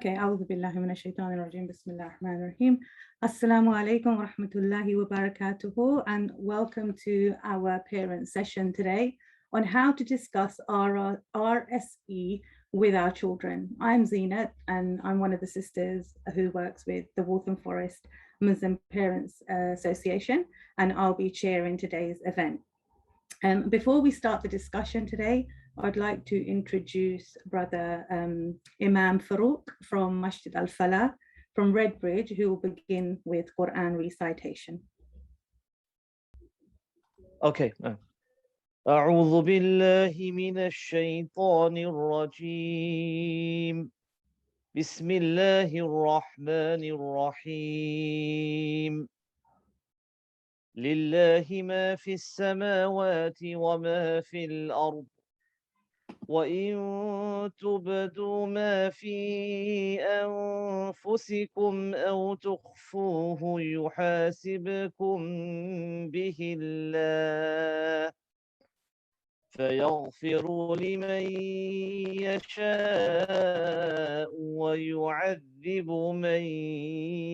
Okay, أعوذ بالله من الشيطان الرجيم. بسم الله الرحمن الرحيم. Assalamu alaikum wa rahmatullahi wa barakatuhu, and welcome to our parent session today on how to discuss RSE with our children. I'm Zinat, and I'm one of the sisters who works with the Waltham Forest Muslim Parents Association, and I'll be chairing today's event. Before we start the discussion today, I'd like to introduce Brother Imam Farouk from Masjid Al-Falah from Redbridge, who will begin with Quran recitation. Okay. أعوذ بالله من الشيطان الرجيم. بسم الله الرحمن الرحيم. لله ما في السماوات وما في الأرض، وإن تبدوا ما في أنفسكم أو تخفوه يحاسبكم به الله، فيغفر لمن يشاء ويعذب من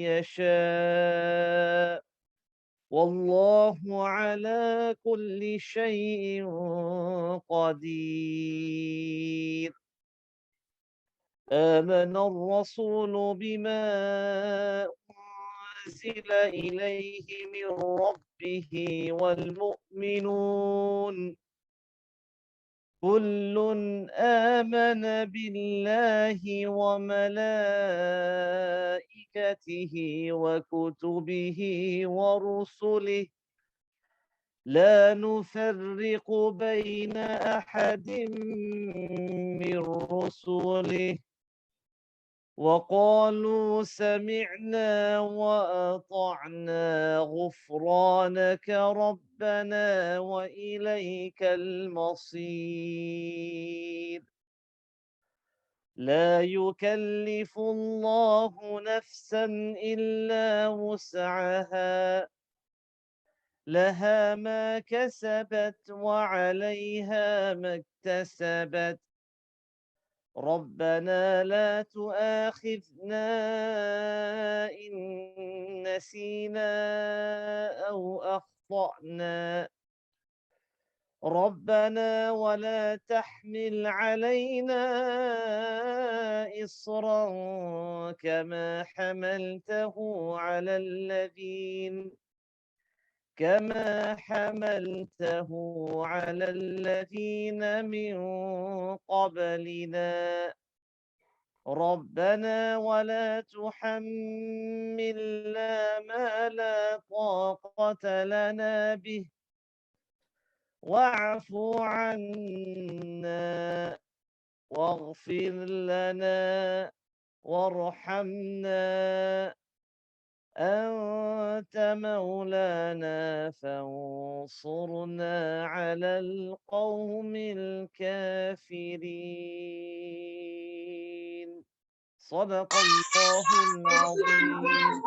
يشاء، والله على كل شيء قدير. آمن الرسول بما أنزل إليه من ربه والمؤمنون كل آمن بالله وملائكته وكتبه ورسله لا نفرق بين أحد من رسله، وقالوا سمعنا وأطعنا غفرانك ربنا وإليك المصير. لا يكلف الله نفسا إلا وسعها، لها ما كسبت وعليها ما اكتسبت، ربنا لا تؤاخذنا إن نسينا أو أخطأنا، ربنا ولا تحمل علينا إصرا كما حملته على الذين من قبلنا، ربنا ولا تحملنا ما لا طاقة لنا به، واعف عنا واغفر لنا وارحمنا، أنت مولانا فانصرنا على القوم الكافرين. صدق الله العظيم.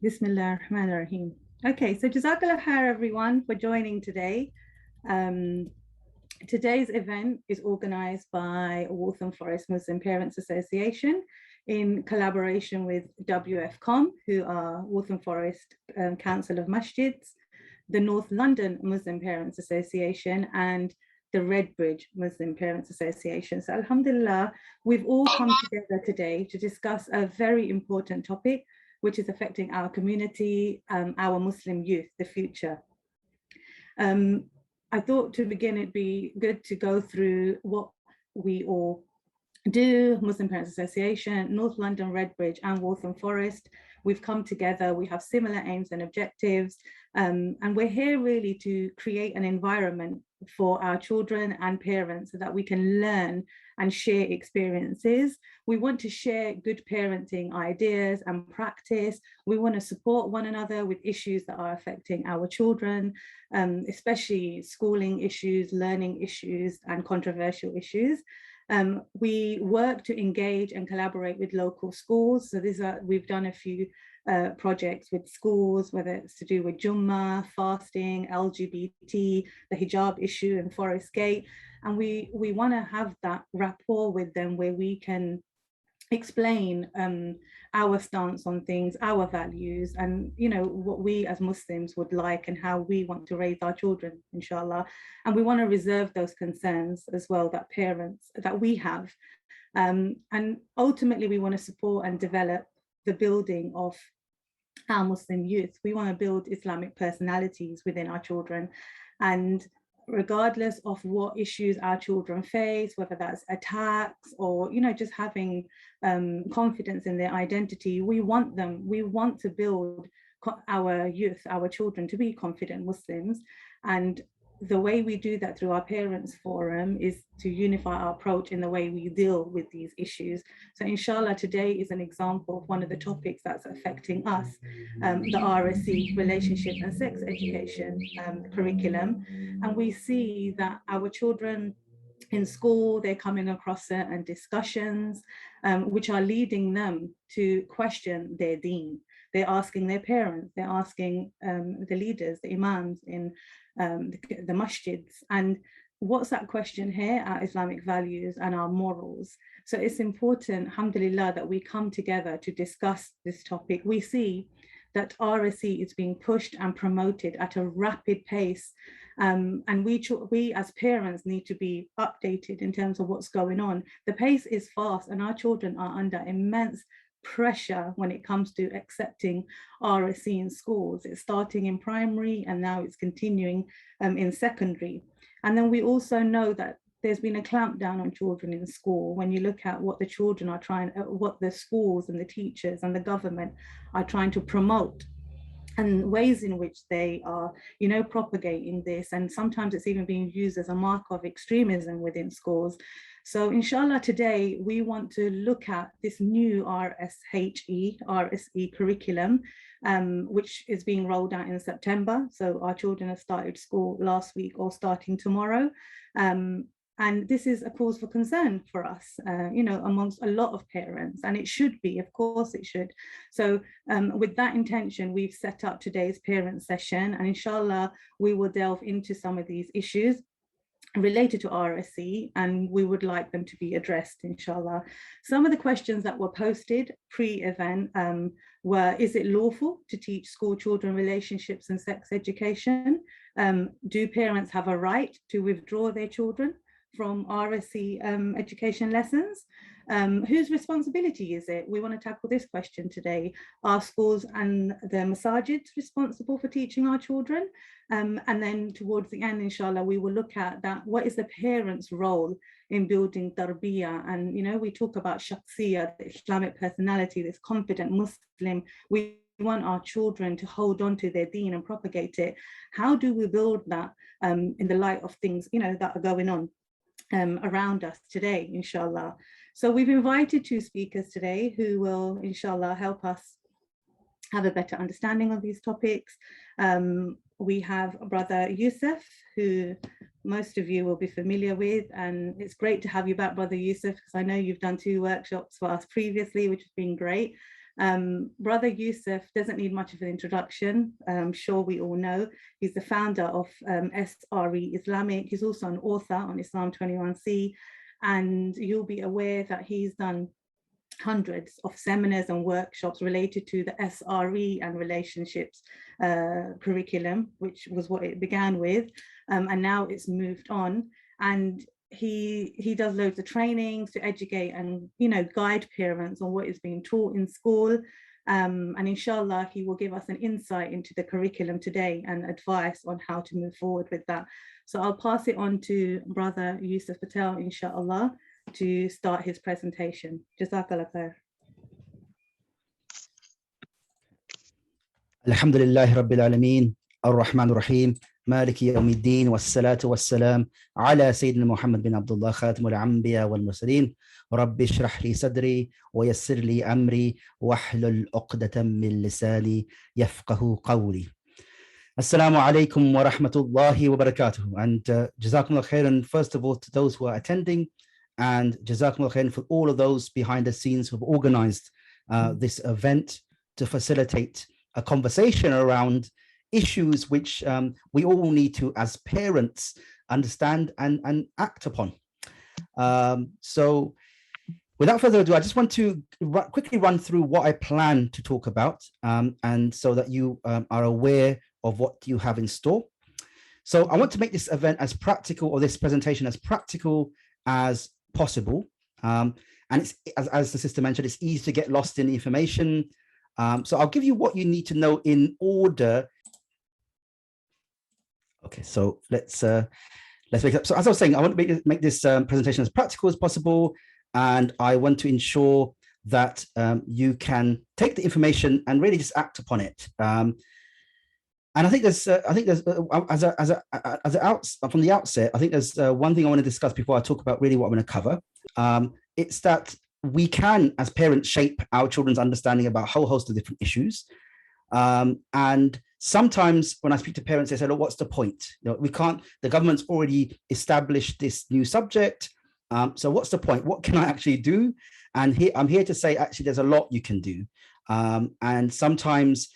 Bismillah ar-Rahman ar-Rahim. Okay, so Jazakallah khair everyone for joining today. Today's event is organized by Waltham Forest Muslim Parents Association in collaboration with WFCOM, who are Waltham Forest Council of Masjids, the North London Muslim Parents Association, and the Redbridge Muslim Parents Association. So alhamdulillah, we've all come together today to discuss a very important topic, which is affecting our community, our Muslim youth, the future. I thought to begin, it'd be good to go through what we all do. Muslim Parents Association, North London, Redbridge, and Waltham Forest. We've come together, we have similar aims and objectives, and we're here really to create an environment for our children and parents so that we can learn and share experiences. We want to share good parenting ideas and practice. We want to support one another with issues that are affecting our children, especially schooling issues, learning issues, and controversial issues. We work to engage and collaborate with local schools. So we've done a few projects with schools, whether it's to do with Jummah, fasting, LGBT, the hijab issue in Forest Gate. And we want to have that rapport with them where we can explain our stance on things, our values, and what we as Muslims would like and how we want to raise our children, inshallah. And we want to reserve those concerns as well that we have. And ultimately, we want to support and develop the building of our Muslim youth. We want to build Islamic personalities within our children. And regardless of what issues our children face, whether that's attacks or, just having confidence in their identity, we want to build our youth, our children to be confident Muslims. And the way we do that through our Parents Forum is to unify our approach in the way we deal with these issues. So inshallah, today is an example of one of the topics that's affecting us, the RSE, Relationship and Sex Education curriculum. And we see that our children in school, they're coming across certain discussions which are leading them to question their deen. They're asking their parents, they're asking the leaders, the imams in the masjids, and what's that question here? Our Islamic values and our morals. So it's important, alhamdulillah, that we come together to discuss this topic. We see that RSE is being pushed and promoted at a rapid pace, and we as parents need to be updated in terms of what's going on. The pace is fast and our children are under immense pressure when it comes to accepting RSE in schools. It's starting in primary and now it's continuing in secondary. And then we also know that there's been a clampdown on children in school. When you look at what the children are what the schools and the teachers and the government are trying to promote, and ways in which they are, propagating this. And sometimes it's even being used as a mark of extremism within schools. So inshallah, today we want to look at this new RSE curriculum, which is being rolled out in September. So our children have started school last week or starting tomorrow. And this is a cause for concern for us, amongst a lot of parents, and it should be, of course it should. So with that intention, we've set up today's parent session, and inshallah, we will delve into some of these issues related to RSE, and we would like them to be addressed, inshallah. Some of the questions that were posted pre-event were, is it lawful to teach school children relationships and sex education? Do parents have a right to withdraw their children from RSE education lessons? Whose responsibility is it? We want to tackle this question today. Are schools and the masajids responsible for teaching our children? And then towards the end, inshallah, we will look at that. What is the parent's role in building tarbiyah? And, we talk about shakhsiyah, the Islamic personality, this confident Muslim. We want our children to hold on to their deen and propagate it. How do we build that in the light of things, that are going on around us today, inshallah? So we've invited two speakers today who will, inshallah, help us have a better understanding of these topics. We have Brother Yusuf, who most of you will be familiar with, and it's great to have you back, Brother Yusuf, because I know you've done 2 workshops for us previously, which has been great. Brother Yusuf doesn't need much of an introduction. I'm sure we all know. He's the founder of SRE Islamic. He's also an author on Islam 21C, and you'll be aware that he's done hundreds of seminars and workshops related to the SRE and relationships curriculum, which was what it began with, and now it's moved on. And he does loads of trainings to educate and guide parents on what is being taught in school, and inshallah he will give us an insight into the curriculum today and advice on how to move forward with that. So I'll pass it on to Brother Yusuf Patel, inshallah, to start his presentation. Jazakallah khair. Alhamdulillahi Rabbil Alameen, Ar-Rahman Ar-Rahim, Maliki Yawmiddin, wassalatu wassalam ala Sayyidina Muhammad bin Abdullah, Khatimul Anbiya wal Mursaleen, Rabbi shrah li sadri, wa yassir li amri, wahlul uqdatan min lisani, yafqahu qawli. Assalamu alaikum wa rahmatullahi wa barakatuh. And Jazakumullah khairan, first of all, to those who are attending, and Jazakumullah khairan for all of those behind the scenes who have organized this event. to facilitate a conversation around issues which we all need to, as parents, understand and act upon. So without further ado, I just want to quickly run through what I plan to talk about, and so that you are aware of what you have in store. So I want to make this event as practical, or this presentation as practical as possible. And it's, as the sister mentioned, it's easy to get lost in the information. So I'll give you what you need to know in order. Okay, so let's make it up. So as I was saying, I want to make this presentation as practical as possible, and I want to ensure that you can take the information and really just act upon it. And I think there's from the outset, I think there's one thing I want to discuss before I talk about really what I'm going to cover. It's that we can, as parents, shape our children's understanding about a whole host of different issues. And sometimes when I speak to parents, they say, "Look, what's the point? You know, we can't. The government's already established this new subject. So what's the point? What can I actually do?" And I'm here to say, actually, there's a lot you can do. And sometimes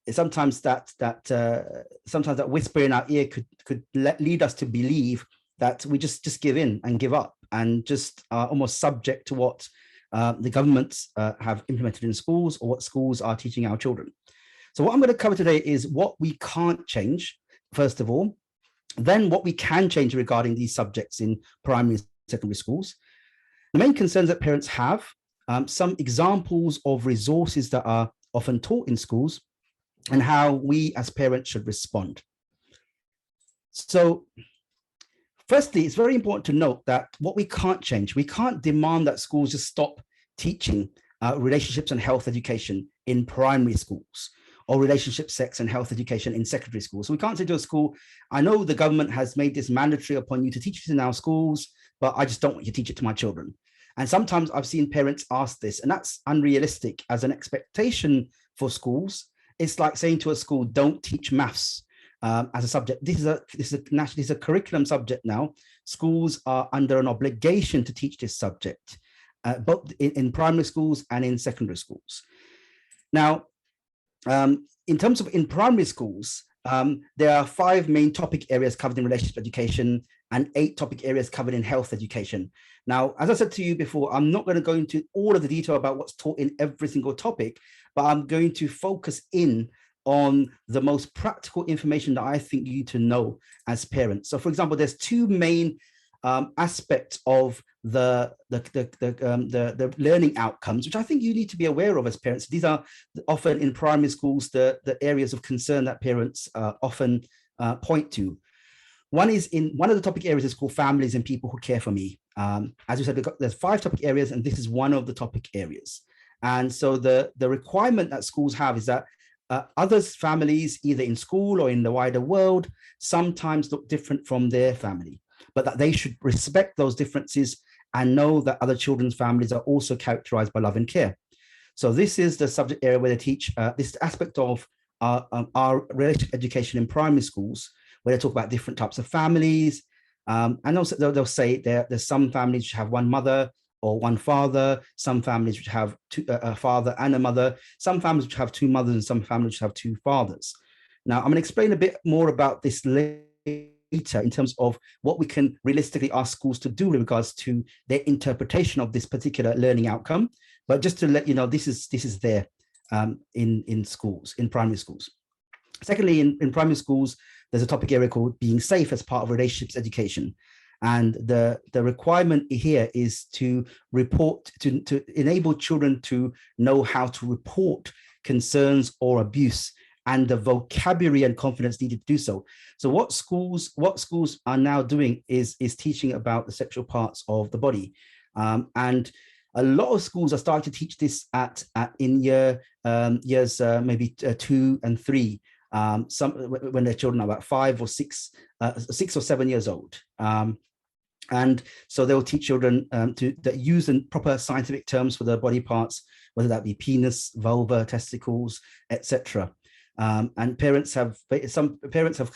that whisper in our ear could lead us to believe that we just give in and give up and just are almost subject to what the governments have implemented in schools, or what schools are teaching our children. So what I'm going to cover today is what we can't change, first of all, then what we can change regarding these subjects in primary and secondary schools, the main concerns that parents have, some examples of resources that are often taught in schools, and how we as parents should respond. So firstly, it's very important to note that what we can't change, we can't demand that schools just stop teaching relationships and health education in primary schools, or relationship, sex and health education in secondary schools. So we can't say to a school, "I know the government has made this mandatory upon you to teach it in our schools, but I just don't want you to teach it to my children." And sometimes I've seen parents ask this, and that's unrealistic as an expectation for schools. It's like saying to a school, "Don't teach maths as a subject." This is a curriculum subject now. Schools are under an obligation to teach this subject, both in primary schools and in secondary schools. Now, in terms of in primary schools, there are 5 main topic areas covered in relationship education and 8 topic areas covered in health education. Now, as I said to you before, I'm not going to go into all of the detail about what's taught in every single topic, but I'm going to focus in on the most practical information that I think you need to know as parents. So for example, there's 2 main aspects of the learning outcomes, which I think you need to be aware of as parents. These are often in primary schools, the areas of concern that parents often point to. One of the topic areas is called families and people who care for me. As we said, there's 5 topic areas, and this is one of the topic areas. And so the requirement that schools have is that others' families, either in school or in the wider world, sometimes look different from their family, but that they should respect those differences and know that other children's families are also characterized by love and care. So this is the subject area where they teach this aspect of our relationship education in primary schools, where they talk about different types of families. And also they'll say there's some families which have one mother or one father, some families which have a father and a mother, some families which have 2 mothers, and some families which have 2 fathers. Now, I'm going to explain a bit more about this later in terms of what we can realistically ask schools to do in regards to their interpretation of this particular learning outcome. But just to let you know, this is there in schools, in primary schools. Secondly, in primary schools, there's a topic area called being safe as part of relationships education. And the requirement here is to report, to enable children to know how to report concerns or abuse, and the vocabulary and confidence needed to do so. So what schools are now doing is teaching about the sexual parts of the body. And a lot of schools are starting to teach this in years maybe 2 and 3. Some when their children are about 5 or 6 or 7 years old. And so they'll teach children to use proper scientific terms for their body parts, whether that be penis, vulva, testicles, etc. And some parents have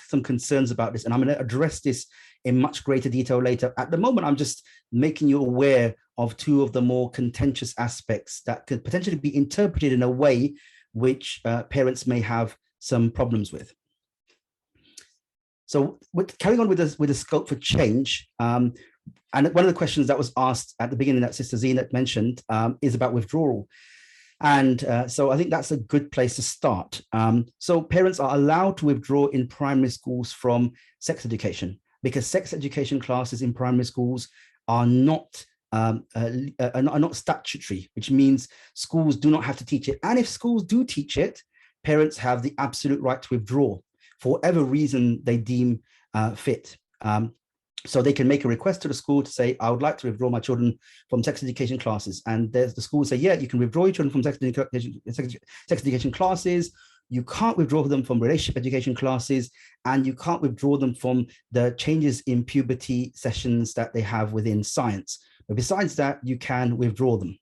some concerns about this, and I'm going to address this in much greater detail later. At the moment, I'm just making you aware of 2 of the more contentious aspects that could potentially be interpreted in a way which parents may have some problems with. So carrying on with the scope for change, and one of the questions that was asked at the beginning that Sister Zeenat mentioned is about withdrawal. And so I think that's a good place to start. So parents are allowed to withdraw in primary schools from sex education, because sex education classes in primary schools are not statutory, which means schools do not have to teach it. And if schools do teach it, parents have the absolute right to withdraw for whatever reason they deem fit. So they can make a request to the school to say, I would like to withdraw my children from sex education classes. And the school will say, yeah, you can withdraw your children from sex education classes. You can't withdraw them from relationship education classes, and you can't withdraw them from the changes in puberty sessions that they have within science. But besides that, you can withdraw them.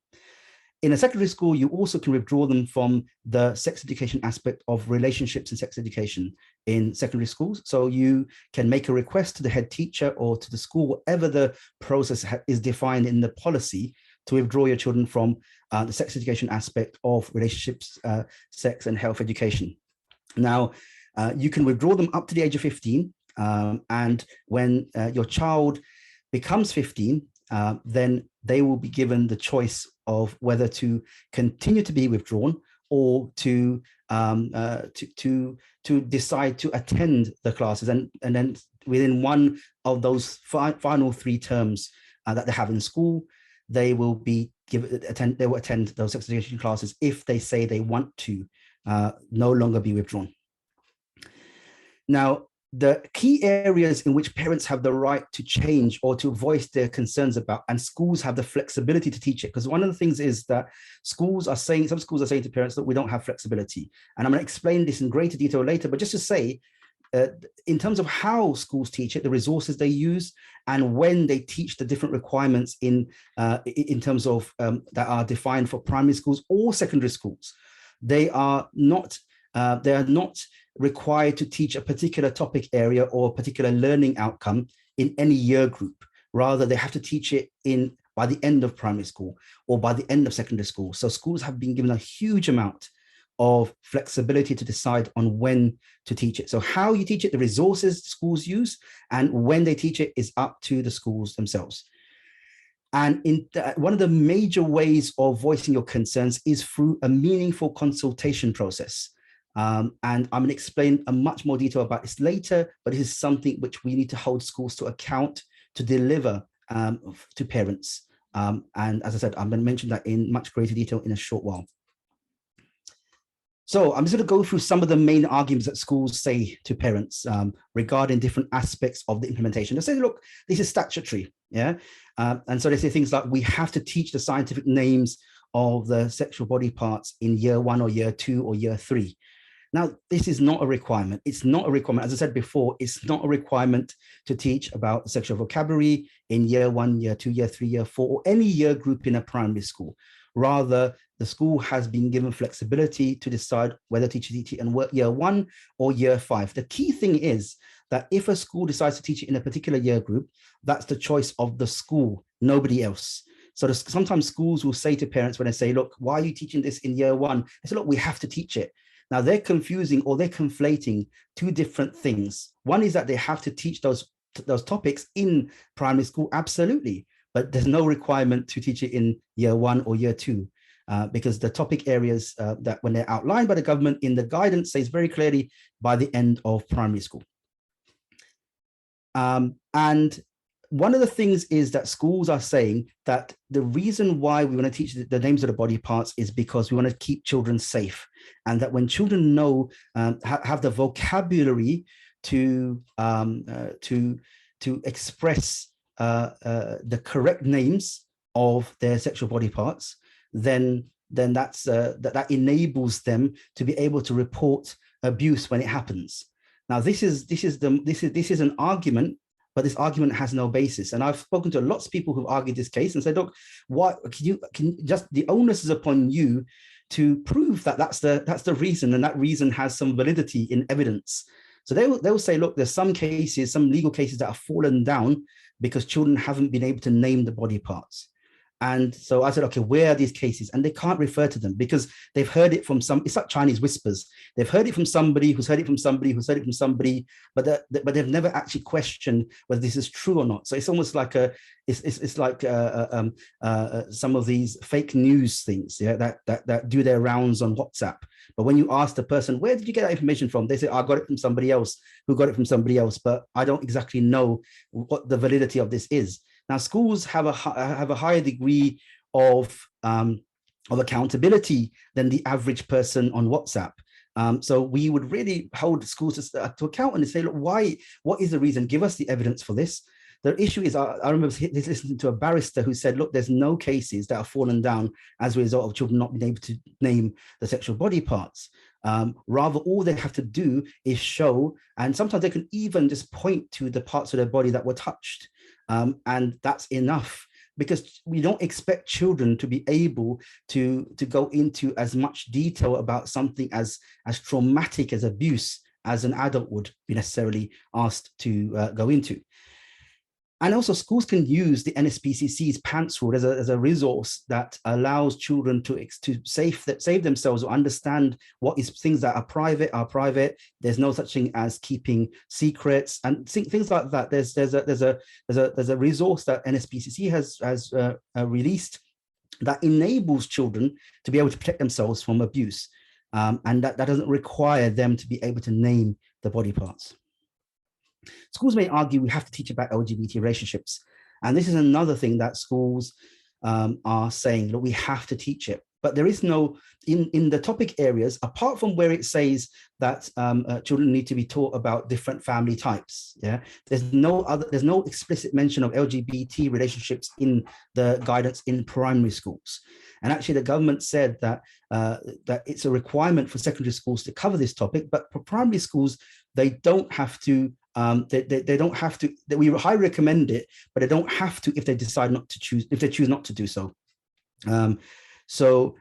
In a secondary school, you also can withdraw them from the sex education aspect of relationships and sex education in secondary schools. So you can make a request to the head teacher or to the school, whatever the process is defined in the policy, to withdraw your children from the sex education aspect of relationships, sex and health education. Now, you can withdraw them up to the age of 15. And when your child becomes 15, then they will be given the choice of whether to continue to be withdrawn or to decide to attend the classes, and then within one of those final 3 terms that they have in school, they will attend those sex education classes if they say they want to no longer be withdrawn. Now, the key areas in which parents have the right to change or to voice their concerns about, and schools have the flexibility to teach it, because one of the things is that some schools are saying to parents that we don't have flexibility. And I'm going to explain this in greater detail later, but just to say, in terms of how schools teach it, the resources they use, and when they teach the different requirements in terms of that are defined for primary schools or secondary schools, they are not required to teach a particular topic area or a particular learning outcome in any year group. Rather, they have to teach it by the end of primary school or by the end of secondary school. So schools have been given a huge amount of flexibility to decide on when to teach it. So how you teach it, the resources schools use, and when they teach it is up to the schools themselves. And one of the major ways of voicing your concerns is through a meaningful consultation process. And I'm going to explain a much more detail about this later, but this is something which we need to hold schools to account to deliver to parents. And as I said, I'm going to mention that in much greater detail in a short while. So I'm just going to go through some of the main arguments that schools say to parents regarding different aspects of the implementation. They say, look, this is statutory, yeah? And so they say things like, we have to teach the scientific names of the sexual body parts in year 1 or year 2 or year 3. Now, this is not a requirement. It's not a requirement. As I said before, it's not a requirement to teach about sexual vocabulary in year 1, year 2, year 3, year 4, or any year group in a primary school. Rather, the school has been given flexibility to decide whether to teach it in year 1 or year 5. The key thing is that if a school decides to teach it in a particular year group, that's the choice of the school, nobody else. So sometimes schools will say to parents when they say, look, why are you teaching this in year 1? They say, look, we have to teach it. Now they're confusing or they're conflating 2 different things. One is that they have to teach those topics in primary school, absolutely, but there's no requirement to teach it in year 1 or year 2 because the topic areas that when they're outlined by the government in the guidance says very clearly by the end of primary school. And one of the things is that schools are saying that the reason why we want to teach the names of the body parts is because we want to keep children safe, and that when children know, have the vocabulary to express the correct names of their sexual body parts, then that enables them to be able to report abuse when it happens. Now, this is an argument. But this argument has no basis. And I've spoken to lots of people who've argued this case and said, look, what can just the onus is upon you to prove that that's the reason, and that reason has some validity in evidence. So they will say, look, there's some cases, some legal cases that have fallen down because children haven't been able to name the body parts. And so I said, okay, where are these cases? And they can't refer to them because they've heard it from it's like Chinese whispers. They've heard it from somebody who's heard it from somebody who's heard it from somebody, but they've never actually questioned whether this is true or not. So it's almost like it's like some of these fake news things, yeah, that do their rounds on WhatsApp. But when you ask the person, where did you get that information from? They say, I got it from somebody else who got it from somebody else, but I don't exactly know what the validity of this is. Now, schools have a higher degree of accountability than the average person on WhatsApp. So we would really hold schools to account and say, look, what is the reason? Give us the evidence for this. The issue is, I remember listening to a barrister who said, look, there's no cases that have fallen down as a result of children not being able to name the sexual body parts. Rather, all they have to do is show, and sometimes they can even just point to the parts of their body that were touched. And that's enough, because we don't expect children to be able to go into as much detail about something as traumatic as abuse as an adult would be necessarily asked to go into. And also, schools can use the NSPCC's PANTS rule as a resource that allows children to save themselves or understand what is things that are private. There's no such thing as keeping secrets and things like that. There's a resource that NSPCC has released that enables children to be able to protect themselves from abuse, and that doesn't require them to be able to name the body parts. Schools may argue we have to teach about LGBT relationships. And this is another thing that schools are saying, that we have to teach it. But there is no, in the topic areas, apart from where it says that children need to be taught about different family types, yeah, there's no explicit mention of LGBT relationships in the guidance in primary schools. And actually the government said that it's a requirement for secondary schools to cover this topic, but for primary schools, they don't have to. They don't have to. We highly recommend it, but they don't have to if they decide not to choose. If they choose not to do so. So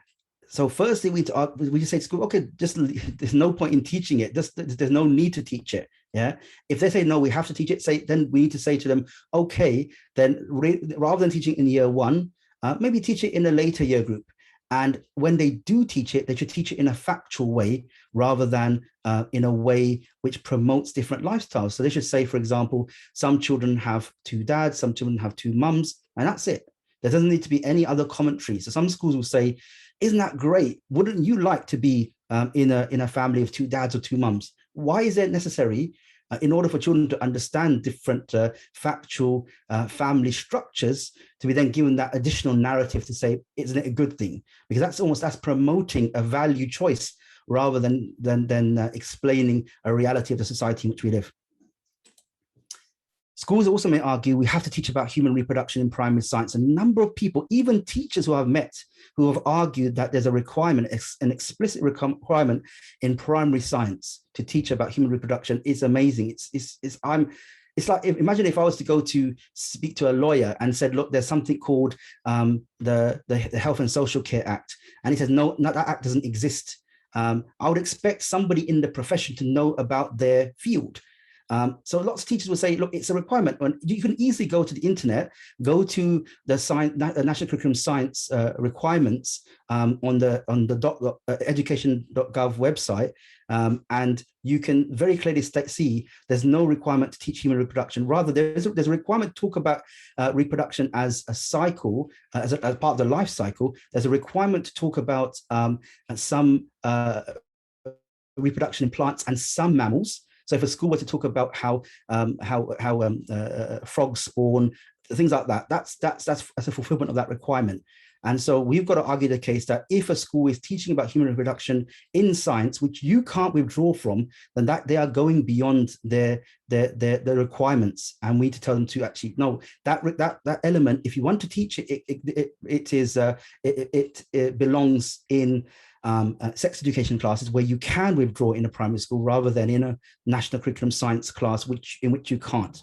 firstly, we just say to school, okay, just there's no point in teaching it. There's no need to teach it. Yeah. If they say no, we have to teach it. Then we need to say to them, okay, then rather than teaching in year one, maybe teach it in a later year group. And when they do teach it, they should teach it in a factual way rather than in a way which promotes different lifestyles. So they should say, for example, some children have 2 dads, some children have 2 mums, and that's it. There doesn't need to be any other commentary. So some schools will say, isn't that great? Wouldn't you like to be in a family of 2 dads or 2 mums? Why is it necessary? In order for children to understand different factual family structures, to be then given that additional narrative to say, isn't it a good thing? Because that's promoting a value choice rather than explaining a reality of the society in which we live. Schools also may argue we have to teach about human reproduction in primary science. A number of people, even teachers who I've met, who have argued that there's a requirement, an explicit requirement in primary science to teach about human reproduction is amazing. It's like, imagine if I was to go to speak to a lawyer and said, look, there's something called the Health and Social Care Act. And he says, no, that act doesn't exist. I would expect somebody in the profession to know about their field. So lots of teachers will say, look, it's a requirement. And you can easily go to the internet, go to the National Curriculum Science requirements on the education.gov website, and you can very clearly see there's no requirement to teach human reproduction. Rather, there's a requirement to talk about reproduction as a cycle, as part of the life cycle. There's a requirement to talk about some reproduction in plants and some mammals. So if a school were to talk about how frogs spawn, things like that, that's a fulfillment of that requirement. And so we've got to argue the case that if a school is teaching about human reproduction in science, which you can't withdraw from, then that they are going beyond their requirements, and we need to tell them to actually no, that element. If you want to teach it, it belongs in sex education classes where you can withdraw in a primary school rather than in a national curriculum science class in which you can't.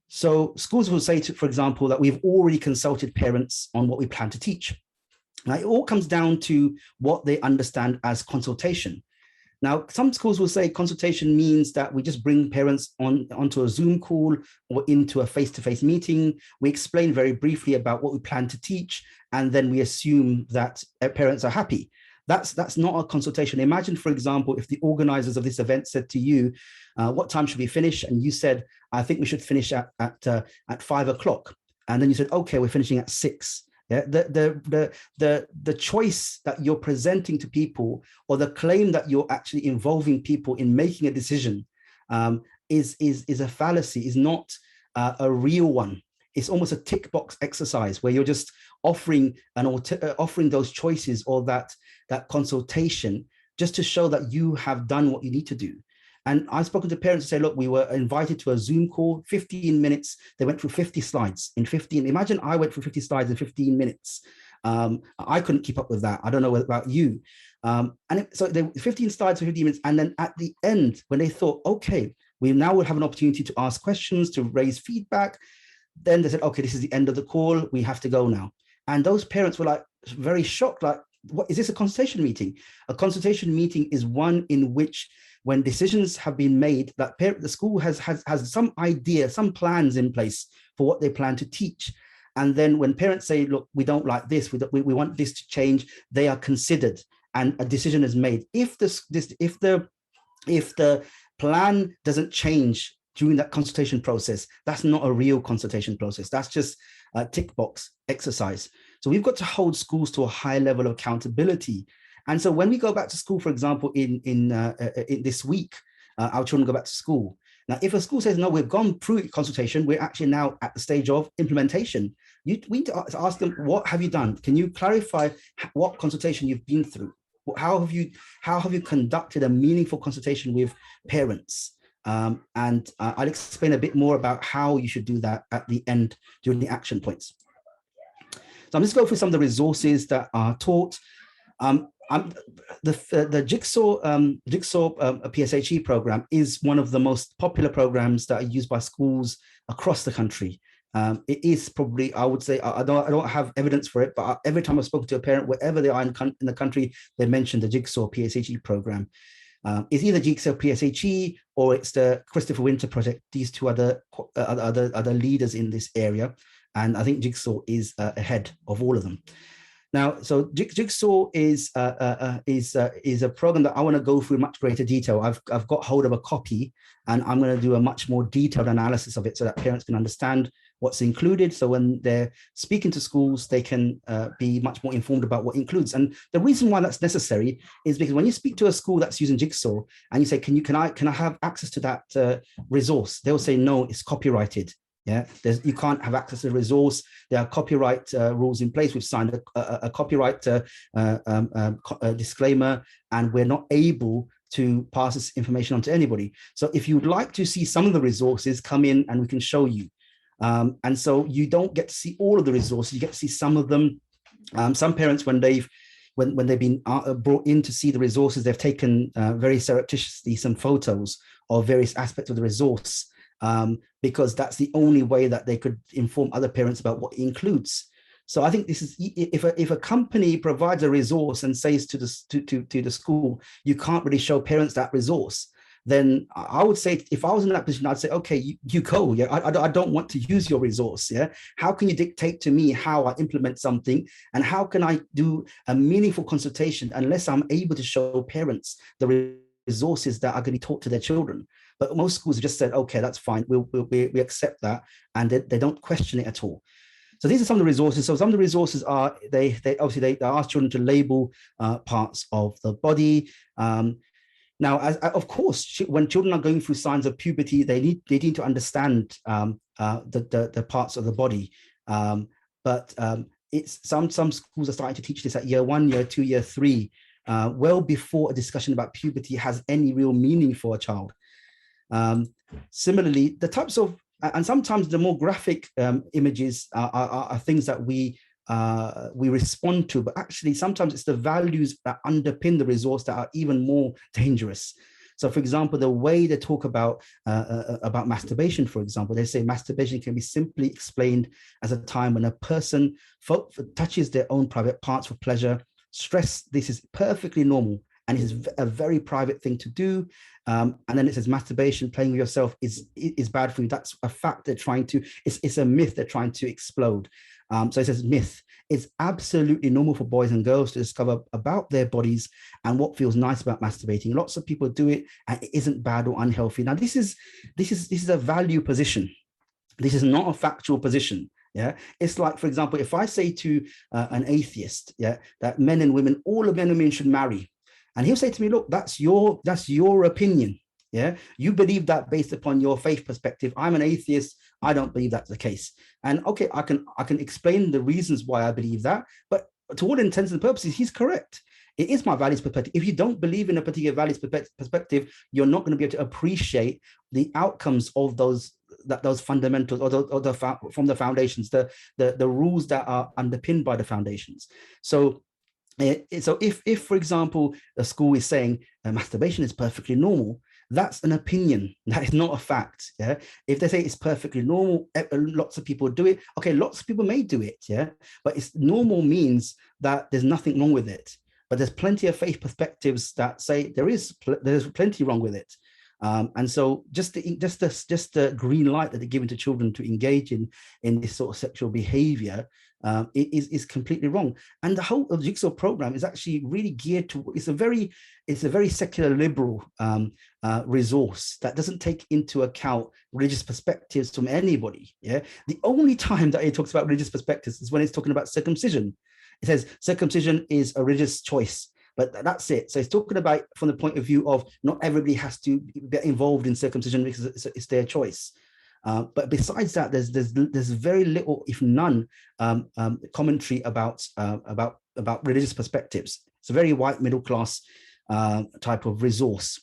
So schools will say, for example, that we've already consulted parents on what we plan to teach. Now, it all comes down to what they understand as consultation. Now, some schools will say consultation means that we just bring parents onto a Zoom call or into a face-to-face meeting. We explain very briefly about what we plan to teach, and then we assume that parents are happy. That's not a consultation. Imagine, for example, if the organizers of this event said to you, what time should we finish? And you said, I think we should finish at 5 o'clock. And then you said, okay, we're finishing at 6. Yeah, the choice that you're presenting to people, or the claim that you're actually involving people in making a decision, is a fallacy, is not a real one. It's almost a tick box exercise where you're just offering those choices or that consultation just to show that you have done what you need to do. And I've spoken to parents who say, look, we were invited to a Zoom call, 15 minutes. They went through 50 slides in 15. Imagine I went through 50 slides in 15 minutes. I couldn't keep up with that. I don't know about you. So they 15 slides for 15 minutes. And then at the end, when they thought, okay, we now will have an opportunity to ask questions, to raise feedback. Then they said, okay, this is the end of the call. We have to go now. And those parents were like very shocked, like, what is this, a consultation meeting? A consultation meeting is one in which, when decisions have been made, that the school has some idea, some plans in place for what they plan to teach. And then when parents say, look, we don't like this, we want this to change, they are considered and a decision is made. If the plan doesn't change during that consultation process, that's not a real consultation process. That's just a tick box exercise. So we've got to hold schools to a high level of accountability. And so when we go back to school, for example, in this week, our children go back to school. Now, if a school says, no, we've gone through consultation, we're actually now at the stage of implementation. We need to ask them, what have you done? Can you clarify what consultation you've been through? How have you conducted a meaningful consultation with parents? And I'll explain a bit more about how you should do that at the end during the action points. So I'm just going through some of the resources that are taught. The Jigsaw PSHE program is one of the most popular programs that are used by schools across the country. It is probably, I would say, I don't have evidence for it, but every time I've spoken to a parent, wherever they are in the country, they mention the Jigsaw PSHE program. It's either Jigsaw PSHE or it's the Christopher Winter Project. These two are the leaders in this area, and I think Jigsaw is ahead of all of them. Now, so Jigsaw is a program that I want to go through in much greater detail. I've got hold of a copy, and I'm going to do a much more detailed analysis of it so that parents can understand what's included. So when they're speaking to schools, they can be much more informed about what includes. And the reason why that's necessary is because when you speak to a school that's using Jigsaw and you say, can I have access to that resource? They'll say, no, it's copyrighted. Yeah, you can't have access to the resource. There are copyright rules in place. We've signed a copyright disclaimer, and we're not able to pass this information on to anybody. So if you'd like to see some of the resources, come in and we can show you. And so you don't get to see all of the resources, you get to see some of them. Some parents, when they've been brought in to see the resources, they've taken very surreptitiously some photos of various aspects of the resource, because that's the only way that they could inform other parents about what it includes. So I think this is, if a company provides a resource and says to the school, you can't really show parents that resource, then I would say, if I was in that position, I'd say, okay, you go. Yeah, I don't want to use your resource. Yeah, how can you dictate to me how I implement something, and how can I do a meaningful consultation unless I'm able to show parents the resources that are going to be taught to their children? But most schools have just said, okay, that's fine, we accept that, and they don't question it at all. So these are some of the resources. So some of the resources are, they ask children to label parts of the body. Now, of course, when children are going through signs of puberty, they need to understand the parts of the body. But it's some schools are starting to teach this at year 1, year 2, year 3, well before a discussion about puberty has any real meaning for a child. Similarly, the types of, and sometimes the more graphic images are things that we respond to, but actually sometimes it's the values that underpin the resource that are even more dangerous. So, for example, the way they talk about masturbation, for example, they say masturbation can be simply explained as a time when a person touches their own private parts for pleasure. Stress, this is perfectly normal and it's a very private thing to do. And then it says masturbation, playing with yourself is bad for you. That's a fact they're trying to, it's a myth they're trying to explode. So it says myth. It's absolutely normal for boys and girls to discover about their bodies and what feels nice about masturbating. Lots of people do it and it isn't bad or unhealthy. Now, this is a value position. This is not a factual position. Yeah, it's like, for example, if I say to an atheist, yeah, that men and women, all of men and women should marry, and he'll say to me, look, that's your opinion. Yeah, you believe that based upon your faith perspective. I'm an atheist. I don't believe that's the case. And okay, I can explain the reasons why I believe that, but to all intents and purposes, he's correct. It is my values perspective. If you don't believe in a particular values perspective, you're not going to be able to appreciate the outcomes of those fundamentals from the foundations, the rules that are underpinned by the foundations. So if for example a school is saying masturbation is perfectly normal, that's an opinion. That is not a fact. Yeah. If they say it's perfectly normal, lots of people do it. Okay, lots of people may do it. Yeah. But it's normal means that there's nothing wrong with it. But there's plenty of faith perspectives that say there's plenty wrong with it. And so just the green light that they're given to children to engage in this sort of sexual behavior is completely wrong. And the whole Jigsaw program is actually really geared to, it's a very secular liberal resource that doesn't take into account religious perspectives from anybody. Yeah, the only time that it talks about religious perspectives is when it's talking about circumcision. It says circumcision is a religious choice, but that's it. So it's talking about from the point of view of not everybody has to get involved in circumcision because it's their choice. But besides that, there's very little, if none, commentary about religious perspectives. It's a very white middle class type of resource.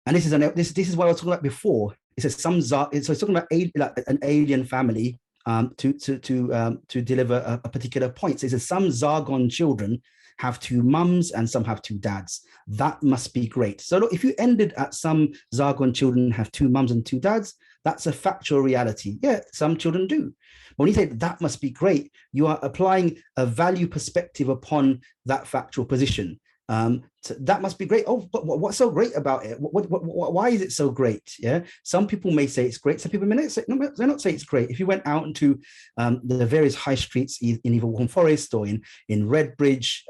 And this is what I was talking about before. It says so it's talking about an alien family to deliver a particular point. So it says some Zargon children have two mums and some have two dads. That must be great. So look, if you ended at some Zargon children have two mums and two dads, that's a factual reality. Yeah, some children do. But when you say that must be great, you are applying a value perspective upon that factual position. So that must be great. Oh, but what's so great about it? Why is it so great? Yeah, some people may say it's great. Some people may not say it's great. If you went out into the various high streets in either Waltham Forest or in Redbridge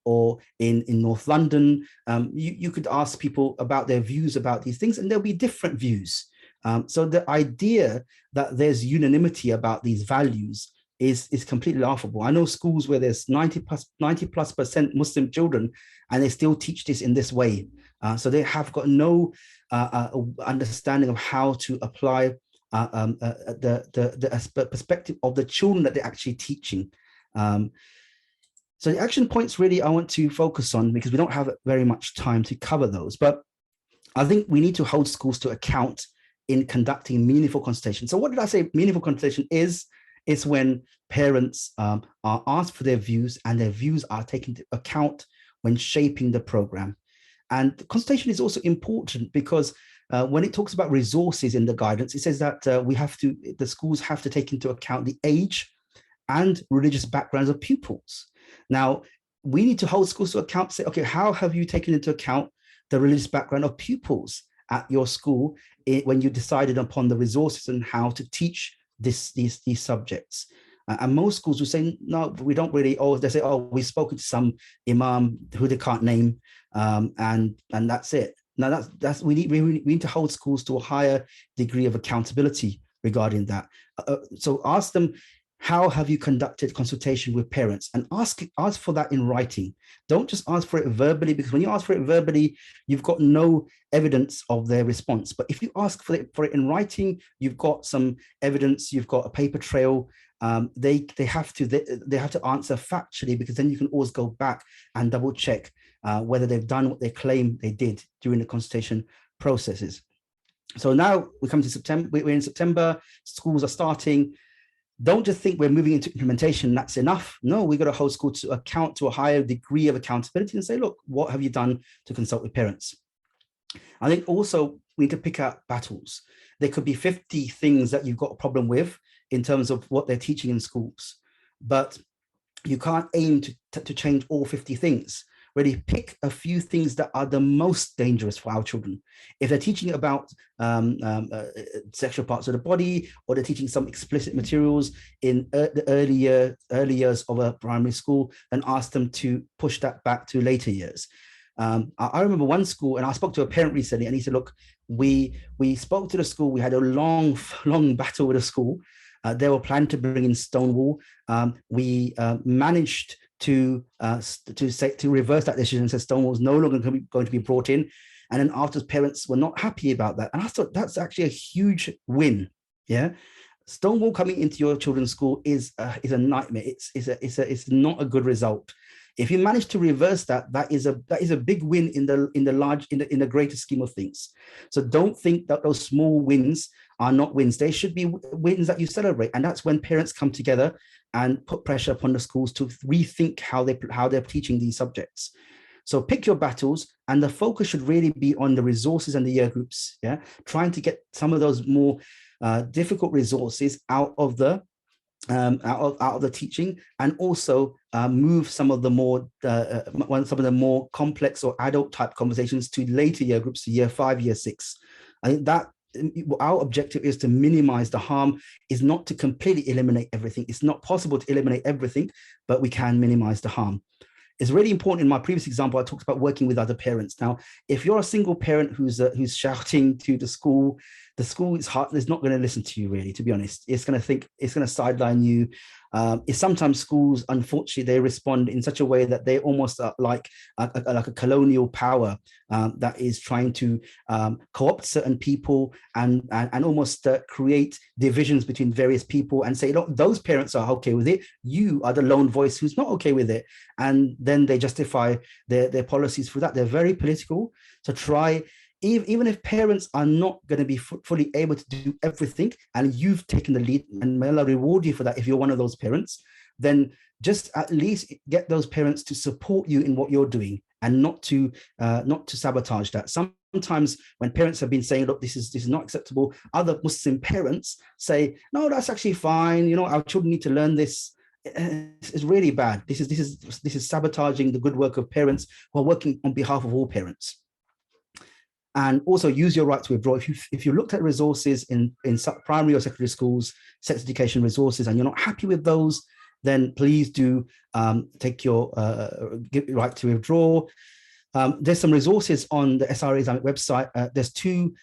or in North London, you could ask people about their views about these things, and there'll be different views. So the idea that there's unanimity about these values is completely laughable. I know schools where there's 90+% Muslim children, and they still teach this in this way. So they have got no understanding of how to apply the perspective of the children that they're actually teaching. So the action points really I want to focus on, because we don't have very much time to cover those. But I think we need to hold schools to account in conducting meaningful consultation. So what did I say meaningful consultation is? It's when parents are asked for their views and their views are taken into account when shaping the program. And consultation is also important because when it talks about resources in the guidance, it says that the schools have to take into account the age and religious backgrounds of pupils. Now, we need to hold schools to account, say, okay, how have you taken into account the religious background of pupils at your school when you decided upon the resources and how to teach these subjects? And most schools will say, no, we don't really, or they say, oh, we've spoken to some imam who they can't name, and that's it. Now we need to hold schools to a higher degree of accountability regarding that. So ask them, how have you conducted consultation with parents? And ask for that in writing. Don't just ask for it verbally, because when you ask for it verbally, you've got no evidence of their response. But if you ask for it in writing, you've got some evidence, you've got a paper trail. They have to answer factually, because then you can always go back and double check whether they've done what they claim they did during the consultation processes. So now we come to September. We're in September. Schools are starting. Don't just think we're moving into implementation, that's enough. No, we've got to hold school to account to a higher degree of accountability and say, look, what have you done to consult with parents? I think also we need to pick out battles. There could be 50 things that you've got a problem with in terms of what they're teaching in schools, but you can't aim to change all 50 things. really pick a few things that are the most dangerous for our children. If they're teaching about sexual parts of the body, or they're teaching some explicit materials in the early years of a primary school, then ask them to push that back to later years. I remember one school, and I spoke to a parent recently, and he said, look, we spoke to the school, we had a long battle with the school. They were planning to bring in Stonewall. We managed to reverse that decision and said Stonewall was no longer going to be brought in. And then after, parents were not happy about that. And I thought that's actually a huge win. Yeah. Stonewall coming into your children's school is a nightmare. It's not a good result. If you manage to reverse that, that is a big win in the greater scheme of things. So don't think that those small wins are not wins. They should be wins that you celebrate. And that's when parents come together and put pressure upon the schools to rethink how they're teaching these subjects. So pick your battles, and the focus should really be on the resources and the year groups. Yeah, trying to get some of those more difficult resources out of the teaching, and also move some of the more complex or adult type conversations to later year groups, to year 5, year 6. I think that our objective is to minimize the harm, is not to completely eliminate everything. It's not possible to eliminate everything, but we can minimize the harm. It's really important. In my previous example, I talked about working with other parents. Now, if you're a single parent who's shouting to the school is hard, it's not going to listen to you, really, to be honest. It's going to sideline you. Sometimes schools, unfortunately, they respond in such a way that they almost are like a colonial power that is trying to co-opt certain people and almost create divisions between various people and say, look, those parents are okay with it. You are the lone voice who's not okay with it. And then they justify their policies for that. They're very political. So try, even if parents are not going to be fully able to do everything, and you've taken the lead, and may Allah reward you for that if you're one of those parents, then just at least get those parents to support you in what you're doing, and not to sabotage that. Sometimes when parents have been saying, look, this is not acceptable, other Muslim parents say, no, that's actually fine. You know, our children need to learn this. It's really bad. This is sabotaging the good work of parents who are working on behalf of all parents. And also use your right to withdraw. If you looked at resources in primary or secondary schools, sex education resources, and you're not happy with those, then please do take your right to withdraw. There's some resources on the SRA Islamic website. There's 2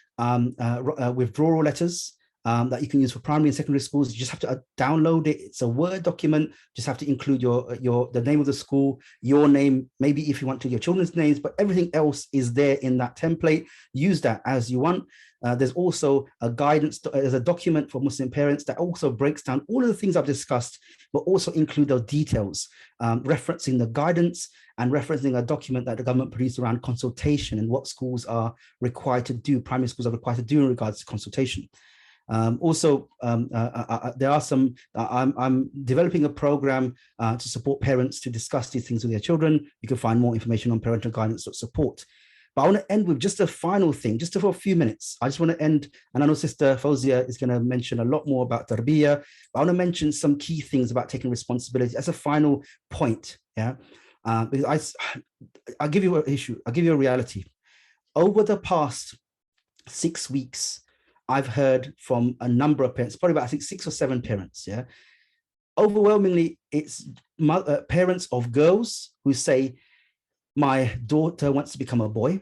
withdrawal letters that you can use for primary and secondary schools. You just have to download it. It's a Word document. Just have to include the name of the school, your name, maybe if you want to your children's names, but everything else is there in that template. Use that as you want. There's also a guidance, there's a document for Muslim parents that also breaks down all of the things I've discussed, but also include those details, referencing the guidance and referencing a document that the government produced around consultation and what schools are required to do, primary schools are required to do in regards to consultation. There are some, I'm developing a program to support parents to discuss these things with their children. You can find more information on parental guidance support. But I want to end with just a final thing, just for a few minutes. I just want to end, and I know Sister Fozia is going to mention a lot more about tarbiyah, but I want to mention some key things about taking responsibility as a final point. Yeah, because I'll give you an issue, I'll give you a reality. Over the past 6 weeks, I've heard from a number of parents, probably about, I think, 6 or 7 parents. Yeah, overwhelmingly, it's parents of girls who say, my daughter wants to become a boy.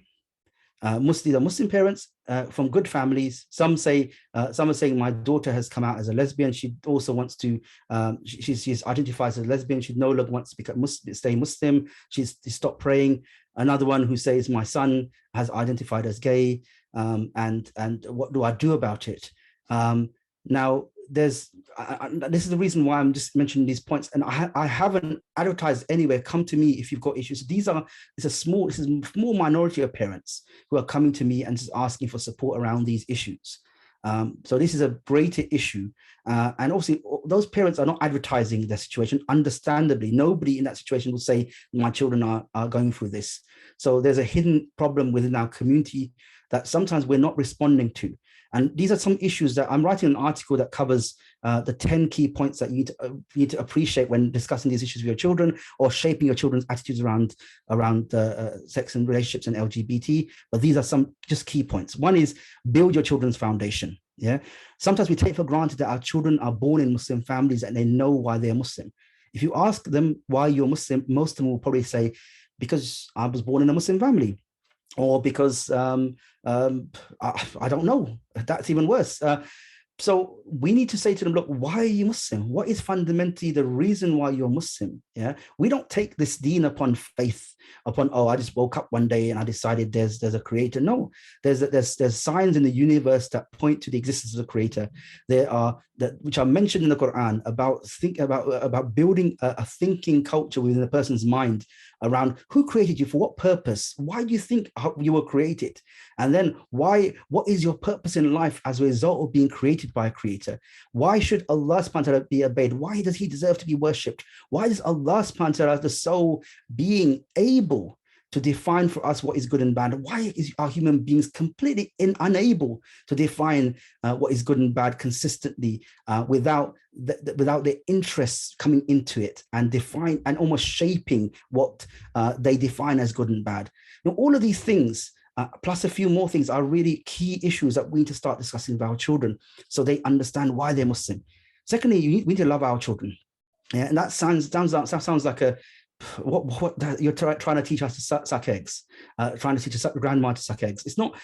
These are Muslim parents from good families. Some are saying my daughter has come out as a lesbian. She also wants to, she's identifies as a lesbian. She no longer wants to become stay Muslim. She's stopped praying. Another one who says my son has identified as gay, and what do I do about it? Now, this is the reason why I'm just mentioning these points, and I haven't advertised anywhere. Come to me if you've got issues. This is a small minority of parents who are coming to me and just asking for support around these issues. So this is a greater issue, and obviously those parents are not advertising their situation. Understandably, nobody in that situation will say my children are going through this. So there's a hidden problem within our community that sometimes we're not responding to. And these are some issues that I'm writing an article that covers the 10 key points that you need to appreciate when discussing these issues with your children or shaping your children's attitudes around sex and relationships and LGBT. But these are some just key points. One is build your children's foundation. Yeah. Sometimes we take for granted that our children are born in Muslim families and they know why they're Muslim. If you ask them why you're Muslim, most of them will probably say, because I was born in a Muslim family, or because I don't know. That's even worse. So we need to say to them, look, why are you Muslim? What is fundamentally the reason why you're Muslim? Yeah, we don't take this deen upon faith, upon, oh, I just woke up one day and I decided there's a creator. No, there's signs in the universe that point to the existence of the creator. There are which are mentioned in the Quran about building a thinking culture within a person's mind around who created you, for what purpose, why do you think you were created, and then what is your purpose in life as a result of being created by a creator? Why should Allah subhanahu wa ta'ala be obeyed? Why does he deserve to be worshipped? Why is Allah subhanahu wa ta'ala, the sole being, able to define for us what is good and bad? Why are human beings completely unable to define what is good and bad consistently without their interests coming into it and define and almost shaping what they define as good and bad? Now, all of these things, plus a few more things, are really key issues that we need to start discussing with our children so they understand why they're Muslim. Secondly, we need to love our children. Yeah, and that sounds like a what you're trying to teach us to suck eggs, trying to teach a grandma to suck eggs. It's not,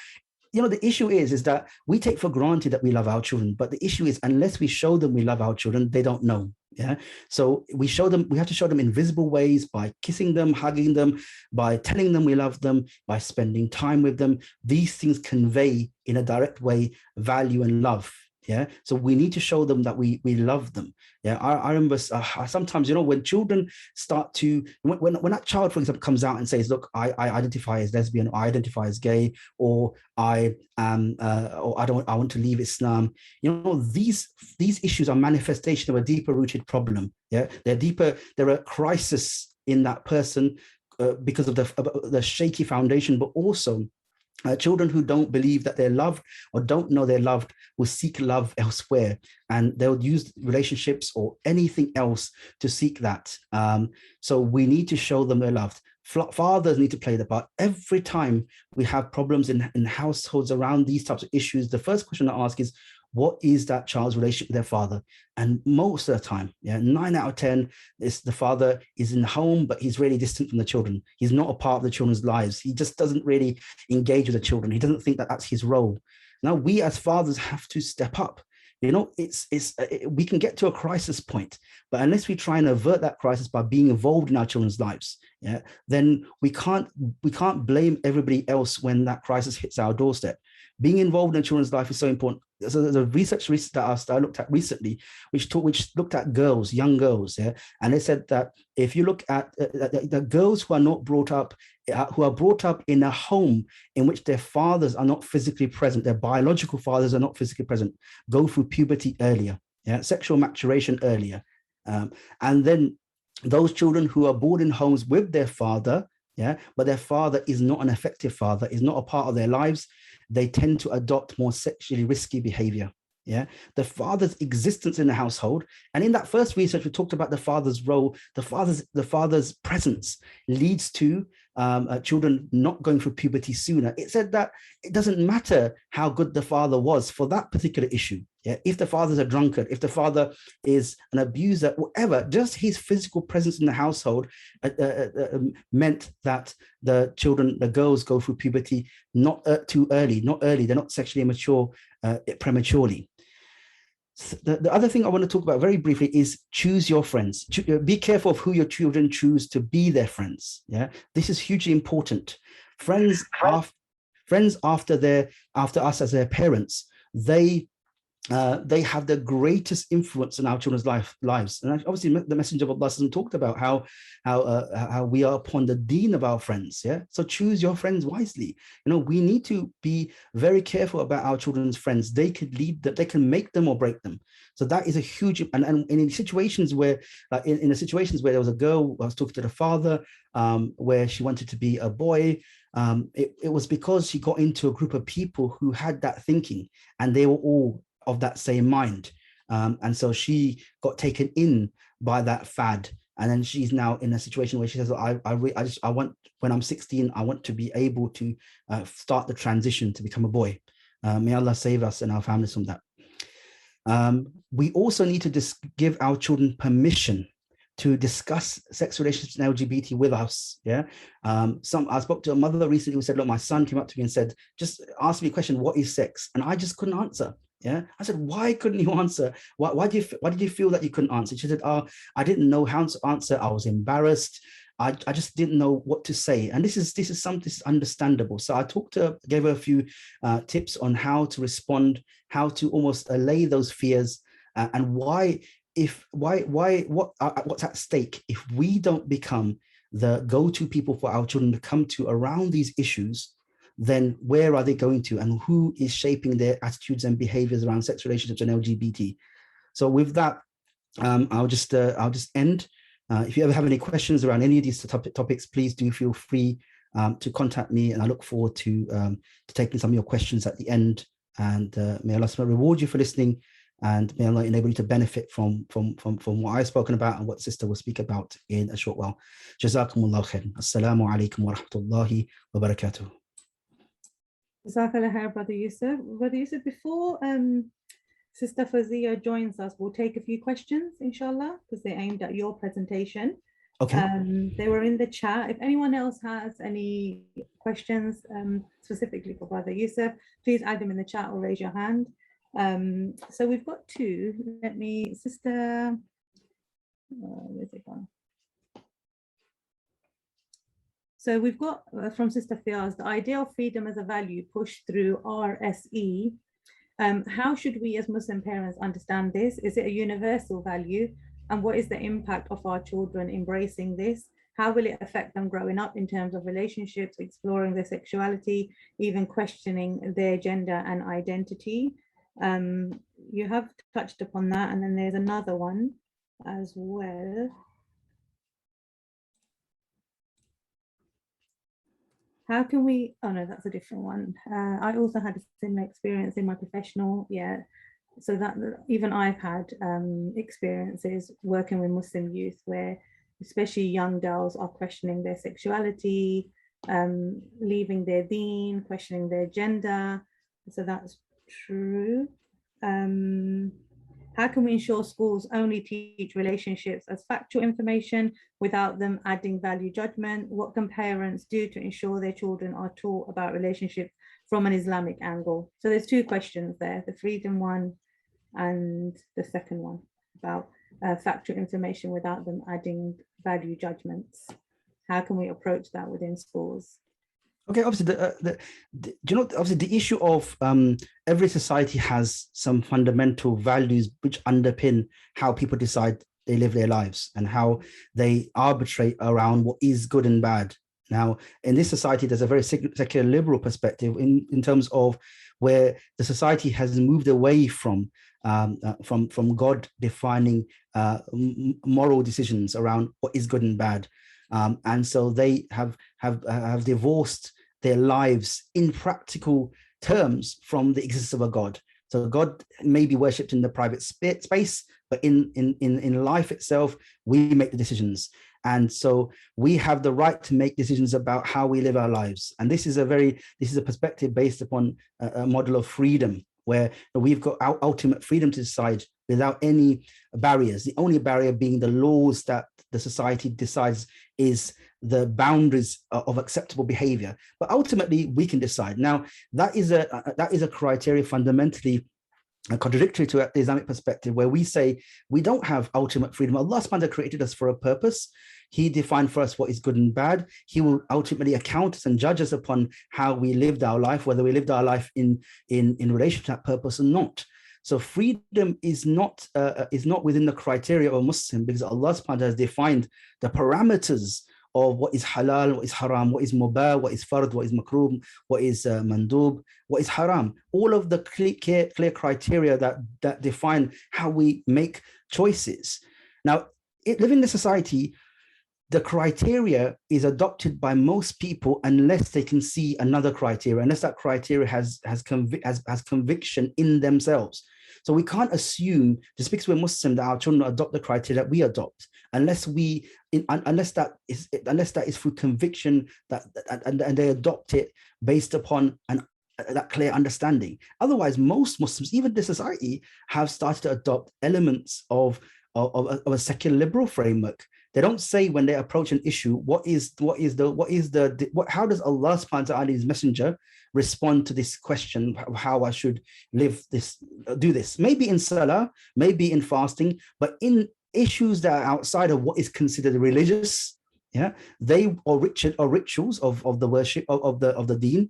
the issue is that we take for granted that we love our children, but the issue is unless we show them we love our children, they don't know. Yeah. So we have to show them in visible ways, by kissing them, hugging them, by telling them we love them, by spending time with them. These things convey in a direct way value and love. Yeah, so we need to show them that we love them. Yeah, I remember sometimes, when children start to, when that child, for example, comes out and says, look, I identify as lesbian, or I identify as gay, or I want to leave Islam. These issues are manifestation of a deeper rooted problem. Yeah, they're a crisis in that person because of the shaky foundation, but also children who don't believe that they're loved or don't know they're loved will seek love elsewhere, and they'll use relationships or anything else to seek that. So we need to show them they're loved. Fathers need to play the part. Every time we have problems in households around these types of issues, the first question I ask is, what is that child's relationship with their father? And most of the time, 9 out of 10, the father is in the home, but he's really distant from the children. He's not a part of the children's lives. He just doesn't really engage with the children. He doesn't think that that's his role. Now, we as fathers have to step up. We can get to a crisis point, but unless we try and avert that crisis by being involved in our children's lives, then we can't blame everybody else when that crisis hits our doorstep. Being involved in children's life is so important. So there's a research that I looked at recently, which looked at young girls, and they said that if you look at the girls who are not brought up, who are brought up in a home in which their fathers are not physically present, their biological fathers are not physically present, go through puberty earlier, sexual maturation earlier, and then those children who are born in homes with their father, but their father is not an effective father, is not a part of their lives, they tend to adopt more sexually risky behavior. The father's existence in the household, and in that first research we talked about the father's role, the father's presence leads to children not going through puberty sooner. It said that it doesn't matter how good the father was for that particular issue. If the father's a drunkard, if the father is an abuser, whatever, just his physical presence in the household meant that the girls go through puberty not too early, they're not sexually immature prematurely. The other thing I want to talk about very briefly is choose your friends. Be careful of who your children choose to be their friends. This is hugely important. Friends after us as their parents, they they have the greatest influence in our children's lives. And obviously, the Messenger of Allah talked about how we are upon the deen of our friends. Yeah, so choose your friends wisely. We need to be very careful about our children's friends. They could lead them, they can make them or break them. So that is a huge. And in situations where, in the situations where there was a girl, I was talking to the father, where she wanted to be a boy. It was because she got into a group of people who had that thinking, and they were all of that same mind, and so she got taken in by that fad, and then she's now in a situation where she says, I want, when I'm 16, I want to be able to start the transition to become a boy. May Allah save us and our families from that. We also need to give our children permission to discuss sex relationships and LGBT with us. Yeah. I spoke to a mother recently who said, look, my son came up to me and said, just ask me a question, what is sex? And I just couldn't answer. Yeah. I said, why couldn't you answer? Why did you feel that you couldn't answer? She said, I didn't know how to answer. I was embarrassed. I just didn't know what to say. And this is understandable. So I gave her a few tips on how to respond, how to almost allay those fears, and what's at stake if we don't become the go-to people for our children to come to around these issues. Then where are they going to, and who is shaping their attitudes and behaviors around sex relationships and LGBT? So with that, I'll just end. If you ever have any questions around any of these topics, please do feel free to contact me, and I look forward to taking some of your questions at the end. And may Allah reward you for listening, and may Allah enable you to benefit from what I've spoken about and what Sister will speak about in a short while. Jazakumullah khair. Assalamu alaikum wa rahmatullahi wa barakatuh. Jazakallah khair, Brother Yusuf. Brother Yusuf, before Sister Fozia joins us, we'll take a few questions, inshallah, because they're aimed at your presentation. Okay. They were in the chat. If anyone else has any questions specifically for Brother Yusuf, please add them in the chat or raise your hand. So we've got two. Sister, where's it gone? So we've got from Sister Fiaz, the ideal freedom as a value pushed through RSE. How should we as Muslim parents understand this? Is it a universal value? And what is the impact of our children embracing this? How will it affect them growing up in terms of relationships, exploring their sexuality, even questioning their gender and identity? You have touched upon that, and then there's another one as well. How can we, oh no, that's a different one. I also had a similar experience in my professional, so that even I've had experiences working with Muslim youth where especially young girls are questioning their sexuality, leaving their deen, questioning their gender. So that's true. How can we ensure schools only teach relationships as factual information without them adding value judgment? What can parents do to ensure their children are taught about relationships from an Islamic angle? So there's two questions there, the freedom one and the second one about factual information without them adding value judgments. How can we approach that within schools? Okay, obviously, obviously the issue of every society has some fundamental values which underpin how people decide they live their lives and how they arbitrate around what is good and bad. Now, in this society, there's a very secular liberal perspective in terms of where the society has moved away from God defining moral decisions around what is good and bad. And so they have divorced their lives in practical terms from the existence of a God. So God may be worshipped in the private space, but in life itself, we make the decisions. And so we have the right to make decisions about how we live our lives. And this is a perspective based upon a model of freedom, where we've got our ultimate freedom to decide without any barriers. The only barrier being the laws that the society decides is the boundaries of acceptable behavior. But ultimately, we can decide. Now, that is a criteria fundamentally contradictory to the Islamic perspective, where we say we don't have ultimate freedom. Allah subhanahu wa ta'ala created us for a purpose. He defined for us what is good and bad. He will ultimately account us and judge us upon how we lived our life, whether we lived our life in relation to that purpose or not. So freedom is not within the criteria of a Muslim, because Allah subhanahu wa ta'ala has defined the parameters of what is halal, what is haram, what is mubah, what is fard, what is makruh, what is mandub, what is haram. All of the clear criteria that define how we make choices. Now, living in a society, the criteria is adopted by most people unless they can see another criteria, unless that criteria has conviction in themselves. So we can't assume just because we're Muslim that our children adopt the criteria that we adopt, unless that is through conviction and they adopt it based upon that clear understanding. Otherwise, most Muslims, even the society, have started to adopt elements of a secular liberal framework. They don't say when they approach an issue, how does Allah subhanahu wa ta'ala, his messenger, respond to this question, how I should do this? Maybe in salah, maybe in fasting, but in issues that are outside of what is considered religious, or rituals of the worship of the deen,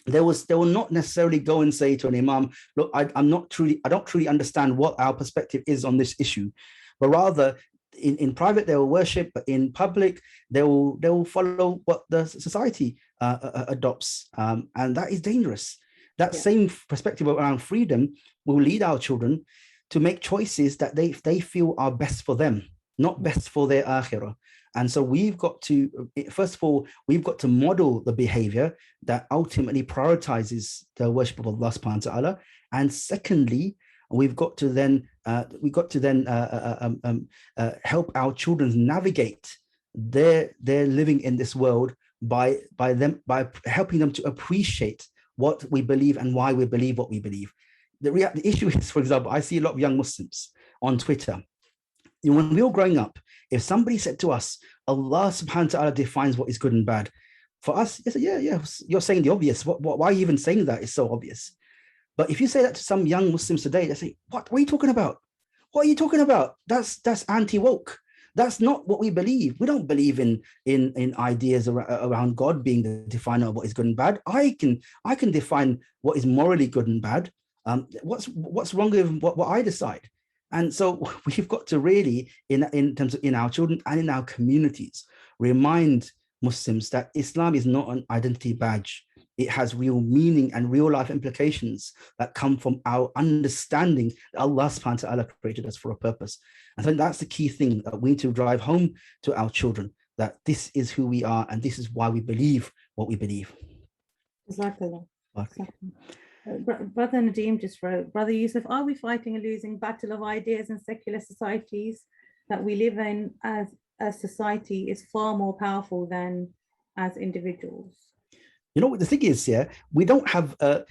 they will not necessarily go and say to an imam, look, I don't truly understand what our perspective is on this issue, but rather in private they will worship, but in public they will follow what the society adopts, and that is dangerous. That same perspective around freedom will lead our children to make choices that they feel are best for them, not best for their akhirah. And so we've got to, first of all, model the behavior that ultimately prioritizes the worship of Allah subhanahu wa ta'ala. And secondly, we've got to then help our children navigate their living in this world by helping them to appreciate what we believe and why we believe what we believe. The issue is, for example, I see a lot of young Muslims on Twitter. When we were growing up, if somebody said to us, Allah subhanahu wa ta'ala defines what is good and bad, for us, it's yeah, you're saying the obvious. Why are you even saying that? It's so obvious. But if you say that to some young Muslims today, they say, what are you talking about? What are you talking about? That's anti-woke. That's not what we believe. We don't believe in ideas around God being the definer of what is good and bad. I can define what is morally good and bad. What's wrong with what I decide? And so we've got to really, in terms of in our children and in our communities, remind Muslims that Islam is not an identity badge. It has real meaning and real life implications that come from our understanding that Allah subhanahu wa ta'ala created us for a purpose. And so that's the key thing that we need to drive home to our children, that this is who we are and this is why we believe what we believe. Exactly. Brother Nadeem just wrote, Brother Yusuf, are we fighting a losing battle of ideas in secular societies that we live in as a society is far more powerful than as individuals? You know what the thing is, we don't have a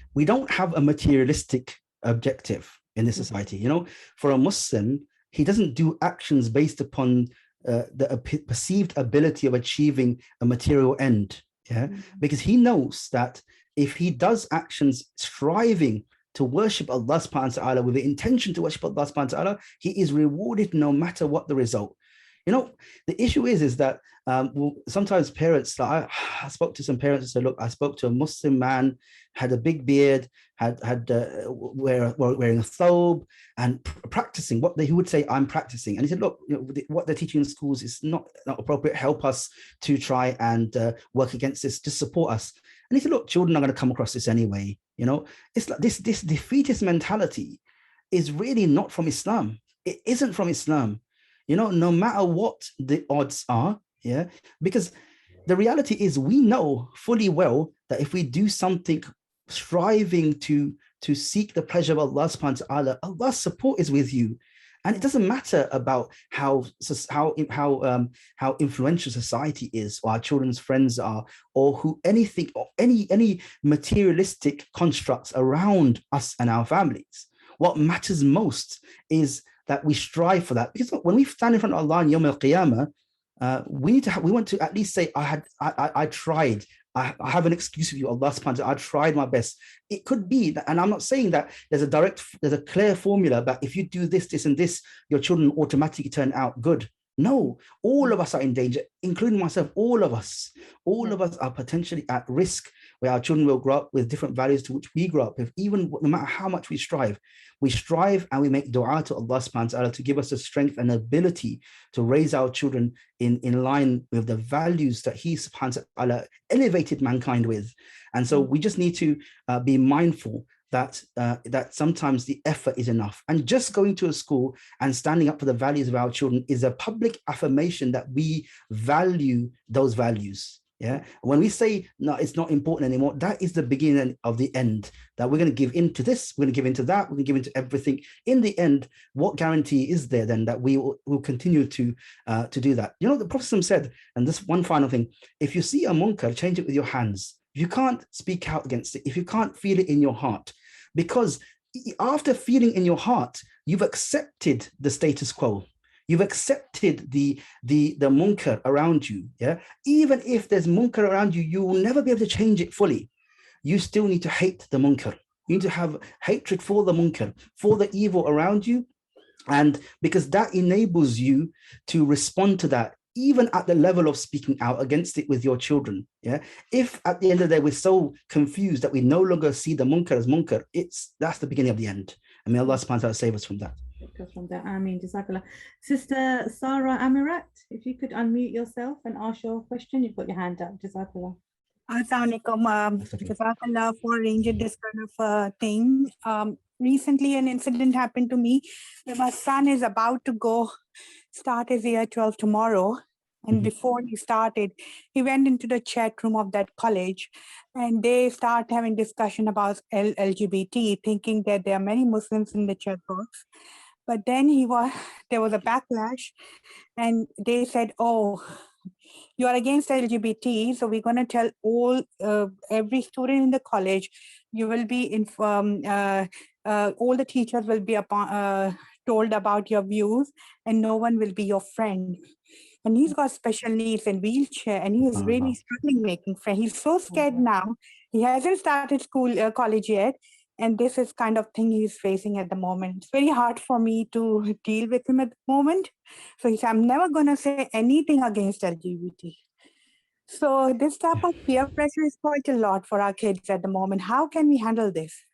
materialistic objective in this society. You know, for a Muslim, he doesn't do actions based upon the perceived ability of achieving a material end. Because he knows that if he does actions striving to worship Allah subhanahu wa ta'ala with the intention to worship Allah subhanahu wa ta'ala, he is rewarded no matter what the result. You know, the issue is that sometimes parents, like I spoke to some parents and said, look, I spoke to a Muslim man, had a big beard, wearing a thobe and practicing what he would say, I'm practicing. And he said, look, what they're teaching in schools is not appropriate. Help us to try and work against this, to support us. And he said, look, children are going to come across this anyway. You know, it's like this defeatist mentality is really not from Islam. It isn't from Islam. You know, no matter what the odds are, because the reality is we know fully well that if we do something striving to seek the pleasure of Allah subhanahu wa ta'ala, Allah's support is with you. And it doesn't matter about how influential society is, or our children's friends are, or any materialistic constructs around us and our families. What matters most is that we strive for that, because when we stand in front of Allah in Yawm al-Qiyamah, we want to at least say, I tried. I have an excuse with you, Allah subhanahu wa ta'ala, I tried my best. It could be that, and I'm not saying that there's a clear formula, but if you do this, this, and this, your children automatically turn out good. No, all of us are in danger, including myself. All of us are potentially at risk where our children will grow up with different values to which we grow up with, even no matter how much we strive and we make dua to Allah subhanahu wa ta'ala to give us the strength and ability to raise our children in line with the values that He subhanahu wa ta'ala elevated mankind with. And so we just need to be mindful that sometimes the effort is enough. And just going to a school and standing up for the values of our children is a public affirmation that we value those values. Yeah. When we say, no, it's not important anymore, that is the beginning of the end, that we're going to give in to this, we're going to give in to that, we're going to give in to everything. In the end, what guarantee is there then that we will continue to do that? You know, the Prophet said, and this one final thing, if you see a munkar, change it with your hands. If you can't speak out against it, if you can't feel it in your heart, because after feeling in your heart, you've accepted the status quo. You've accepted the munkar around you. Yeah. Even if there's munkar around you, you will never be able to change it fully. You still need to hate the munkar. You need to have hatred for the munkar, for the evil around you. And because that enables you to respond to that, even at the level of speaking out against it with your children. Yeah. If at the end of the day, we're so confused that we no longer see the munkar as munkar, that's the beginning of the end. And may Allah subhanahu wa ta'ala save us from that. From that. Ameen. Jazakallah. Sister Sarah Amirat, if you could unmute yourself and ask your question. You've got your hand up. Jazakallah. Assalamu alaikum. Jazakallah for arranging this kind of thing. Recently, an incident happened to me where my son is about to start his year 12 tomorrow. And before he started, he went into the chat room of that college and they start having discussion about LGBT, thinking that there are many Muslims in the chat box. But then there was a backlash and they said, oh, you are against LGBT, so we're going to tell every student in the college, you will be informed, all the teachers will be told about your views and no one will be your friend. And he's got special needs and wheelchair and he is really struggling making friends. He's so scared now. He hasn't started college yet. And this is kind of thing he's facing at the moment. It's very hard for me to deal with him at the moment. So he said, I'm never going to say anything against LGBT. So this type of peer pressure is quite a lot for our kids at the moment. How can we handle this?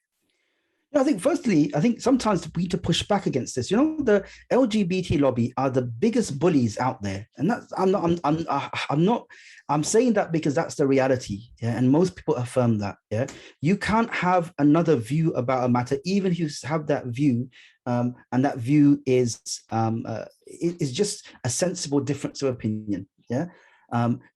I think firstly, sometimes we need to push back against this. You know, the LGBT lobby are the biggest bullies out there. And that's, I'm saying that because that's the reality. Yeah. And most people affirm that. Yeah. You can't have another view about a matter, even if you have that view. And that view is just a sensible difference of opinion. Yeah.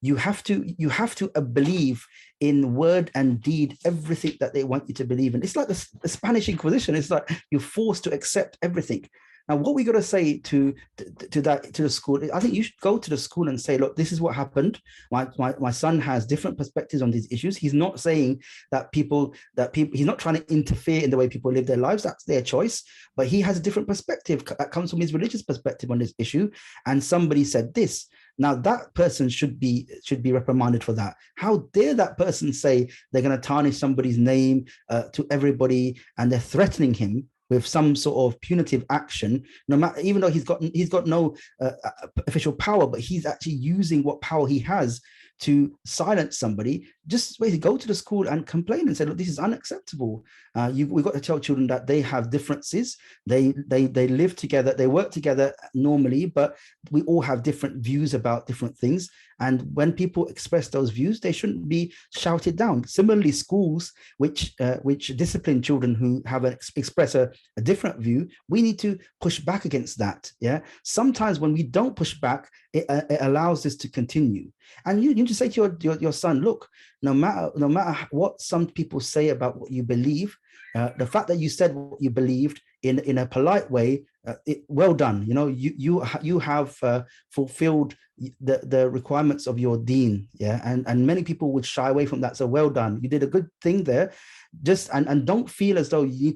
You have to believe in word and deed everything that they want you to believe in. It's like the Spanish Inquisition. It's like you're forced to accept everything. Now, what we got to say to the school, I think you should go to the school and say, look, this is what happened. My son has different perspectives on these issues. He's not saying that he's not trying to interfere in the way people live their lives. That's their choice. But he has a different perspective that comes from his religious perspective on this issue. And somebody said this. Now that person should be reprimanded for that. How dare that person say they're going to tarnish somebody's name to everybody, and they're threatening him with some sort of punitive action, no matter, even though he's got no official power, but he's actually using what power he has to silence somebody. Just basically go to the school and complain and say, look, this is unacceptable. We've got to tell children that they have differences. They live together, they work together normally, but we all have different views about different things. And when people express those views, they shouldn't be shouted down. Similarly, schools which discipline children who have express a different view, we need to push back against that. Yeah. Sometimes when we don't push back, it allows this to continue. And you need to say to your son, look, no matter what some people say about what you believe, the fact that you said what you believed in a polite way, well done. You know, you have fulfilled the requirements of your deen. Yeah, and many people would shy away from that. So well done. You did a good thing there. Just and don't feel as though you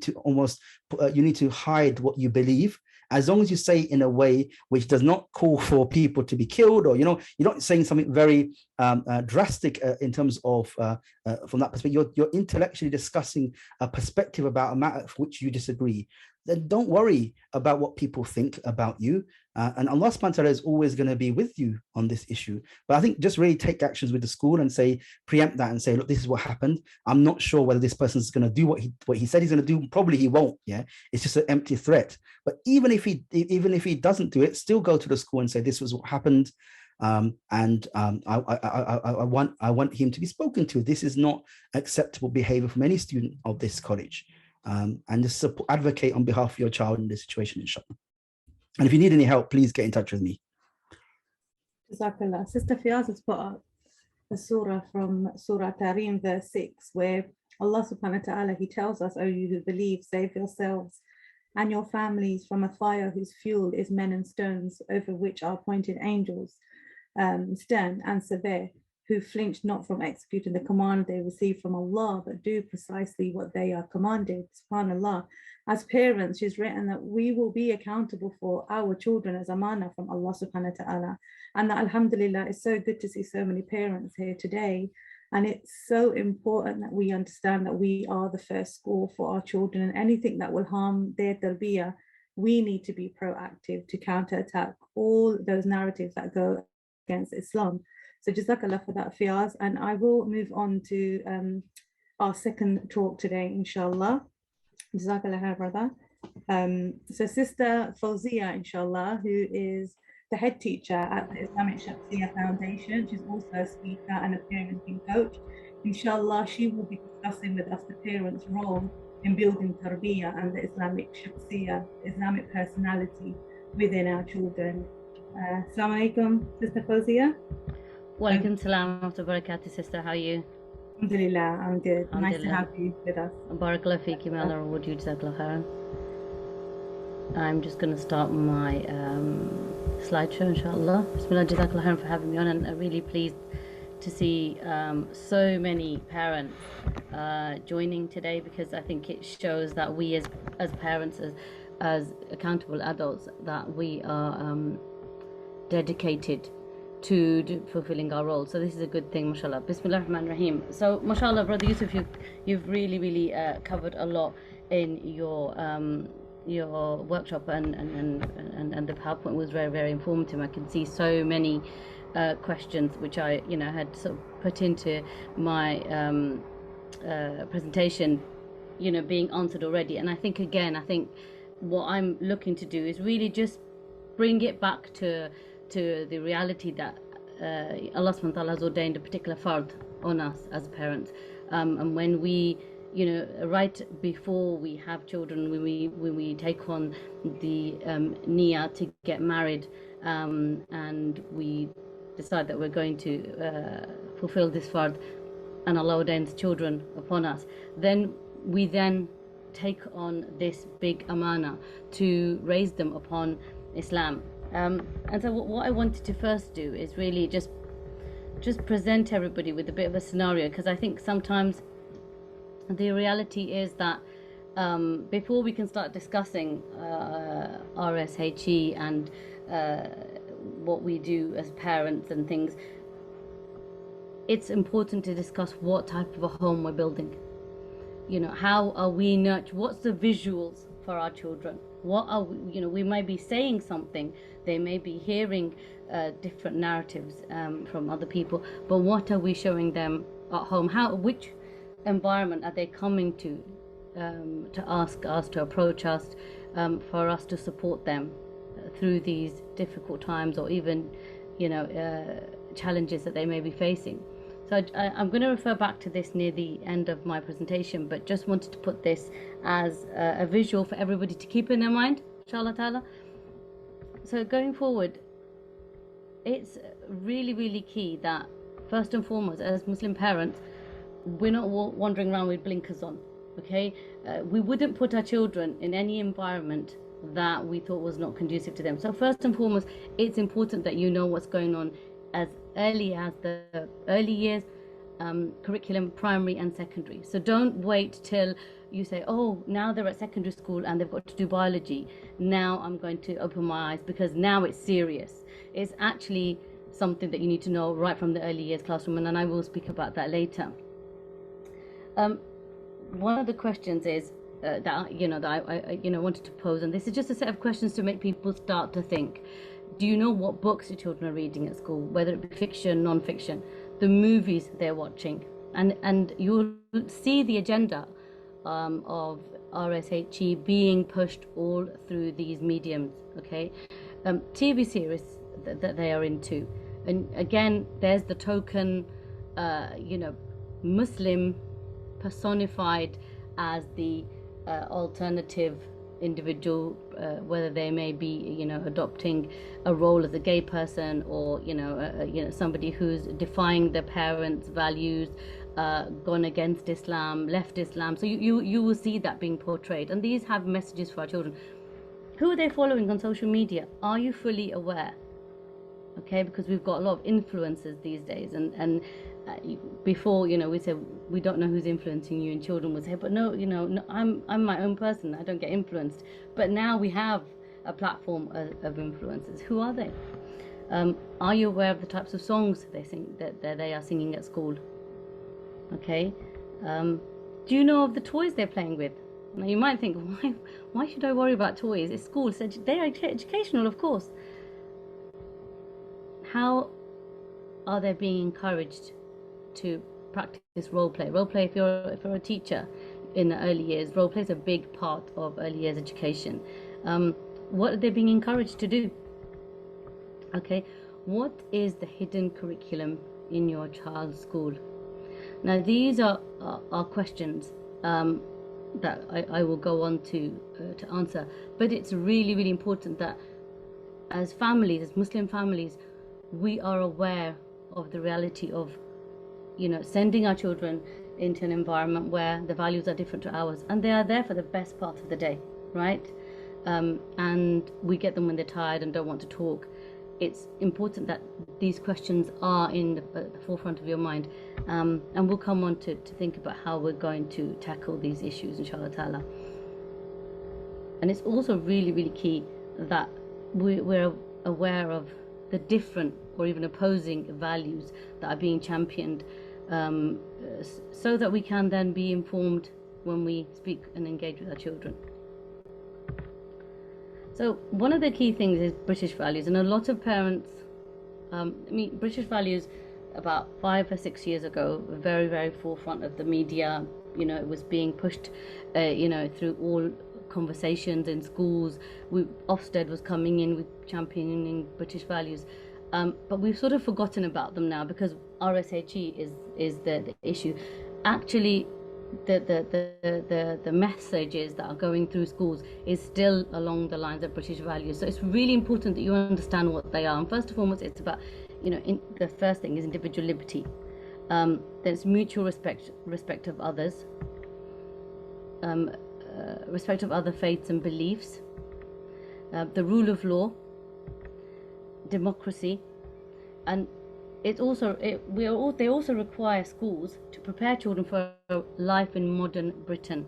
need to hide what you believe. As long as you say it in a way which does not call for people to be killed, or you're not saying something very drastic in terms of from that perspective. You're intellectually discussing a perspective about a matter for which you disagree. then don't worry about what people think about you. And Allah subhanahu wa ta'ala is always going to be with you on this issue. But I think just really take actions with the school and say, preempt that and say, look, this is what happened. I'm not sure whether this person's going to do what he said he's going to do. Probably he won't. Yeah, it's just an empty threat. But even if he doesn't do it, still go to the school and say, this was what happened. I want him to be spoken to. This is not acceptable behavior from any student of this college. And just advocate on behalf of your child in this situation, inshallah. And if you need any help, please get in touch with me. Jazakallah. Sister Fiaz has put up a surah from Surah Tarim, verse 6, where Allah subhanahu wa ta'ala, he tells us, "O you who believe, save yourselves and your families from a fire whose fuel is men and stones, over which are appointed angels, stern and severe, who flinch not from executing the command they receive from Allah, but do precisely what they are commanded." SubhanAllah. As parents, she's written that we will be accountable for our children as amana from Allah subhanahu wa ta'ala. And that, alhamdulillah, it's so good to see so many parents here today. And it's so important that we understand that we are the first school for our children, and anything that will harm their tarbiyah, we need to be proactive to counterattack all those narratives that go against Islam. So Jazakallah for that, Fiaz. And I will move on to our second talk today, inshallah. Jazakallah, brother. So Sister Fozia, inshallah, who is the head teacher at the Islamic Shakhsiyah Foundation. She's also a speaker and a parenting coach. Inshallah, she will be discussing with us the parents' role in building tarbiyah and the Islamic Shakhsiyah, Islamic personality within our children. Assalamu alaikum, Sister Fozia. Wa alaikum salam wa barakatuh, sister. How are you? Alhamdulillah, I'm good. Nice to have you with us. Barakallah feeki, may Allah reward you, jazakallah khairan. I'm just going to start my slideshow, inshallah. Bismillah, jazakallah khairan for having me on, and I'm really pleased to see so many parents joining today, because I think it shows that we as parents, as accountable adults, that we are dedicated to fulfilling our role. So this is a good thing, mashallah. Bismillah ar-Rahman ar-Rahim. So mashallah, Brother Yusuf, you've really covered a lot in your workshop, and the PowerPoint was very informative. I can see so many questions which I had sort of put into my presentation being answered already. And I think what I'm looking to do is really just bring it back to the reality that Allah subhanahu wa ta'ala has ordained a particular fard on us as parents, and when we right before we have children, when we take on the niyyah to get married, and we decide that we're going to fulfill this fard, and Allah ordains children upon us, then we take on this big amana to raise them upon Islam. And so what I wanted to first do is really just present everybody with a bit of a scenario, because I think sometimes the reality is that before we can start discussing RSE and what we do as parents and things, it's important to discuss what type of a home we're building. How are we what's the visuals for our children? What are we, we might be saying something, they may be hearing different narratives from other people, but what are we showing them at home? Which environment are they coming to ask us, to approach us, for us to support them through these difficult times, or even challenges that they may be facing? So I'm going to refer back to this near the end of my presentation, but just wanted to put this as a visual for everybody to keep in their mind, inshallah ta'ala. So going forward, it's really key that first and foremost, as Muslim parents, we're not wandering around with blinkers on, okay? We wouldn't put our children in any environment that we thought was not conducive to them. So first and foremost, it's important that you know what's going on as early as the early years curriculum, primary and secondary. So don't wait till you say, oh, now they're at secondary school and they've got to do biology, now I'm going to open my eyes because now it's serious. It's actually something that you need to know right from the early years classroom, and I will speak about that later. One of the questions is, that I wanted to pose, and this is just a set of questions to make people start to think. Do you know what books your children are reading at school, whether it be fiction, non-fiction, the movies they're watching, and you'll see the agenda of RSE being pushed all through these mediums, okay? TV series that they are into, and again, there's the token, Muslim personified as the alternative individual, whether they may be, adopting a role as a gay person, or somebody who's defying their parents' values, gone against Islam, left Islam. So you will see that being portrayed, and these have messages for our children. Who are they following on social media? Are you fully aware? Okay, because we've got a lot of influencers these days, and before, we said we don't know who's influencing you, and children would say, but no, I'm my own person, I don't get influenced. But now we have a platform of influencers. Who are they? Are you aware of the types of songs they sing, that they are singing at school? Okay, do you know of the toys they're playing with? Now you might think, why should I worry about toys? It's school, they are educational, of course. How are they being encouraged to practice role play? Role play, if you're a teacher in the early years, role play is a big part of early years education. What are they being encouraged to do? Okay, what is the hidden curriculum in your child's school? Now these are questions that I will go on to answer, but it's really, really important that as families, as Muslim families, we are aware of the reality of, sending our children into an environment where the values are different to ours, and they are there for the best part of the day, right? And we get them when they're tired and don't want to talk. It's important that these questions are in the forefront of your mind, and we'll come on to think about how we're going to tackle these issues, inshallah ta'ala. And it's also really, really key that we're aware of the different or even opposing values that are being championed, so that we can then be informed when we speak and engage with our children. So one of the key things is British values, and a lot of parents, British values about 5 or 6 years ago were very, very forefront of the media. It was being pushed, through all conversations in schools. Ofsted was coming in with championing British values, but we've sort of forgotten about them now because RSE is the issue. Actually, the messages that are going through schools is still along the lines of British values. So it's really important that you understand what they are. And first and foremost, it's about, the first thing is individual liberty. There's mutual respect of others, respect of other faiths and beliefs, the rule of law, democracy, and they also require schools to prepare children for life in modern Britain.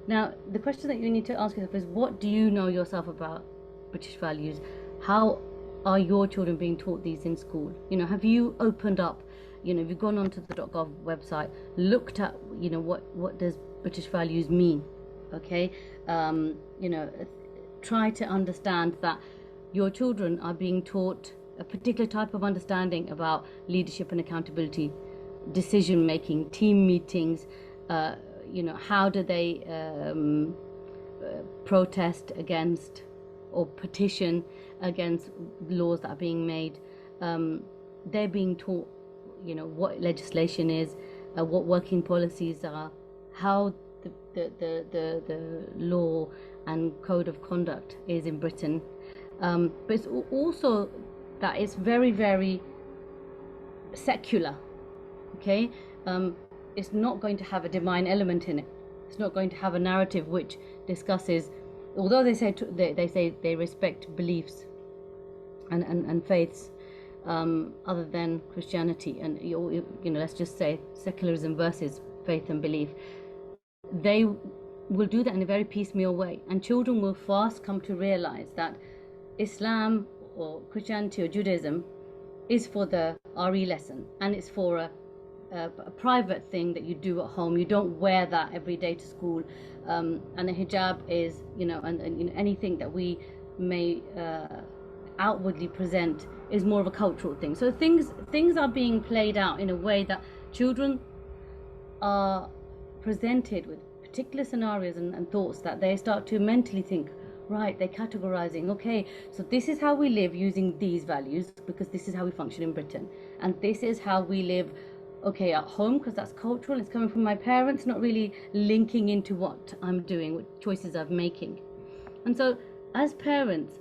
Now, the question that you need to ask yourself is, what do you know yourself about British values? How are your children being taught these in school? Have you opened up, have you gone onto the .gov website, looked at, what does British values mean? Okay, try to understand that your children are being taught a particular type of understanding about leadership and accountability, decision making, team meetings. How do they protest against or petition against laws that are being made? They're being taught, what legislation is, what working policies are, how the law and code of conduct is in Britain. But it's also that it's very, very secular. Okay, it's not going to have a divine element in it. It's not going to have a narrative which discusses, although they say they respect beliefs and faiths other than Christianity, and let's just say secularism versus faith and belief. They will do that in a very piecemeal way, and children will fast come to realize that Islam or Christianity or Judaism is for the RE lesson, and it's for a a private thing that you do at home. You don't wear that every day to school. And a hijab is, and anything that we may outwardly present is more of a cultural thing. So things are being played out in a way that children are presented with particular scenarios and thoughts that they start to mentally think, right, they're categorizing, okay, so this is how we live using these values because this is how we function in Britain, and this is how we live, okay, at home because that's cultural, it's coming from my parents, not really linking into what I'm doing, what choices I'm making. And so as parents,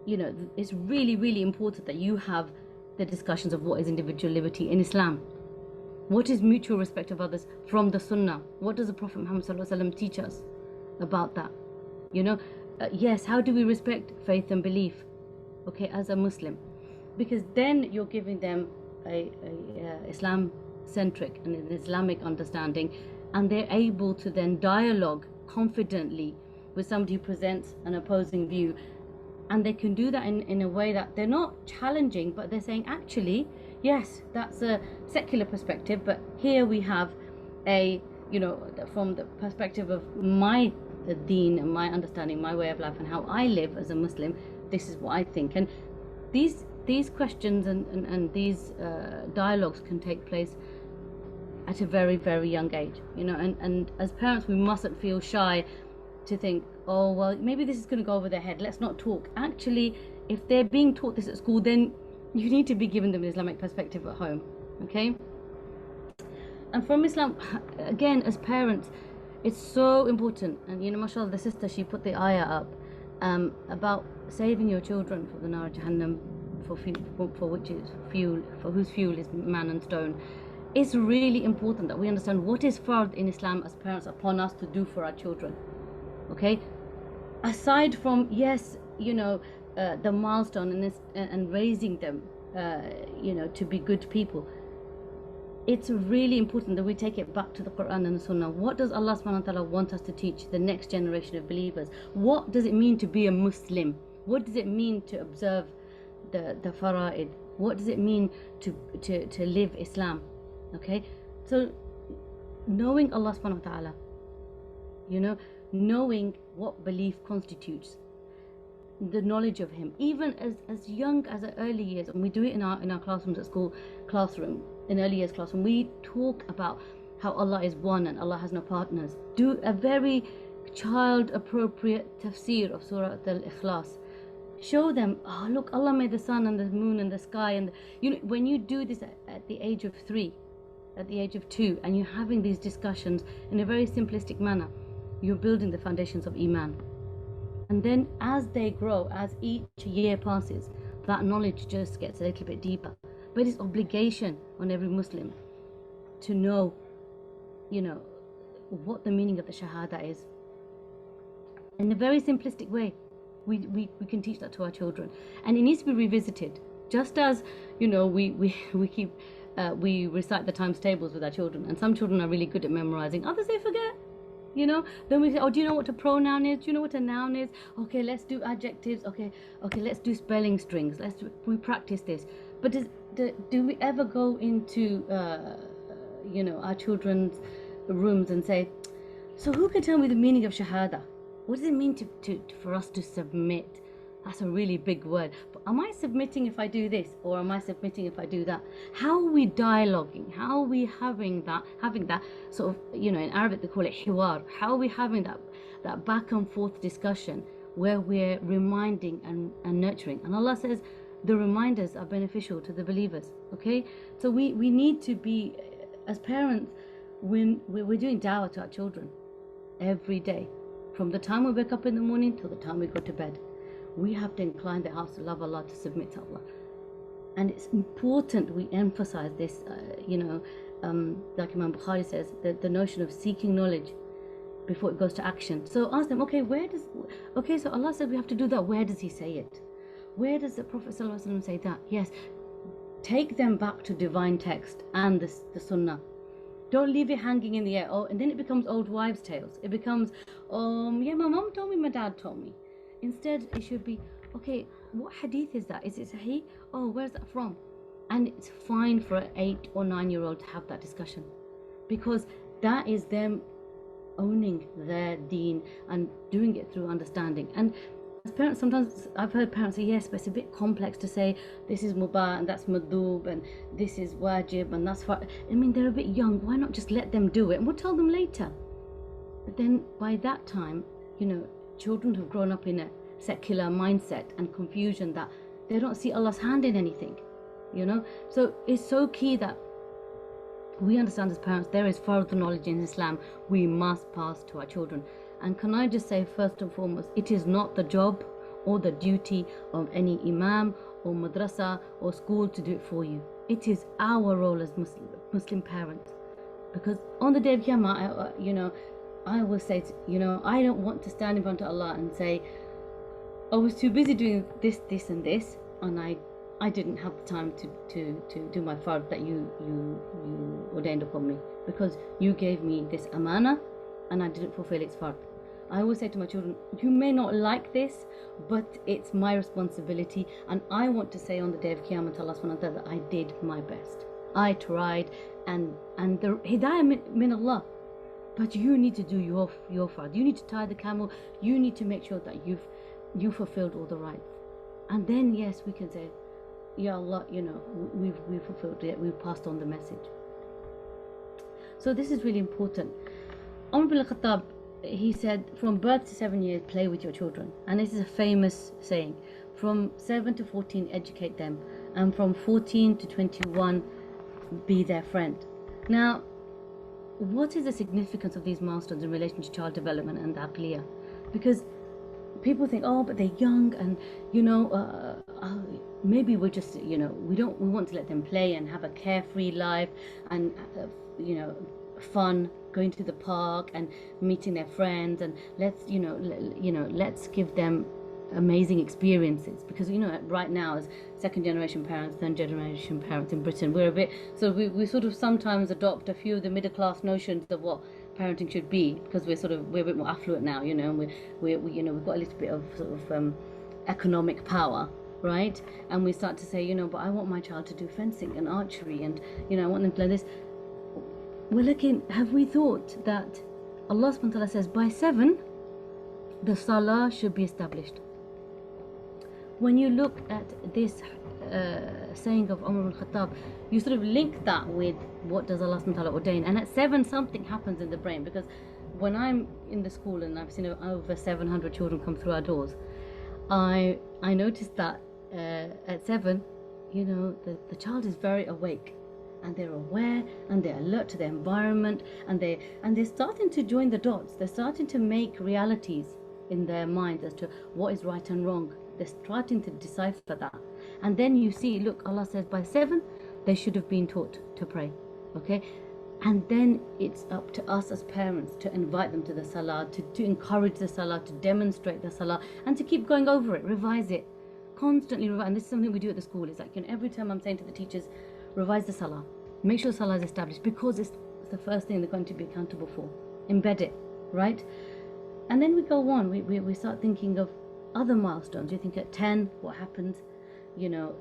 it's really, really important that you have the discussions of what is individual liberty in Islam. What is mutual respect of others from the Sunnah? What does the Prophet Muhammad ﷺ teach us about that? Yes, how do we respect faith and belief, okay, as a Muslim? Because then you're giving them a Islam-centric and an Islamic understanding, and they're able to then dialogue confidently with somebody who presents an opposing view. And they can do that in a way that they're not challenging, but they're saying, actually, yes, that's a secular perspective, but here we have from the perspective of my deen and my understanding, my way of life and how I live as a Muslim, this is what I think. And these questions and these dialogues can take place at a very, very young age, and as parents, we mustn't feel shy to think, oh, well, maybe this is going to go over their head, let's not talk. Actually, if they're being taught this at school, then you need to be giving them an Islamic perspective at home, okay? And from Islam, again, as parents, it's so important. And mashallah, the sister, she put the ayah up about saving your children from the nar jahannam, for which is fuel, for whose fuel is man and stone. It's really important that we understand what is fard in Islam as parents upon us to do for our children. Okay, aside from, yes, the milestone and raising them, to be good people, it's really important that we take it back to the Quran and the Sunnah. What does Allah subhanahu wa ta'ala want us to teach the next generation of believers? What does it mean to be a Muslim? What does it mean to observe the fara'id? What does it mean to live Islam? Okay, so knowing Allah subhanahu wa ta'ala, knowing what belief constitutes, the knowledge of him, even as young as the early years, and we do it in our classrooms at school, in early years classroom, we talk about how Allah is one and Allah has no partners. Do a very child appropriate tafsir of Surah Al-Ikhlas. Show them, oh look, Allah made the sun and the moon and the sky, and when you do this at the age of 3, at the age of 2, and you're having these discussions in a very simplistic manner, you're building the foundations of Iman. And then as they grow, as each year passes, that knowledge just gets a little bit deeper. But it's obligation on every Muslim to know, what the meaning of the Shahada is. In a very simplistic way, we can teach that to our children. And it needs to be revisited. Just as, we recite the times tables with our children. And some children are really good at memorizing, others they forget. Then we say, oh, do you know what a pronoun is? Do you know what a noun is? Okay, let's do adjectives. Okay, let's do spelling strings. We practice this. But do we ever go into, our children's rooms and say, so who can tell me the meaning of Shahada? What does it mean for us to submit? That's a really big word. But am I submitting if I do this, or am I submitting if I do that? How are we dialoguing? How are we having that sort of, in Arabic they call it hiwar. How are we having that back and forth discussion where we're reminding and nurturing? And Allah says the reminders are beneficial to the believers. Okay, so we need to be, as parents, when we're doing dawah to our children every day, from the time we wake up in the morning till the time we go to bed. We have to incline their hearts to love Allah, to submit to Allah. And it's important we emphasize this, like Imam Bukhari says, the notion of seeking knowledge before it goes to action. So ask them, so Allah said we have to do that. Where does he say it? Where does the Prophet ﷺ say that? Yes, take them back to divine text and the Sunnah. Don't leave it hanging in the air. Oh, and then it becomes old wives' tales. It becomes, my mom told me, my dad told me. Instead, it should be, okay, what hadith is that? Is it Sahih? Oh, where's that from? And it's fine for an 8 or 9-year-old to have that discussion, because that is them owning their deen and doing it through understanding. And as parents, sometimes I've heard parents say, yes, but it's a bit complex to say this is mubah and that's madhub and this is wajib and that's what. I mean, they're a bit young. Why not just let them do it and we'll tell them later? But then by that time, you know, children who've grown up in a secular mindset and confusion that they don't see Allah's hand in anything, you know. So it's so key that we understand as parents there is further knowledge in Islam we must pass to our children. And can I just say, first and foremost, it is not the job or the duty of any imam or madrasa or school to do it for you. It is our role as Muslim parents, because on the day of Qiyamah, you know, I will say, you know, I don't want to stand in front of Allah and say, I was too busy doing this, this and this, and I didn't have the time to do my fard that you ordained upon me, because you gave me this amana and I didn't fulfill its fard. I always say to my children, you may not like this, but it's my responsibility, and I want to say on the day of Qiyamah to Allah subhanahu wa ta'ala that I did my best. I tried, and the hidayah min Allah. But you need to do your fard. You need to tie the camel. You need to make sure that you fulfilled all the rights. And then yes, we can say, Ya Allah, you know, we've fulfilled it. We've passed on the message. So this is really important. Umar bin Khattab, he said, from birth to 7 years, play with your children. And this is a famous saying. From 7 to 14, educate them. And from 14 to 21, be their friend. Now, what is the significance of these milestones in relation to child development and the aqliyah? Because people think, oh, but they're young, and you know, maybe we're just, you know, we want to let them play and have a carefree life, and you know, fun, going to the park and meeting their friends, and let's give them amazing experiences. Because you know, right now as second generation parents, third generation parents in Britain, we're a bit, so we sort of sometimes adopt a few of the middle class notions of what parenting should be, because we're a bit more affluent now, you know, and we you know, we've got a little bit of sort of economic power, right? And we start to say, you know, but I want my child to do fencing and archery, and you know, I want them to learn this. We're looking, have we thought that Allah subhanahu wa ta'ala says by 7 the salah should be established? When you look at this saying of Umar bin Khattab, you sort of link that with what does Allah subhanahu wa ta'ala ordain, and at 7 something happens in the brain. Because when I'm in the school and I've seen over 700 children come through our doors, I noticed that at 7, you know, the child is very awake, and they're aware, and they're alert to their environment, and they're starting to join the dots. They're starting to make realities in their minds as to what is right and wrong. They're starting to decipher that. And then you see, look, Allah says by 7 they should have been taught to pray, okay? And then it's up to us as parents to invite them to the salah, to encourage the salah, to demonstrate the salah, and to keep going over it, revise it, constantly revise. And this is something we do at the school. It's like, you know, every time I'm saying to the teachers, revise the salah, make sure salah is established, because it's the first thing they're going to be accountable for. Embed it, right? And then we go on, we start thinking of other milestones. You think at 10, what happens? You know,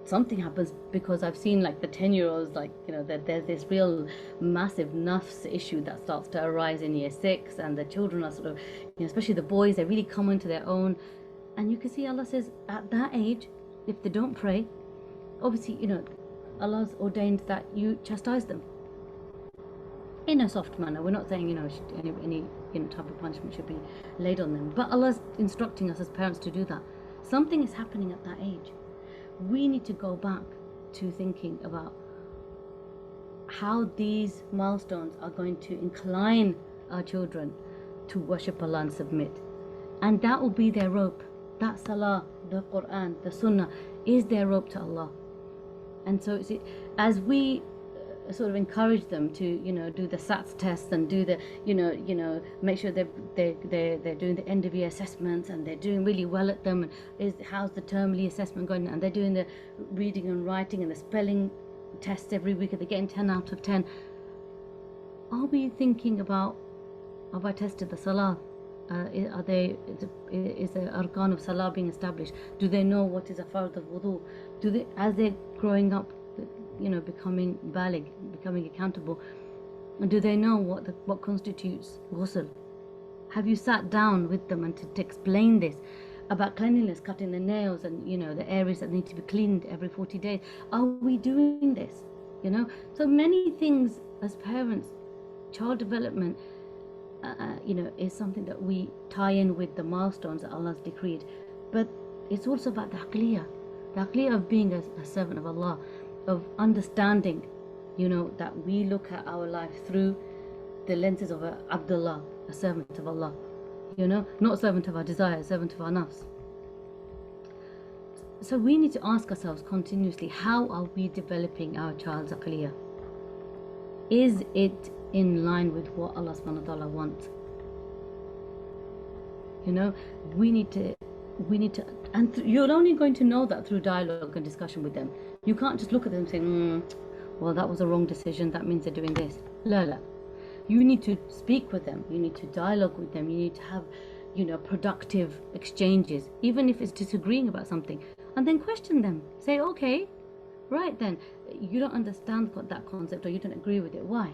something happens, because I've seen like the 10-year-olds, like, you know, that there's this real massive nafs issue that starts to arise in year 6, and the children are sort of, you know, especially the boys, they really come into their own. And you can see Allah says at that age, if they don't pray, obviously, you know, Allah's ordained that you chastise them in a soft manner. We're not saying, you know, any you know, type of punishment should be laid on them, but Allah's instructing us as parents to do that. Something is happening at that age. We need to go back to thinking about how these milestones are going to incline our children to worship Allah and submit, and that will be their rope. That salah, the Quran, the Sunnah is their rope to Allah. And so as we sort of encourage them to, you know, do the SATs tests and do the, you know, make sure they're doing the end of year assessments, and they're doing really well at them, and how's the termly assessment going, and they're doing the reading and writing and the spelling tests every week, and they're getting 10 out of 10. Are we thinking about, have I tested the salah? Is the arkan of salah being established? Do they know what is a fard of wudu? Do they, as they're growing up, becoming baligh, becoming accountable, do they know what constitutes ghusl? Have you sat down with them and to explain this about cleanliness, cutting the nails, and the areas that need to be cleaned every 40 days? Are we doing this? So many things as parents. Child development, is something that we tie in with the milestones that Allah's decreed, but it's also about the aqliyah of being a servant of Allah, of understanding, that we look at our life through the lenses of Abdullah, a servant of Allah, not a servant of our desire, a servant of our nafs. So we need to ask ourselves continuously, how are we developing our child's aqliyah? Is it in line with what Allah subhanahu wa ta'ala wants? We need to, and you're only going to know that through dialogue and discussion with them. You can't just look at them and say, well, that was a wrong decision, that means they're doing this. La. You need to speak with them, you need to dialogue with them, you need to have, productive exchanges, even if it's disagreeing about something, and then question them. Say, okay, right then, you don't understand that concept, or you don't agree with it, why?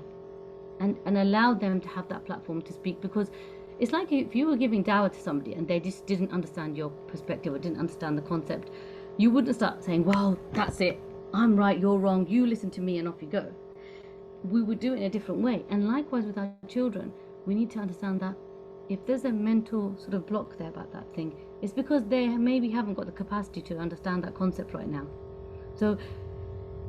And allow them to have that platform to speak, because it's like if you were giving dawah to somebody and they just didn't understand your perspective or didn't understand the concept, you wouldn't start saying, well, that's it, I'm right, you're wrong, you listen to me, and off you go. We would do it in a different way. And likewise with our children, we need to understand that if there's a mental sort of block there about that thing, it's because they maybe haven't got the capacity to understand that concept right now. So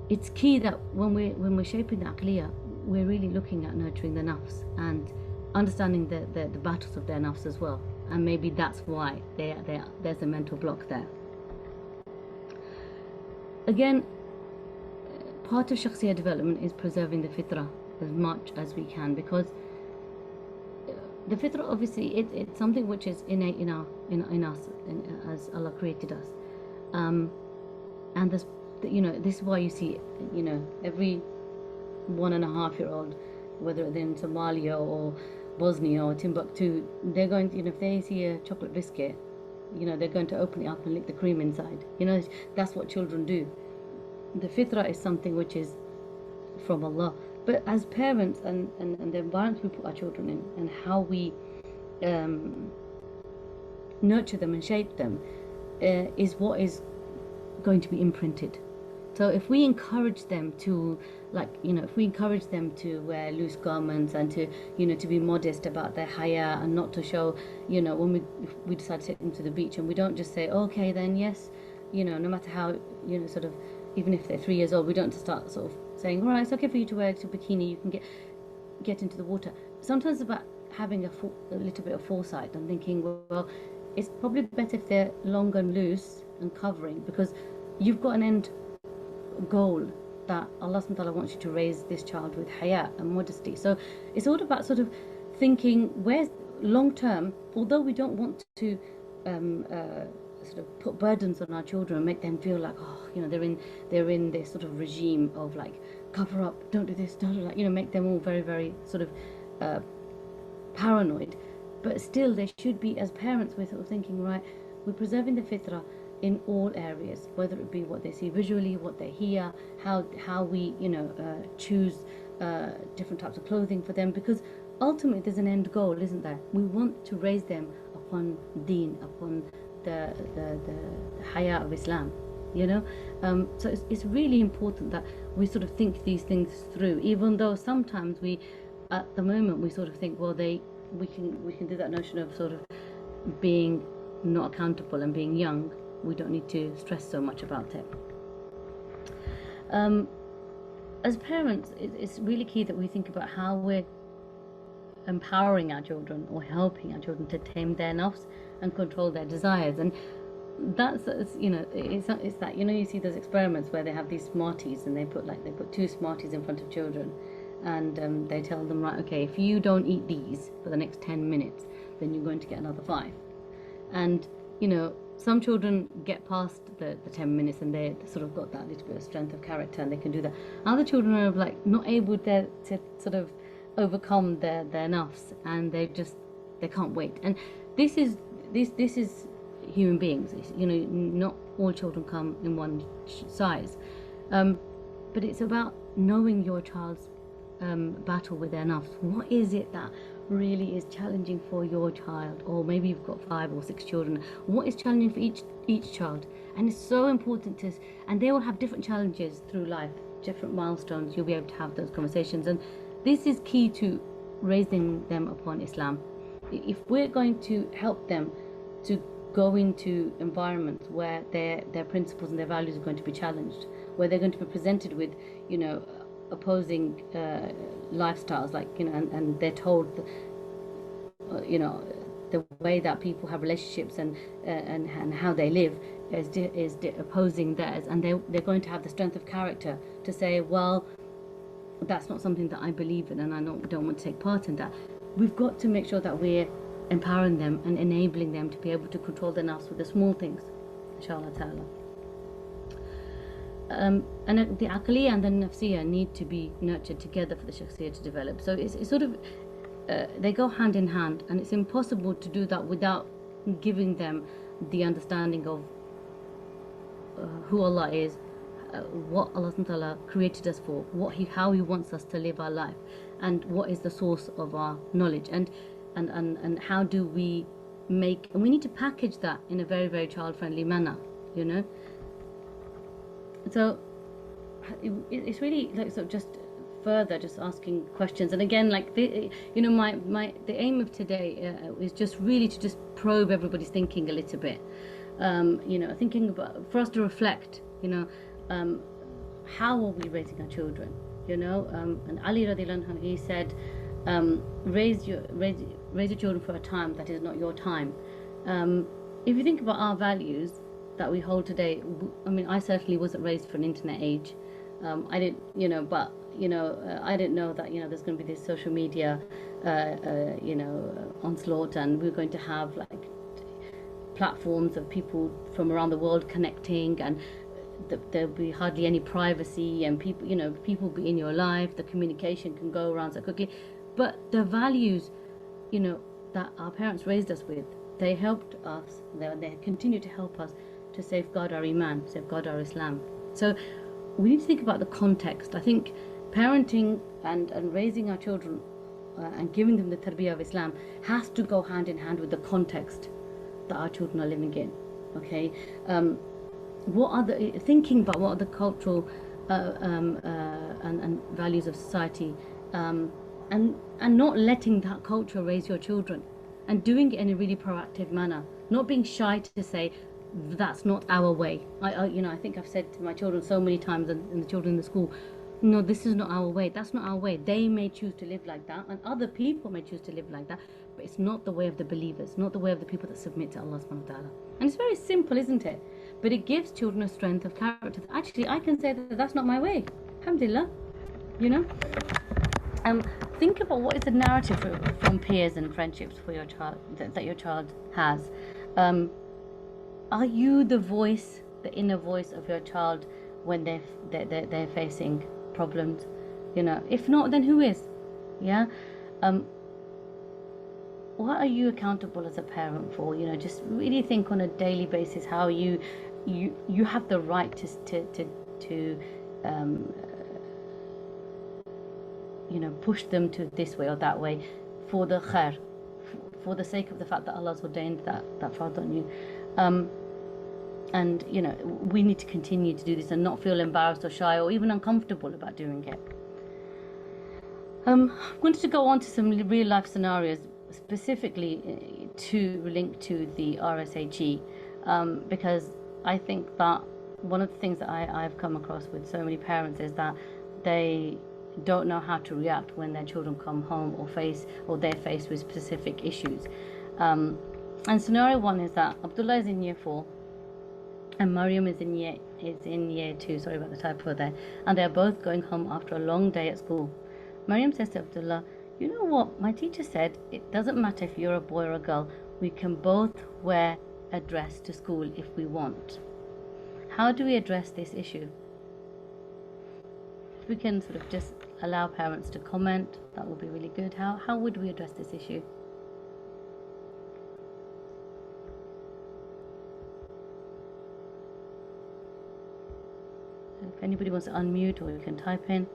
it's key that when we're shaping the aqliyah, we're really looking at nurturing the nafs and understanding the battles of their nafs as well. And maybe that's why there's a mental block there. Again, part of shakhsiyah development is preserving the fitrah as much as we can, because the fitrah, obviously, it's something which is innate in us, as Allah created us. And this is why you see, every 1.5-year-old, whether they're in Somalia or Bosnia or Timbuktu, they're going to, if they see a chocolate biscuit, they're going to open it up and lick the cream inside. That's what children do. The fitrah is something which is from Allah. But as parents and the environment we put our children in, and how we nurture them and shape them, is what is going to be imprinted. So if we encourage them to, wear loose garments and to be modest about their haya, and not to show, when we decide to take them to the beach, and we don't just say, okay, then yes, no matter how, sort of, even if they're 3 years old, we don't start sort of saying, all right, it's okay for you to wear a bikini, you can get into the water. Sometimes it's about having a little bit of foresight and thinking, well, it's probably better if they're long and loose and covering, because you've got an end goal that Allah subhanahu wa ta'ala wants you to raise this child with haya and modesty. So it's all about sort of thinking, where's long term, although we don't want to sort of put burdens on our children and make them feel like, they're in this sort of regime of like, cover up, don't do this, don't do that, make them all very, very sort of paranoid. But still, they should be, as parents, we're sort of thinking, right, we're preserving the fitrah in all areas, whether it be what they see visually, what they hear, how we choose different types of clothing for them, because ultimately there's an end goal, isn't there? We want to raise them upon deen, upon the haya of Islam, so it's really important that we sort of think these things through, even though sometimes at the moment we sort of think, well, we can do that notion of sort of being not accountable and being young. We don't need to stress so much about it. As parents, it's really key that we think about how we're empowering our children or helping our children to tame their nafs and control their desires. And that's it's that you see those experiments where they have these smarties, and they put 2 smarties in front of children, and they tell them, right, okay, if you don't eat these for the next 10 minutes, then you're going to get another 5. And some children get past the 10 minutes and they sort of got that little bit of strength of character and they can do that. Other children are like not able to sort of overcome their nafs, and they they can't wait. And this is human beings. You know, not all children come in one size, but it's about knowing your child's battle with their nafs. What is it that really is challenging for your child? Or maybe you've got 5 or 6 children. What is challenging for each child? And it's so important to, and they will have different challenges through life, different milestones. You'll be able to have those conversations, and this is key to raising them upon Islam. If we're going to help them to go into environments where their principles and their values are going to be challenged, where they're going to be presented with, you know, opposing lifestyles, like, you know, and they're told, you know, the way that people have relationships and how they live is opposing theirs, and they're going to have the strength of character to say, well, that's not something that I believe in, and I don't want to take part in that. We've got to make sure that we're empowering them and enabling them to be able to control their nafs with the small things, inshallah ta'ala. And the aqliya and the nafsiya need to be nurtured together for the shakhsiyah to develop. So it's sort of, they go hand in hand, and it's impossible to do that without giving them the understanding of who Allah is, what Allah subhanahu wa ta'ala created us for, how He wants us to live our life, and what is the source of our knowledge, and how do we make, and we need to package that in a very, very child-friendly manner, you know. So it's really like sort of just further just asking questions, and again, like the, you know, the aim of today is just really to just probe everybody's thinking a little bit, you know, thinking about, for us to reflect, you know, how are we raising our children, you know, and Ali radiallahu anhu, he said, raise your children for a time that is not your time. If you think about our values that we hold today, I mean, I certainly wasn't raised for an internet age. I didn't, you know, but, you know, I didn't know that, you know, there's going to be this social media, you know, onslaught, and we're going to have like platforms of people from around the world connecting, and there'll be hardly any privacy, and people, you know, people be in your life, the communication can go around so quickly. But the values, you know, that our parents raised us with, they helped us, they continue to help us to safeguard our iman, safeguard our Islam. So we need to think about the context. I think parenting and raising our children and giving them the tarbiyah of Islam has to go hand in hand with the context that our children are living in. Okay, thinking about what are the cultural and values of society, and not letting that culture raise your children, and doing it in a really proactive manner, not being shy to say that's not our way. You know, I think I've said to my children so many times, and the children in the school, no, this is not our way, that's not our way. They may choose to live like that, and other people may choose to live like that, but it's not the way of the believers, not the way of the people that submit to Allah subhanahu wa ta'ala. And it's very simple, isn't it? But it gives children a strength of character. Actually, I can say that that's not my way, alhamdulillah, you know. Think about what is the narrative from peers and friendships for your child that your child has. Are you the voice, the inner voice of your child when they're facing problems? You know, if not, then who is? Yeah. What are you accountable as a parent for? You know, just really think on a daily basis how you have the right to you know, push them to this way or that way for the khair, for the sake of the fact that Allah's ordained that fard on you. And you know, we need to continue to do this and not feel embarrassed or shy or even uncomfortable about doing it. I'm going to go on to some real life scenarios, specifically to link to the RSE, because I think that one of the things that I've come across with so many parents is that they don't know how to react when their children come home or they're faced with specific issues. And scenario 1 is that Abdullah is in year 4 and Mariam is in year 2, sorry about the typo there, and they're both going home after a long day at school. Mariam says to Abdullah, you know what, my teacher said it doesn't matter if you're a boy or a girl, we can both wear a dress to school if we want. How do we address this issue? If we can sort of just allow parents to comment, that would be really good. How would we address this issue? If anybody wants to unmute, or you can type in.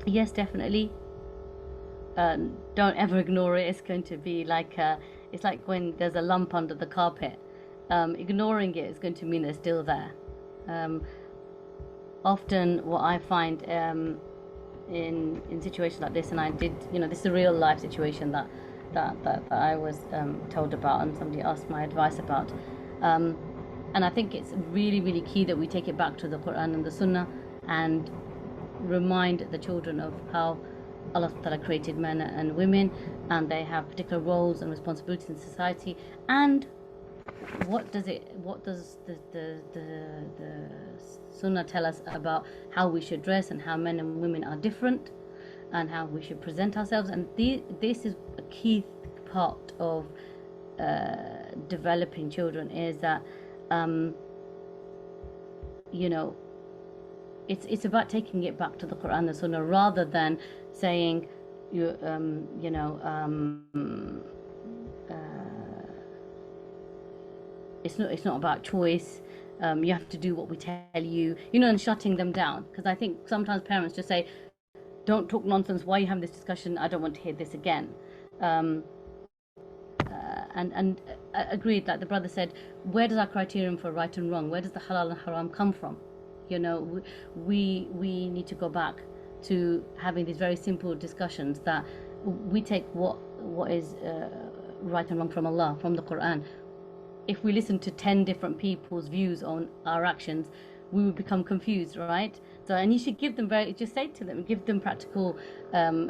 Yes, definitely. Don't ever ignore it. It's going to be like it's like when there's a lump under the carpet. Ignoring it is going to mean it's still there. Often, what I find in situations like this, and I did, this is a real life situation that I was told about, and somebody asked my advice about. And I think it's really, really key that we take it back to the Quran and the Sunnah, and remind the children of how Allah Ta'ala created men and women, and they have particular roles and responsibilities in society, and what does the Sunnah tell us about how we should dress, and how men and women are different, and how we should present ourselves. And this is a key part of developing children, is that it's about taking it back to the Quran and the Sunnah, rather than saying it's not about choice. You have to do what we tell you, and shutting them down. Because I think sometimes parents just say, "Don't talk nonsense. Why are you having this discussion? I don't want to hear this again." And agreed, like the brother said, where does our criterion for right and wrong, where does the halal and haram come from? We need to go back to having these very simple discussions, that we take what is right and wrong from Allah, from the Quran. If we listen to 10 different people's views on our actions, we would become confused, right? So, and you should give them just say to them, give them practical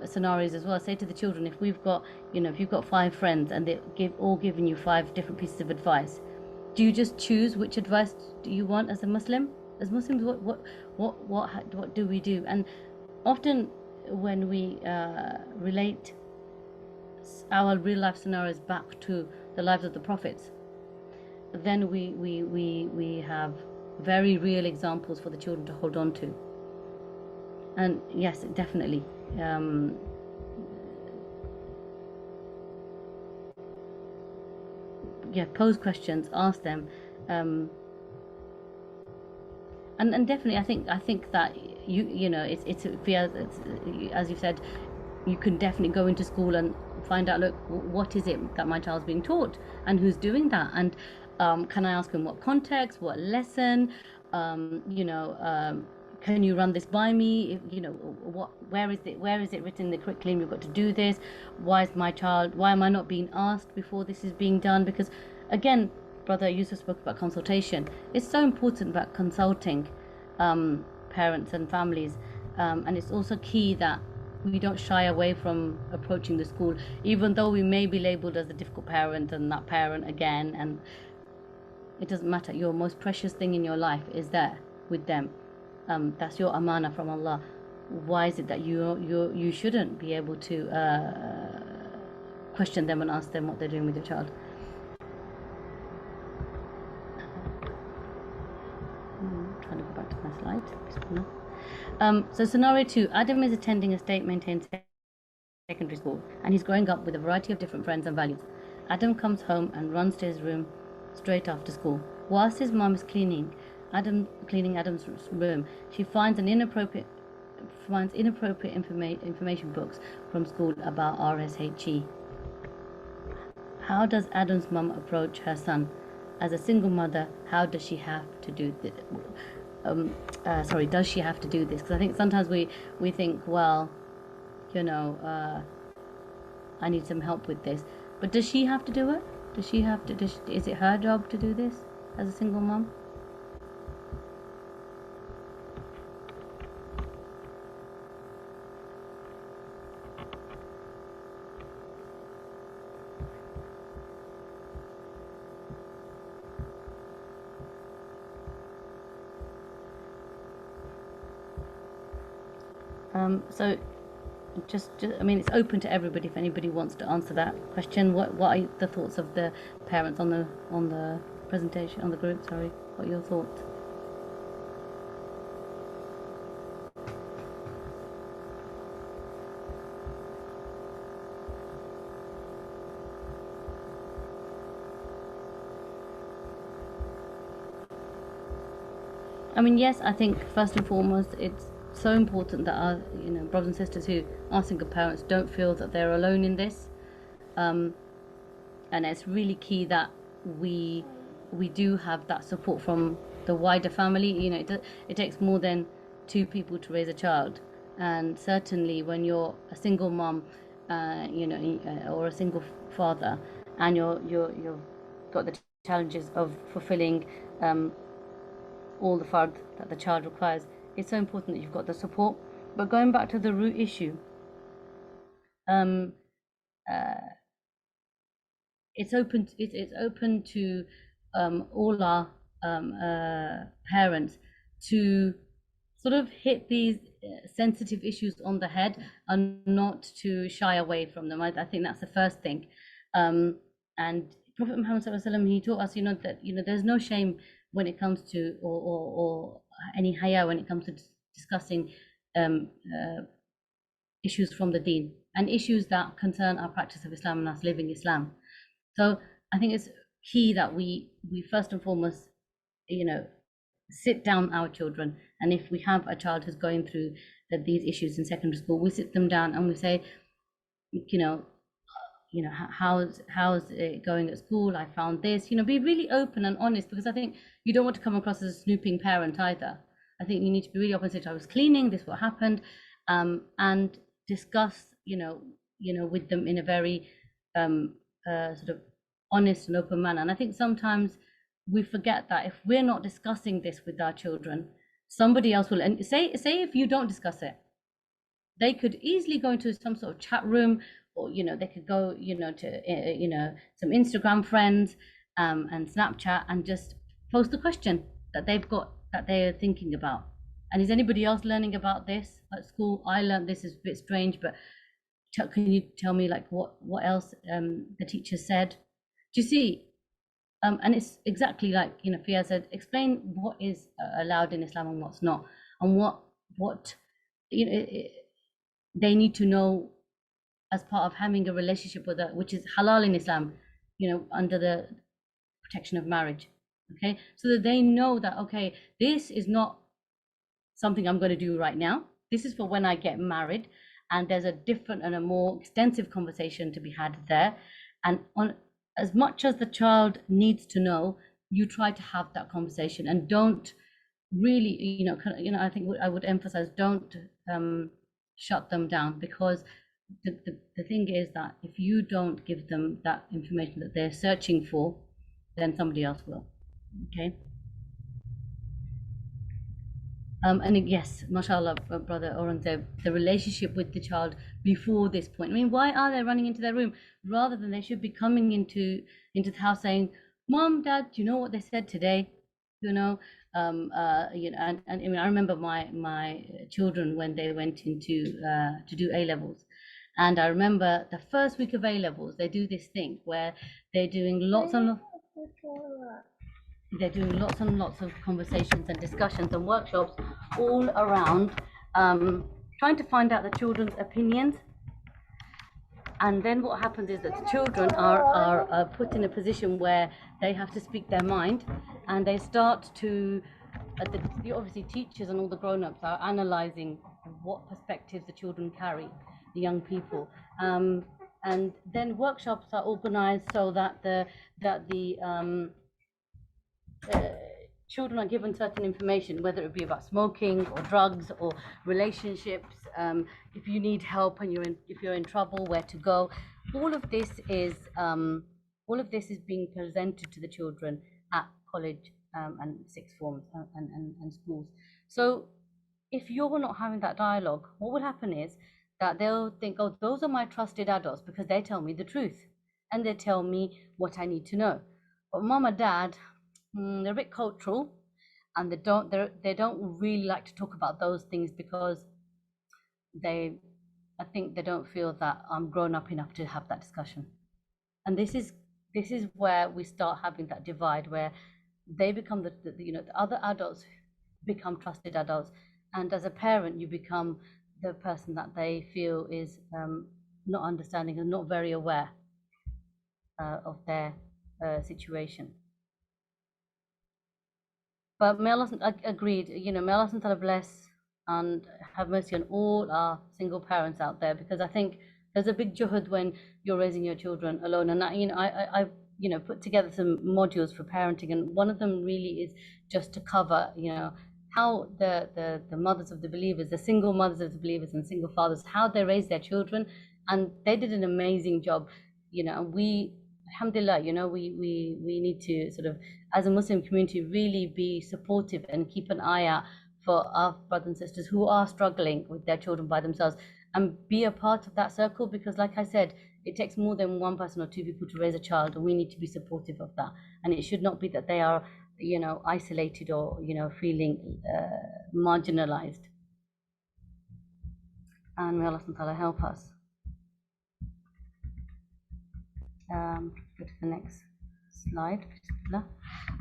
scenarios as well. Say to the children, if you've got 5 friends and they've all given you 5 different pieces of advice, do you just choose which advice do you want as a Muslim? As Muslims, what do we do? And often when we relate our real life scenarios back to the lives of the prophets, then we have very real examples for the children to hold on to. And yes, definitely, pose questions, ask them, and definitely, I think that it's as you said, you can definitely go into school and find out, look, what is it that my child's being taught, and who's doing that, and can I ask him what context, what lesson, can you run this by me? Where is it written in the curriculum you've got to do this? Why am I not being asked before this is being done? Because again, Brother Yusuf spoke about consultation. It's so important about consulting parents and families, and it's also key that we don't shy away from approaching the school, even though we may be labelled as a difficult parent and that parent again, and it doesn't matter. Your most precious thing in your life is there with them. That's your amana from Allah. Why is it that you shouldn't be able to question them and ask them what they're doing with your child? Trying to go back to my slide. So scenario 2, Adam is attending a state-maintained secondary school, and he's growing up with a variety of different friends and values. Adam comes home and runs to his room straight after school. Whilst his mum is cleaning Adam's room, she finds inappropriate information books from school about RSE. How does Adam's mum approach her son? As a single mother, how does she have to do this? Does she have to do this? Because I think sometimes we think, well, I need some help with this. But does she have to do it? Is it her job to do this as a single mom? So just I mean, it's open to everybody if anybody wants to answer that question. What are the thoughts of the parents on the presentation, on the group? Sorry, what are your thoughts? I mean, yes, I think first and foremost, it's so important that our, brothers and sisters who are single parents don't feel that they're alone in this, and it's really key that we do have that support from the wider family. It takes more than two people to raise a child, and certainly when you're a single mom, or a single father, and you've got the challenges of fulfilling all the fard that the child requires, it's so important that you've got the support. But going back to the root issue, it's open to all our parents to sort of hit these sensitive issues on the head and not to shy away from them. I think that's the first thing. And Prophet Muhammad sallallahu alaihi wasallam, he taught us, that there's no shame when it comes to, or any haya when it comes to discussing issues from the deen and issues that concern our practice of Islam and us living Islam. So I think it's key that we first and foremost, sit down our children, and if we have a child who's going through these issues in secondary school, we sit them down and we say, how's it going at school? I found this. Be really open and honest, because I think you don't want to come across as a snooping parent either. I think you need to be really open and say, I was cleaning, this is what happened, and discuss, with them in a very sort of honest and open manner. And I think sometimes we forget that if we're not discussing this with our children, somebody else will. And say if you don't discuss it, they could easily go into some sort of chat room, or they could go to some Instagram friends and Snapchat and just post the question that they've got, that they're thinking about. And is anybody else learning about this at school? I learned this, is a bit strange, but can you tell me like what else the teacher said? Do you see? And it's exactly like Fia said, explain what is allowed in Islam and what's not, and what they need to know as part of having a relationship with her, which is halal in Islam, under the protection of marriage. Okay, so that they know that, okay, this is not something I'm going to do right now. This is for when I get married, and there's a different and a more extensive conversation to be had there. And on as much as the child needs to know, you try to have that conversation, and don't really, I think I would emphasize, don't shut them down, because the thing is that if you don't give them that information that they're searching for, then somebody else will. Okay. And yes, mashallah, brother Aurangzeb, the relationship with the child before this point. I mean, why are they running into their room rather than they should be coming into the house saying, Mom, Dad, do you know what they said today? And I mean, I remember my children when they went into to do A levels, and I remember the first week of A levels, they do this thing where they're doing lots and lots of conversations and discussions and workshops all around trying to find out the children's opinions. And then what happens is that the children are put in a position where they have to speak their mind, and they start to obviously teachers and all the grown-ups are analyzing what perspectives the children carry, the young people, and then workshops are organized so that the children are given certain information, whether it be about smoking or drugs or relationships, if you need help and if you're in trouble, where to go. All of this is being presented to the children at college and sixth forms and schools. So if you're not having that dialogue, what will happen is that they'll think, oh, those are my trusted adults because they tell me the truth and they tell me what I need to know. But mom and dad, they're a bit cultural, and they don't really like to talk about those things because I think they don't feel that I'm grown up enough to have that discussion. And this is where we start having that divide, where they become the other adults become trusted adults, and as a parent you become the person that they feel is not understanding and not very aware of their situation. But may Allah, agreed, may Allah subhanahu wa ta'ala bless and have mercy on all our single parents out there, because I think there's a big juhud when you're raising your children alone. And I put together some modules for parenting, and one of them really is just to cover, how the mothers of the believers, the single mothers of the believers and single fathers, how they raise their children. And they did an amazing job, and we, alhamdulillah, we need to sort of, as a Muslim community, really be supportive and keep an eye out for our brothers and sisters who are struggling with their children by themselves, and be a part of that circle, because like I said, it takes more than one person or two people to raise a child, and we need to be supportive of that. And it should not be that they are, isolated or, feeling marginalized. And may Allah subhanahu wa ta'ala help us. Go to the next slide.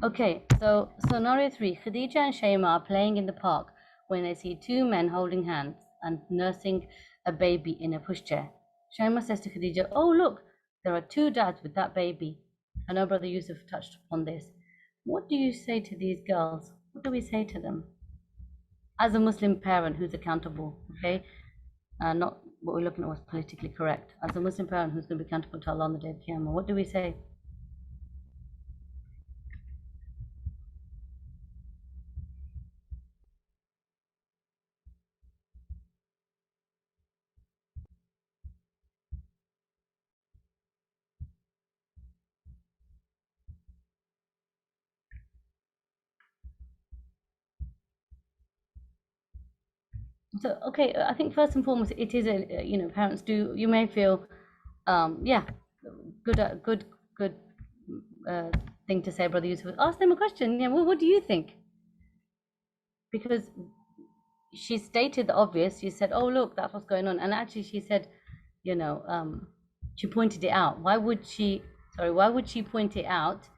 Okay, so scenario 3, Khadija and Shayma are playing in the park when they see two men holding hands and nursing a baby in a pushchair. Shayma says to Khadija, "Oh look, there are two dads with that baby." I know Brother Yusuf touched upon this. What do you say to these girls? What do we say to them? As a Muslim parent who's accountable, okay? Not what we're looking at was politically correct. As a Muslim parent who's going to be accountable to Allah on the day of Qiyamah, what do we say? So, okay, I think first and foremost, it is a, parents do, you may feel, good thing to say, Brother Yusuf. Ask them a question. Yeah, well, what do you think? Because she stated the obvious. She said, "Oh, look, that's what's going on." And actually, she said, she pointed it out. Why would she point it out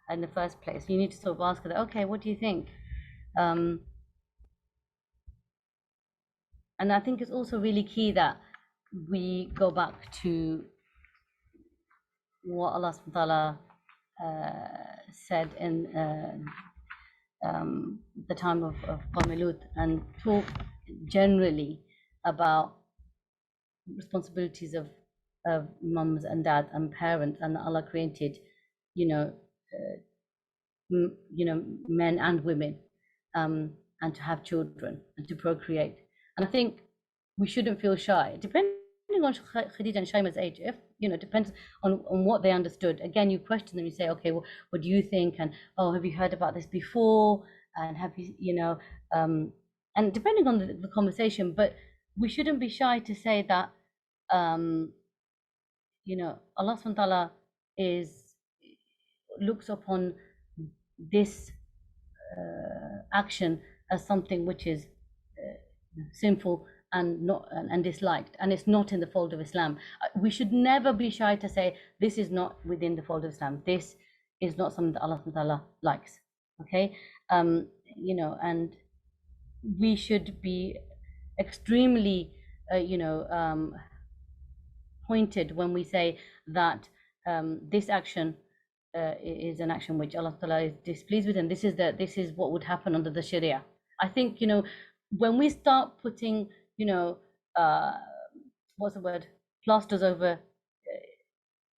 in the first place? You need to sort of ask her that. Okay, what do you think? And I think it's also really key that we go back to what Allah subhanahu wa ta'ala said in the time of Qawm and talk generally about responsibilities of mums and dads and parents, and that Allah created, men and women, and to have children and to procreate. And I think we shouldn't feel shy, depending on Khadija and Shayma's age. If depends on what they understood. Again, you question them. You say, "Okay, well, what do you think?" And, "Oh, have you heard about this before?" And have you, and depending on the conversation. But we shouldn't be shy to say that, Allah subhanahu wa ta'ala looks upon this action as something which is sinful and disliked, and it's not in the fold of Islam. We should never be shy to say this is not within the fold of Islam. This is not something that Allah subhanahu wa ta'ala likes. Okay, and we should be extremely, pointed when we say that this action is an action which Allah ta'ala is displeased with, and this is what would happen under the Sharia. I think, when we start putting, what's the word, plasters over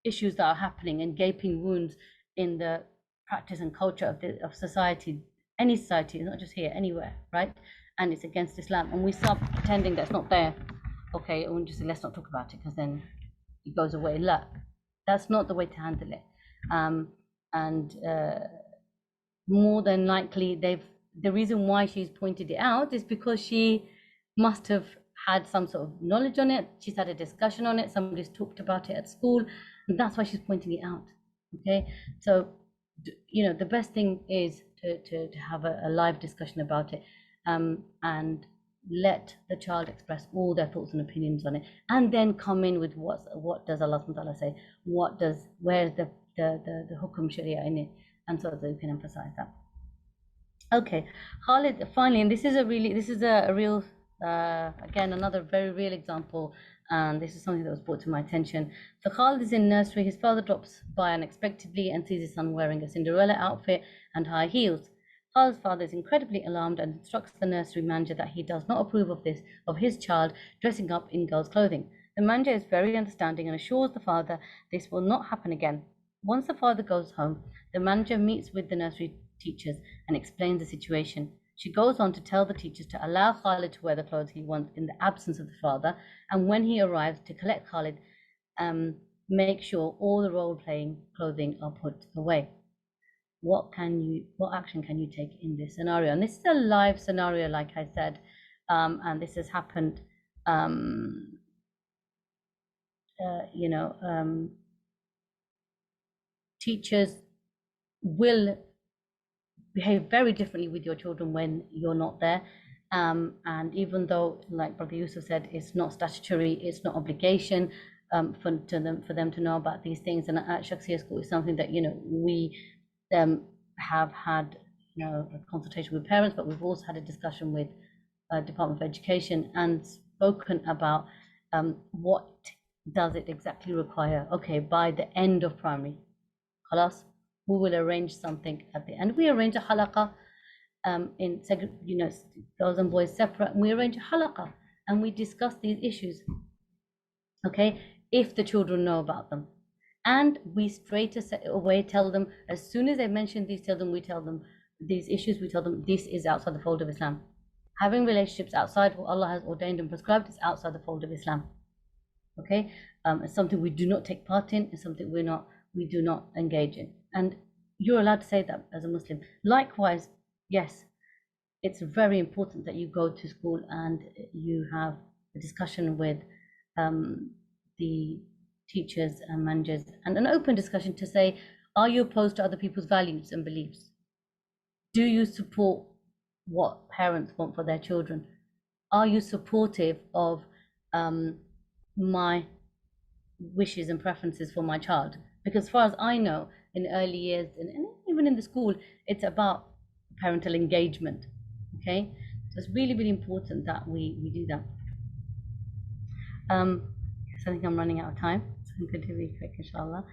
issues that are happening and gaping wounds in the practice and culture of society, any society, not just here, anywhere, right? And it's against Islam, and we start pretending that's not there. Okay, and just say, let's not talk about it, because then it goes away. Look, that's not the way to handle it. More than likely, the reason why she's pointed it out is because she must have had some sort of knowledge on it. She's had a discussion on it. Somebody's talked about it at school, and that's why she's pointing it out. Okay, so the best thing is to have a live discussion about it, and let the child express all their thoughts and opinions on it, and then come in with what does Allah subhanahu wa ta'ala say, where's the hukum sharia in it, and so that you can emphasize that. Okay, Khalid, finally, and this is a real again, another very real example, and this is something that was brought to my attention. So Khalid is in nursery. His father drops by unexpectedly and sees his son wearing a Cinderella outfit and high heels. Khalid's father is incredibly alarmed and instructs the nursery manager that he does not approve of his child dressing up in girls' clothing. The manager is very understanding and assures the father this will not happen again. Once the father goes home, the manager meets with the nursery teachers and explains the situation. She goes on to tell the teachers to allow Khalid to wear the clothes he wants in the absence of the father, and when he arrives to collect Khalid, make sure all the role-playing clothing are put away. What action can you take in this scenario? And this is a live scenario, like I said, and this has happened. Teachers will behave very differently with your children when you're not there. And even though, like Brother Yusuf said, it's not statutory, it's not obligation for them to know about these things. And at Shakhsiyah School is something that we have had a consultation with parents, but we've also had a discussion with Department of Education and spoken about what does it exactly require. Okay, by the end of primary, khalas, we will arrange something at the end. We arrange a halaqa in girls and boys separate, and we arrange a halaqa and we discuss these issues. Okay, if the children know about them, and we straight away tell them, as soon as they mention these, we tell them these issues, we tell them this is outside the fold of Islam. Having relationships outside what Allah has ordained and prescribed is outside the fold of Islam. Okay, it's something we do not take part in, it's something we do not engage in, and you're allowed to say that as a Muslim. Likewise, yes, it's very important that you go to school and you have a discussion with the teachers and managers, and an open discussion to say, are you opposed to other people's values and beliefs? Do you support what parents want for their children? Are you supportive of my wishes and preferences for my child? Because as far as I know, in early years and even in the school, it's about parental engagement. Okay, so it's really, really important that we do that. I think I'm running out of time, so I'm going to be quick, inshallah.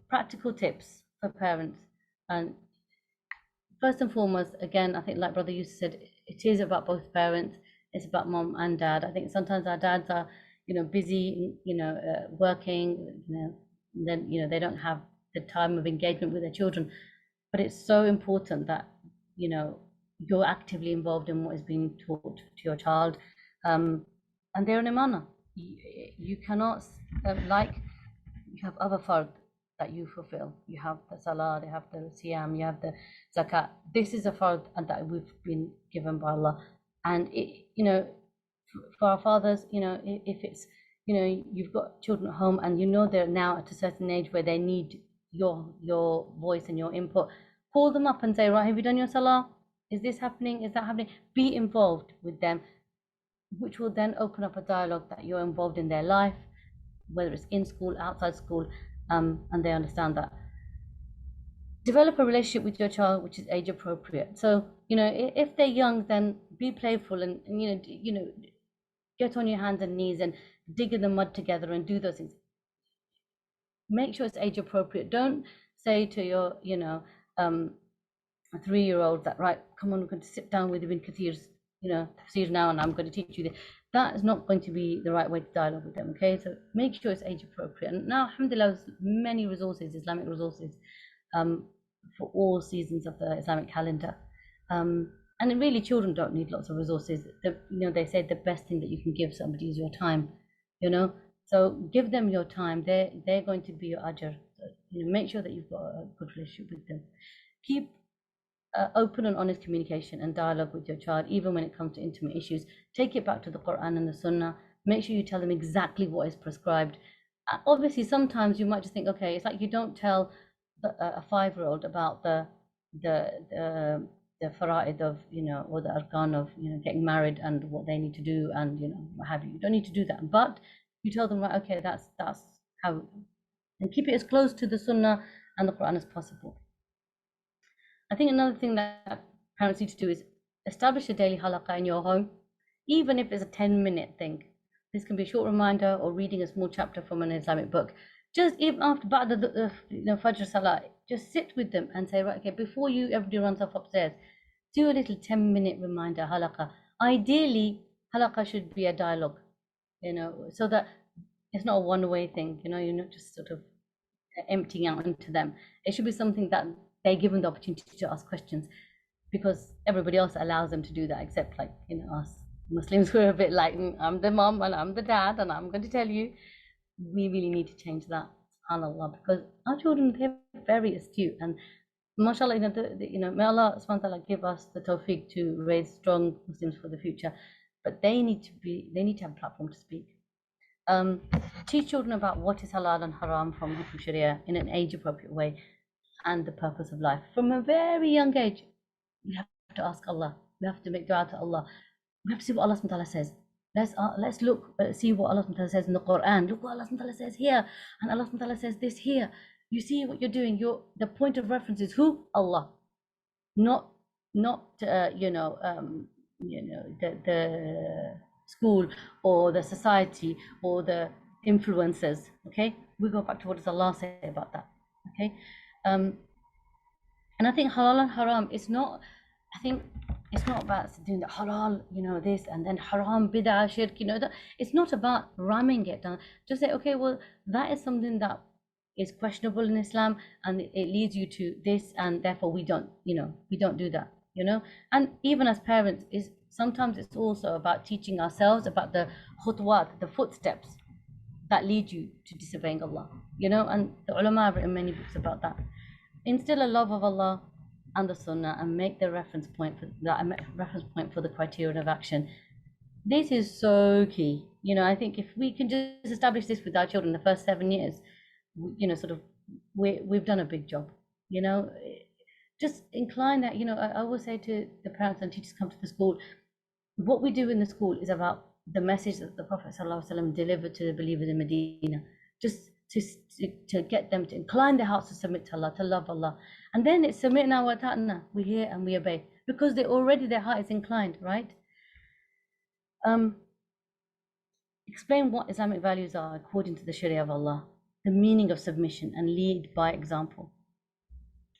Practical tips for parents. And first and foremost, again, I think like Brother Yusuf said, it is about both parents. It's about mom and dad. I think sometimes our dads are, busy, working, then, they don't have the time of engagement with their children. But it's so important that, you're actively involved in what is being taught to your child. And they're an imana. You cannot, you have other fard that you fulfill. You have the salah, you have the siyam, you have the zakat. This is a fard that we've been given by Allah. And for our fathers, if it's, you've got children at home and they're now at a certain age where they need your voice and your input, call them up and say, right, have you done your salah? Is this happening? Is that happening? Be involved with them, which will then open up a dialogue that you're involved in their life, whether it's in school, outside school, and they understand that. Develop a relationship with your child which is age appropriate. So, if they're young, then be playful and get on your hands and knees and dig in the mud together and do those things. Make sure it's age appropriate. Don't say to your, a 3-year-old that, right, come on, we're going to sit down with Ibn Kathir's, tafsir now, and I'm going to teach you this. That is not going to be the right way to dialogue with them. Okay, so make sure it's age appropriate. And now, alhamdulillah, there's many resources, Islamic resources, for all seasons of the Islamic calendar. And really, children don't need lots of resources. They say the best thing that you can give somebody is your time. So give them your time. They're going to be your ajr. So, make sure that you've got a good relationship with them. Keep open and honest communication and dialogue with your child, even when it comes to intimate issues. Take it back to the Quran and the Sunnah. Make sure you tell them exactly what is prescribed. Obviously, sometimes you might just think, okay, it's like you don't tell a 5-year-old about the the fara'id of, or the arkan of, getting married and what they need to do and, what have you. You don't need to do that. But you tell them, right, okay, that's how, and keep it as close to the Sunnah and the Quran as possible. I think another thing that parents need to do is establish a daily halaqah in your home, even if it's a 10-minute thing. This can be a short reminder or reading a small chapter from an Islamic book. Just even after the Fajr Salah, just sit with them and say, right, okay, before everybody runs off upstairs, do a little 10-minute reminder halaqah. Ideally, halaqah should be a dialogue, so that it's not a one-way thing, you're not just sort of emptying out into them. It should be something that they're given the opportunity to ask questions, because everybody else allows them to do that, except like, us Muslims who are a bit like, I'm the mom and I'm the dad and I'm going to tell you. We really need to change that, subhanAllah, because our children, they're very astute, and mashallah, may Allah subhanahu wa ta'ala give us the tawfiq to raise strong Muslims for the future, but they need to have a platform to speak. Teach children about what is halal and haram from Sharia in an age-appropriate way, and the purpose of life. From a very young age, we have to ask Allah. We have to make dua to Allah. We have to see what Allah subhanahu wa ta'ala says. Let's look, see what Allah subhanahu wa ta'ala says in the Quran. Look what Allah subhanahu wa ta'ala says here, and Allah subhanahu wa ta'ala says this here. You see what you're doing. The point of reference is who? Allah, not the school or the society or the influencers. Okay, we go back to what does Allah say about that. Okay, and I think halal and haram is not. I think it's not about doing the halal, this, and then haram, bid'ah, shirk, it's not about ramming it down. Just say, okay, well, that is something that is questionable in Islam, and it leads you to this, and therefore we don't do that, And even as parents, sometimes it's also about teaching ourselves about the khutwat, the footsteps that lead you to disobeying Allah, and the ulama have written many books about that. Instill a love of Allah and the Sunnah, and make the reference point for the criterion of action. This is so key. I think if we can just establish this with our children in the first 7 years, we've done a big job. Just incline that. I always say to the parents and teachers come to the school, what we do in the school is about the message that the Prophet ﷺ delivered to the believers in Medina, just to get them to incline their hearts to submit to Allah, to love Allah. And then it's submitna wa ta'na, we hear and we obey, because their heart is inclined, right? Explain what Islamic values are according to the Sharia of Allah, the meaning of submission, and lead by example.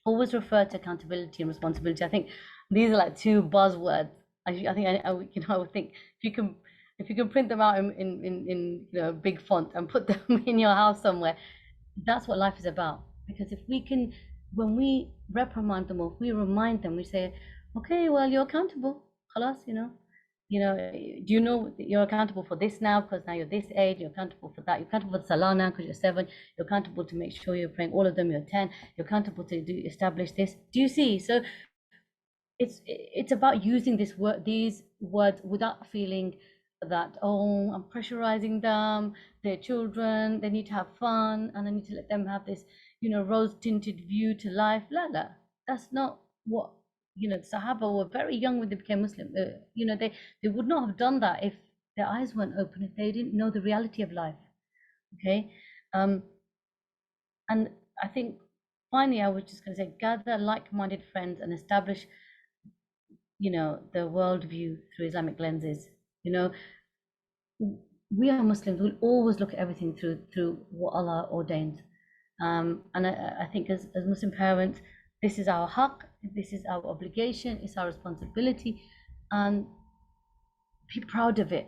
Always refer to accountability and responsibility. I think these are like two buzzwords. I would think if you can print them out in big font and put them in your house somewhere, that's what life is about. Because when we reprimand them, or if we remind them, we say, okay, well, you're accountable, khalas, do you know you're accountable for this now, because now you're this age, you're accountable for that, you're accountable for Salah now because you're 7, you're accountable to make sure you're praying all of them, you're 10, you're accountable to establish this. Do you see? So it's about using these words without feeling that, oh, I'm pressurizing them, they're children, they need to have fun, and I need to let them have this, rose-tinted view to life. La, that's not what, the Sahaba were very young when they became Muslim. They would not have done that if their eyes weren't open, if they didn't know the reality of life. Okay, and I think finally I was just going to say, gather like-minded friends and establish, the worldview through Islamic lenses. We are Muslims, we'll always look at everything through what Allah ordained. And I think as Muslim parents, this is our haqq, this is our obligation, it's our responsibility, and be proud of it,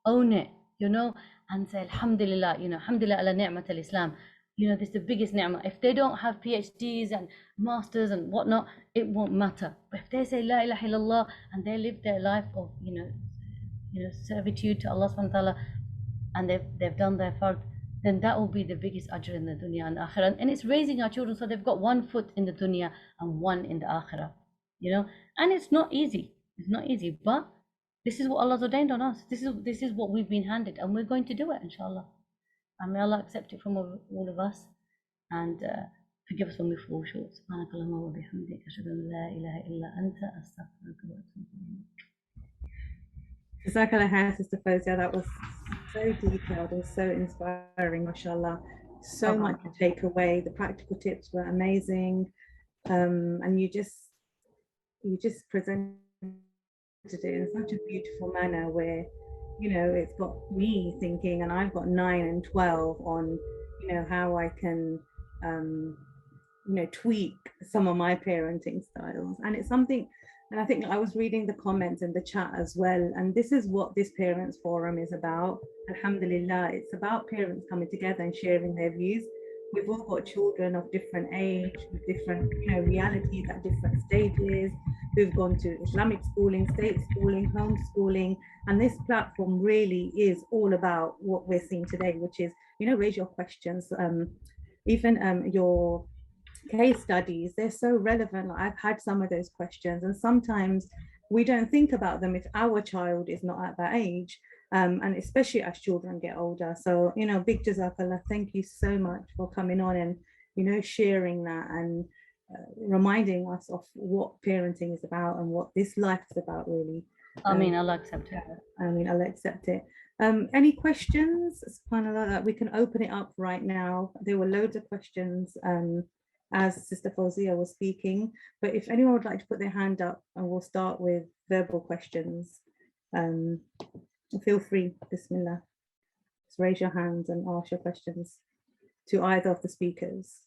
own it, and say alhamdulillah, alhamdulillah ala ni'mat al-Islam. This is the biggest ni'mah. If they don't have PhDs and masters and whatnot, it won't matter. But if they say la ilaha illallah and they live their life of servitude to Allah subhanahu wa ta'ala, and they've done their fard, then that will be the biggest ajr in the dunya and akhirah. And it's raising our children so they've got one foot in the dunya and one in the akhirah, and it's not easy. It's not easy, but this is what Allah's ordained on us. This is what we've been handed, and we're going to do it, inshallah. And may Allah accept it from all of us, and Forgive us when we fall short. Subhanakallahumma wa bihamdik. Ashhadu an la ilaha illa anta astaghfiruka wa atubu ilayk. Jazakallah khair, Sister Fozia. That was so detailed and so inspiring, mashallah. So much to take away. The practical tips were amazing. And you just presented it in such a beautiful manner where, you know, it's got me thinking, and I've got 9 and 12 on, you know, how I can, you know, tweak some of my parenting styles. And it's something, and I think I was reading the comments in the chat as well, and this is what this Parents Forum is about. Alhamdulillah, it's about parents coming together and sharing their views. We've all got children of different age, with different, you know, realities at different stages, who've gone to Islamic schooling, state schooling, homeschooling, and this platform really is all about what we're seeing today, which is, you know, raise your questions, even your case studies, they're so relevant. Like, I've had some of those questions, and sometimes we don't think about them if our child is not at that age, and especially as children get older. So, you know, big jazakallah, thank you so much for coming on and, you know, sharing that and reminding us of what parenting is about and what this life is about, really. I mean, Allah accept it. I mean, Allah accept it. Any questions? SubhanAllah, we can open it up right now. There were loads of questions as Sister Fozia was speaking, but if anyone would like to put their hand up, and we'll start with verbal questions, feel free, Bismillah. Just raise your hands and ask your questions to either of the speakers.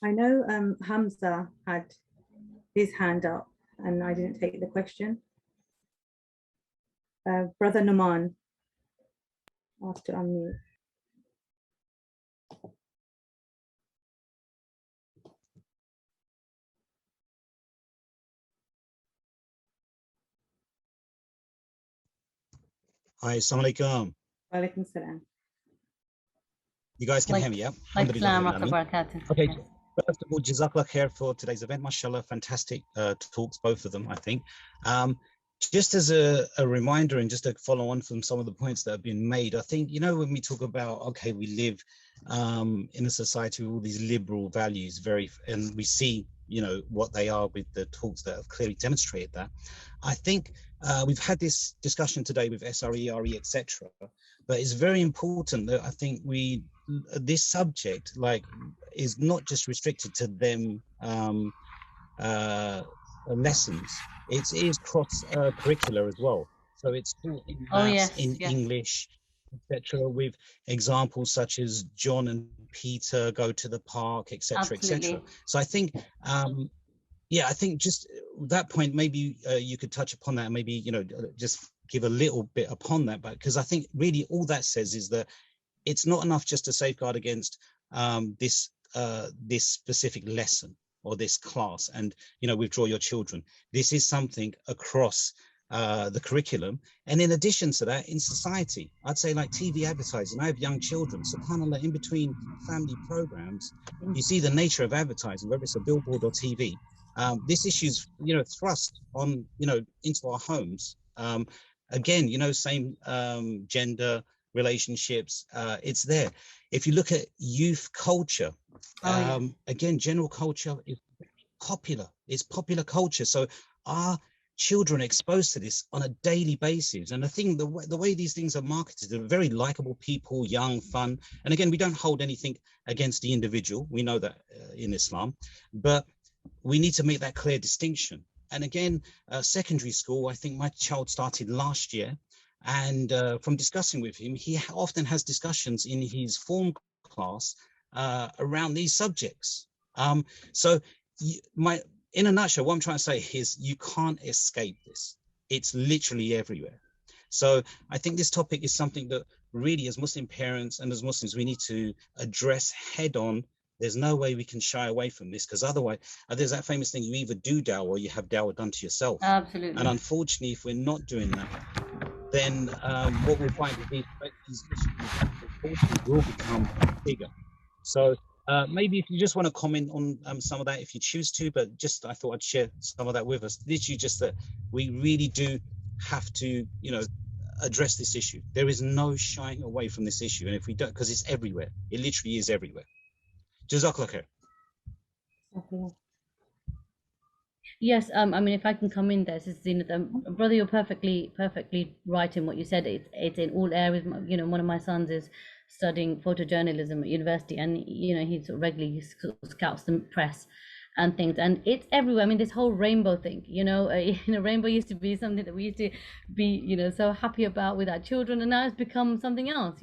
I know Hamza had his hand up and I didn't take the question. Brother Naman, asked to unmute. Hi, assalamu alaikum. Wa alaikum salam. You guys can hear me, yeah? Okay. First of all, Jazakallah khair for today's event, mashallah, fantastic talks, both of them, I think. Just as a reminder and just to follow on from some of the points that have been made, I think, you know, when we talk about, okay, we live in a society with all these liberal values, and we see, you know, what they are with the talks that have clearly demonstrated that. I think we've had this discussion today with SRE, RE, etc. But it's very important that I think this subject, like, is not just restricted to them lessons. It is cross curricular as well. So it's taught in maths, English, etc. With examples such as John and Peter go to the park, etc., etc. So I think, yeah, I think just that point, maybe you could touch upon that, and maybe, you know, just give a little bit upon that, but because I think really all that says is that it's not enough just to safeguard against this specific lesson or this class and, you know, withdraw your children. This is something across the curriculum. And in addition to that, in society, I'd say like TV advertising. I have young children, subhanAllah, in between family programs, you see the nature of advertising, whether it's a billboard or TV. This issue's, you know, thrust on, you know, into our homes. Again, you know, same gender relationships, it's there. If you look at youth culture, again, general culture is popular. It's popular culture. So our children are exposed to this on a daily basis. And I think the way these things are marketed, they're very likable people, young, fun. And again, we don't hold anything against the individual. We know that in Islam, but we need to make that clear distinction. And again, secondary school, I think my child started last year. And from discussing with him, he often has discussions in his form class around these subjects. So in a nutshell, what I'm trying to say is you can't escape this. It's literally everywhere. So I think this topic is something that really, as Muslim parents and as Muslims, we need to address head on. There's no way we can shy away from this, because otherwise, there's that famous thing, you either do dawah or you have dawah done to yourself. Absolutely. And unfortunately, if we're not doing that, then what we'll find is these issues will become bigger. So maybe if you just want to comment on some of that, if you choose to, but just I thought I'd share some of that with us. Literally just that we really do have to, you know, address this issue. There is no shying away from this issue, and if we don't, because it's everywhere, it literally is everywhere. Jazakallah khair. Yes, I mean, if I can come in there, brother, you're perfectly right in what you said. It's in all areas. You know, one of my sons is studying photojournalism at university, and you know, he sort of regularly scouts the press and things, and it's everywhere. I mean, this whole rainbow thing, rainbow used to be something that we used to be, so happy about with our children, and now it's become something else.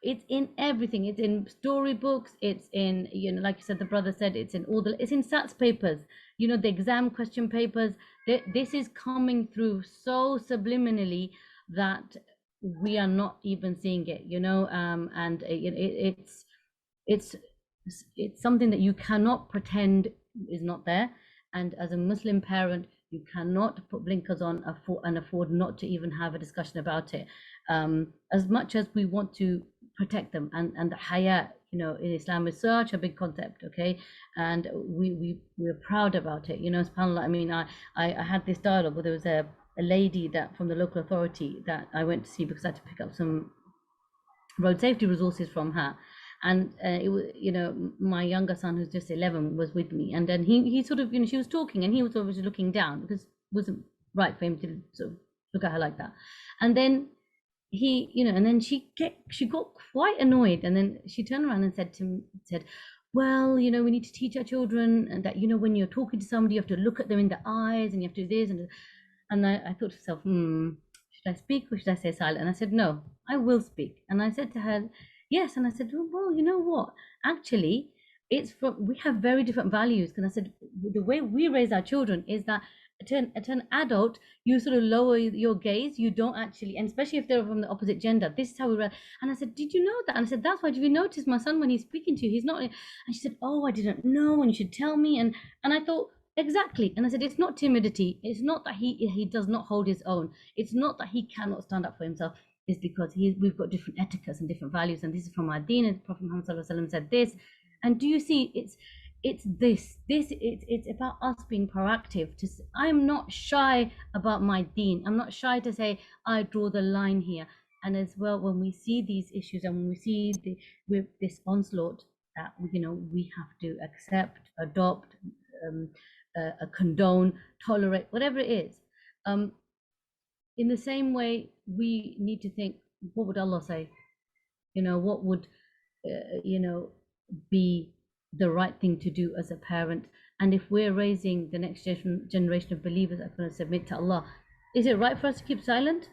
It's in everything. It's in storybooks. It's in, like you said, the brother said, it's in it's in SATs papers. The exam question papers. This is coming through so subliminally that we are not even seeing it. And it's something that you cannot pretend is not there, and as a Muslim parent you cannot put blinkers on and afford not to even have a discussion about it, as much as we want to protect them, and the haya in Islam is such a big concept, okay, and we're proud about it, subhanAllah. I mean, I had this dialogue where there was a lady that from the local authority that I went to see because I had to pick up some road safety resources from her. And it was, my younger son, who's just 11, was with me, and then he sort of, she was talking, and he was obviously looking down because it wasn't right for him to sort of look at her like that. And then and then she got quite annoyed, and then she turned around and said, well, we need to teach our children, and that when you're talking to somebody, you have to look at them in the eyes, and you have to do this, and I thought to myself, should I speak or should I stay silent? And I said, no, I will speak. And I said to her, yes. And I said, well, you know what? Actually, we have very different values. And I said, the way we raise our children is that to an adult, you sort of lower your gaze. You don't actually, and especially if they're from the opposite gender, this is how we raise. And I said, did you know that? And I said, that's why. Did you notice my son when he's speaking to you? He's not. And she said, oh, I didn't know, and you should tell me. And I thought, exactly. And I said, it's not timidity. It's not that he does not hold his own. It's not that he cannot stand up for himself. It's because we've got different etiquettes and different values, and this is from our deen, and Prophet Muhammad ﷺ said this. And do you see, it's about us being proactive. I'm not shy about my deen. I'm not shy to say I draw the line here. And as well, when we see these issues and when we see with this onslaught that we have to accept, adopt, condone, tolerate, whatever it is. In the same way, we need to think, what would Allah say? What would, be the right thing to do as a parent? And if we're raising the next generation of believers that are going to submit to Allah, is it right for us to keep silent?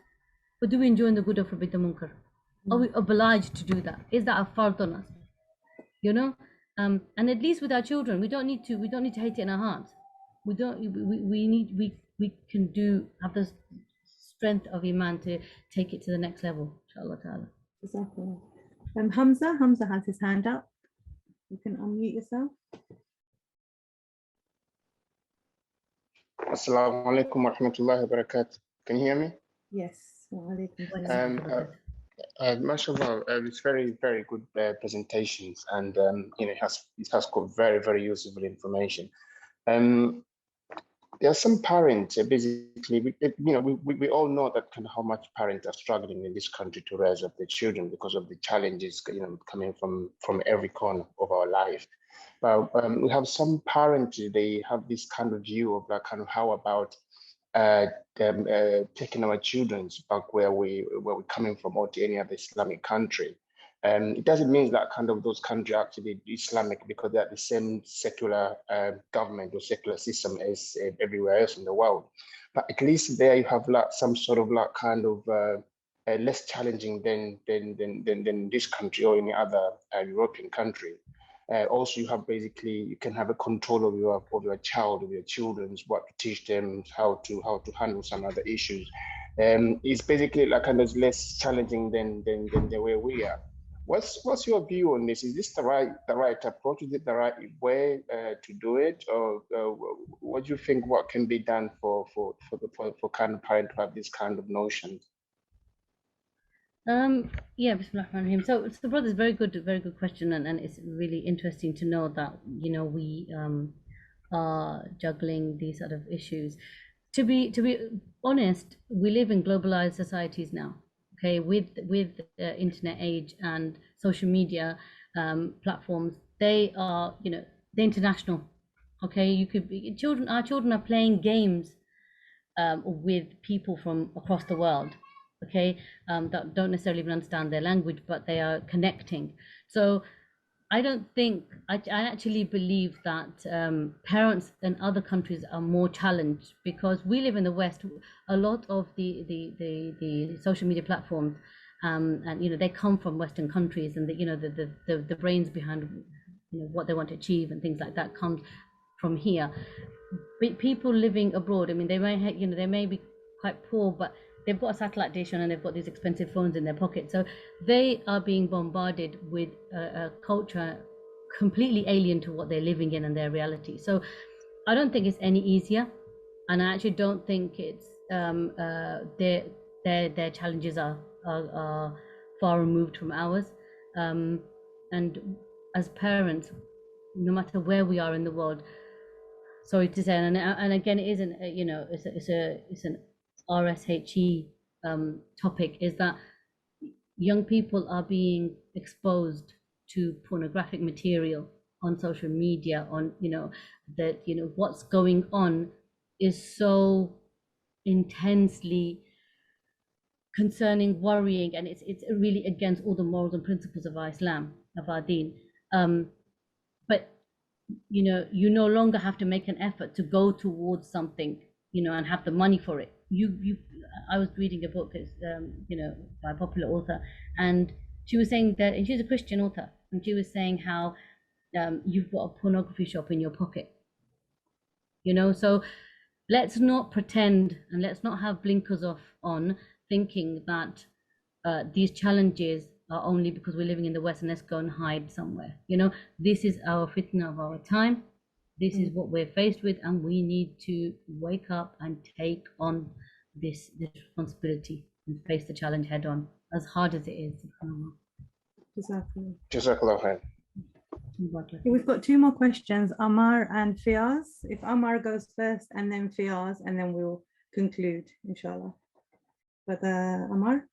Or do we enjoin the good or forbid the munkar? Are we obliged to do that? Is that a fard on us? And at least with our children, we don't need to hate it in our hearts. We can have the strength of Iman to take it to the next level, inshallah ta'ala. Exactly. Hamza has his hand up. You can unmute yourself. Assalamu alaikum wa rahmatullahi wa barakatuh. Can you hear me? Yes. Mashallah, it's very, very good presentations, and it has got very, very useful information. There are some parents, basically, we all know that kind of how much parents are struggling in this country to raise up their children because of the challenges, coming from every corner of our life. But we have some parents, they have this kind of view of like, kind of how about taking our children back where we're coming from, or to any other Islamic country. It doesn't mean that kind of those countries are actually Islamic because they're the same secular government or secular system as everywhere else in the world. But at least there you have like some sort of like kind of less challenging than this country or any other European country. Also, you can have a control of your child, of your children, what to teach them, how to handle some other issues. It's basically like kind of less challenging than the way we are. What's your view on this? Is this the right approach? Is it the right way to do it, or what do you think? What can be done for kind of parent to have this kind of notion? Yeah, Bismillahirrahmanirrahim. So the brother's very good question, and it's really interesting to know that we are juggling these sort of issues. to be honest, we live in globalized societies now. Okay, with internet age and social media platforms, they are, you know, they're international. Okay, you could be our children are playing games with people from across the world. Okay, that don't necessarily even understand their language, but they are connecting. So I don't think, I actually believe that parents in other countries are more challenged, because we live in the West. A lot of the social media platforms, and you know, they come from Western countries, and you know, the brains behind, you know, what they want to achieve and things like that comes from here. But people living abroad, I mean, they may you know, they may be quite poor, but they've got a satellite dish and they've got these expensive phones in their pocket. So they are being bombarded with a culture completely alien to what they're living in and their reality. So I don't think it's any easier. And I actually don't think it's their challenges are far removed from ours. And as parents, no matter where we are in the world, sorry to say, and again, it isn't, you know, it's an RSE topic, is that young people are being exposed to pornographic material on social media, on, you know, that, you know, what's going on is so intensely concerning, worrying, and it's really against all the morals and principles of our Islam, of our deen. But you know, you no longer have to make an effort to go towards something, you know, and have the money for it. I was reading a book, you know, by a popular author, and she was saying that, and she's a Christian author, and she was saying how you've got a pornography shop in your pocket, you know. So let's not pretend, and let's not have blinkers on, thinking that these challenges are only because we're living in the West and let's go and hide somewhere. You know, this is our fitna of our time. This is what we're faced with, and we need to wake up and take on this responsibility and face the challenge head on, as hard as it is. Jazakallah khair. We've got two more questions, Amar and Fiaz. If Amar goes first, and then Fiaz, and then we'll conclude, inshallah. But Amar?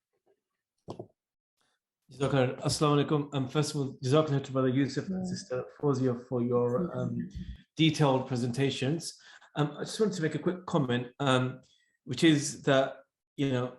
Jazakallah. Assalamu alaikum. First of all, Jazakallah to Brother Yusuf and Sister Fozia for your detailed presentations. I just wanted to make a quick comment, which is that, you know,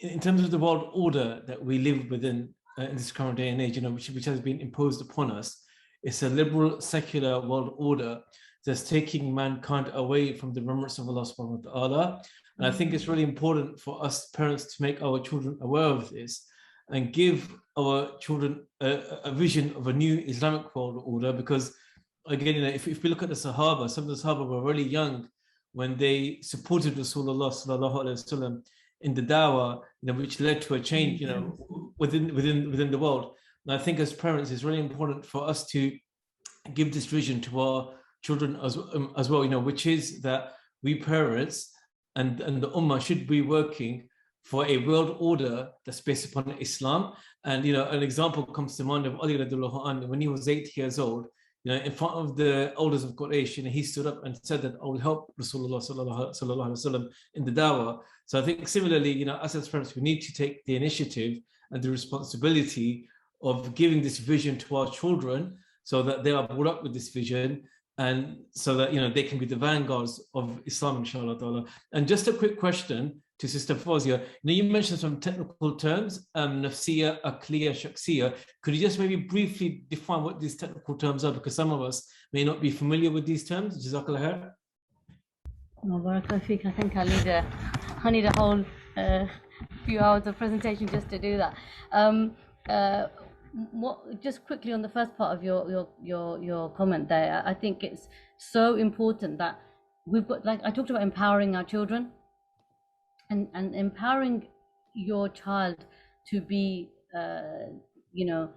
in terms of the world order that we live within in this current day and age, you know, which has been imposed upon us, it's a liberal, secular world order that's taking mankind away from the remembrance of Allah subhanahu wa ta'ala. And I think it's really important for us parents to make our children aware of this and give our children a vision of a new Islamic world order, because again, you know, if we look at the Sahaba, some of the Sahaba were really young when they supported Rasulullah sallallahu alaihi wasallam in the dawah, you know, which led to a change, you know, within the world. And I think as parents, it's really important for us to give this vision to our children as well, you know, which is that we parents and the Ummah should be working for a world order that's based upon Islam. And, you know, an example comes to mind of Ali radiallahu anhu when he was 8 years old. You know, in front of the elders of Quraysh, you know, he stood up and said that I will help Rasulullah sallallahu alaihi wasallam in the dawah. So I think similarly, you know, us as parents, we need to take the initiative and the responsibility of giving this vision to our children, so that they are brought up with this vision, and so that, you know, they can be the vanguards of Islam, inshallah ta'ala. And just a quick question to Sister Fozia. Now, you mentioned some technical terms, nafsiyya, aqliyya, shakhsiyya. Could you just maybe briefly define what these technical terms are? Because some of us may not be familiar with these terms. Jazakallah khair. I think I need a whole few hours of presentation just to do that. Just quickly on the first part of your comment there, I think it's so important that we've got, like I talked about, empowering our children. And empowering your child to be, you know,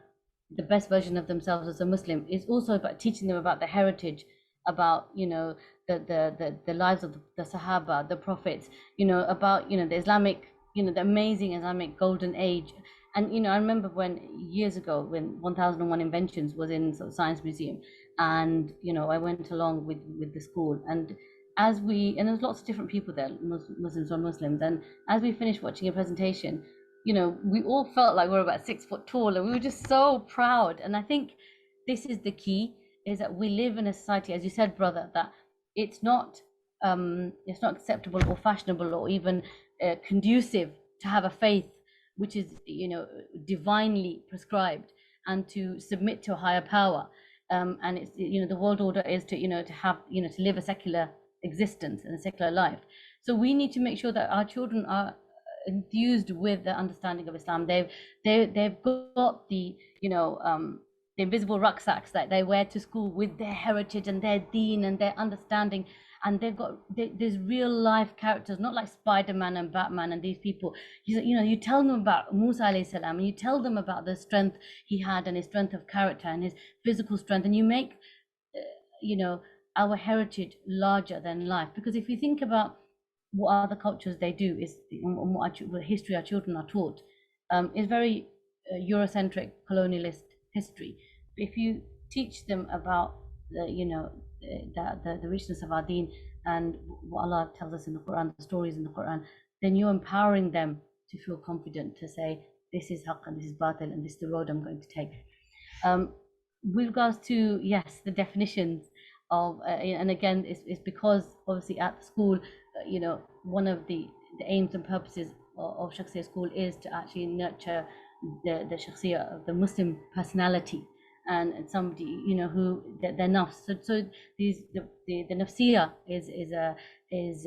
the best version of themselves as a Muslim is also about teaching them about the heritage, about, you know, the lives of the Sahaba, the prophets, you know, about, you know, the Islamic, you know, the amazing Islamic golden age. And, you know, I remember when years ago when 1001 Inventions was in Science Museum, and, you know, I went along with the school, and as we, and there's lots of different people there, Muslims or Muslims, and as we finished watching your presentation, you know, we all felt like we were about 6 foot tall, and we were just so proud. And I think this is the key, is that we live in a society, as you said, brother, that it's not acceptable or fashionable or even conducive to have a faith which is, you know, divinely prescribed, and to submit to a higher power. And it's, you know, the world order is to, you know, to have, you know, to live a secular existence and a secular life. So we need to make sure that our children are enthused with the understanding of Islam. They've got the, you know, the invisible rucksacks that they wear to school with their heritage and their deen and their understanding, and there's real life characters, not like Spider-Man and Batman and these people. You know, you tell them about Musa alayhi salam, and you tell them about the strength he had and his strength of character and his physical strength, and you make you know, our heritage larger than life. Because if you think about what other cultures they do, is what history our children are taught, is very Eurocentric colonialist history. If you teach them about the, you know, the richness of our deen and what Allah tells us in the Quran, the stories in the Quran, then you're empowering them to feel confident to say, this is haqq and this is batil and this is the road I'm going to take. With regards to, yes, the definitions of, and again, it's because obviously at the school, you know, one of the aims and purposes of Shakhsiyah School is to actually nurture the Shakhsiyah of the Muslim personality, and somebody, you know, who their nafs. So these the nafsiyah is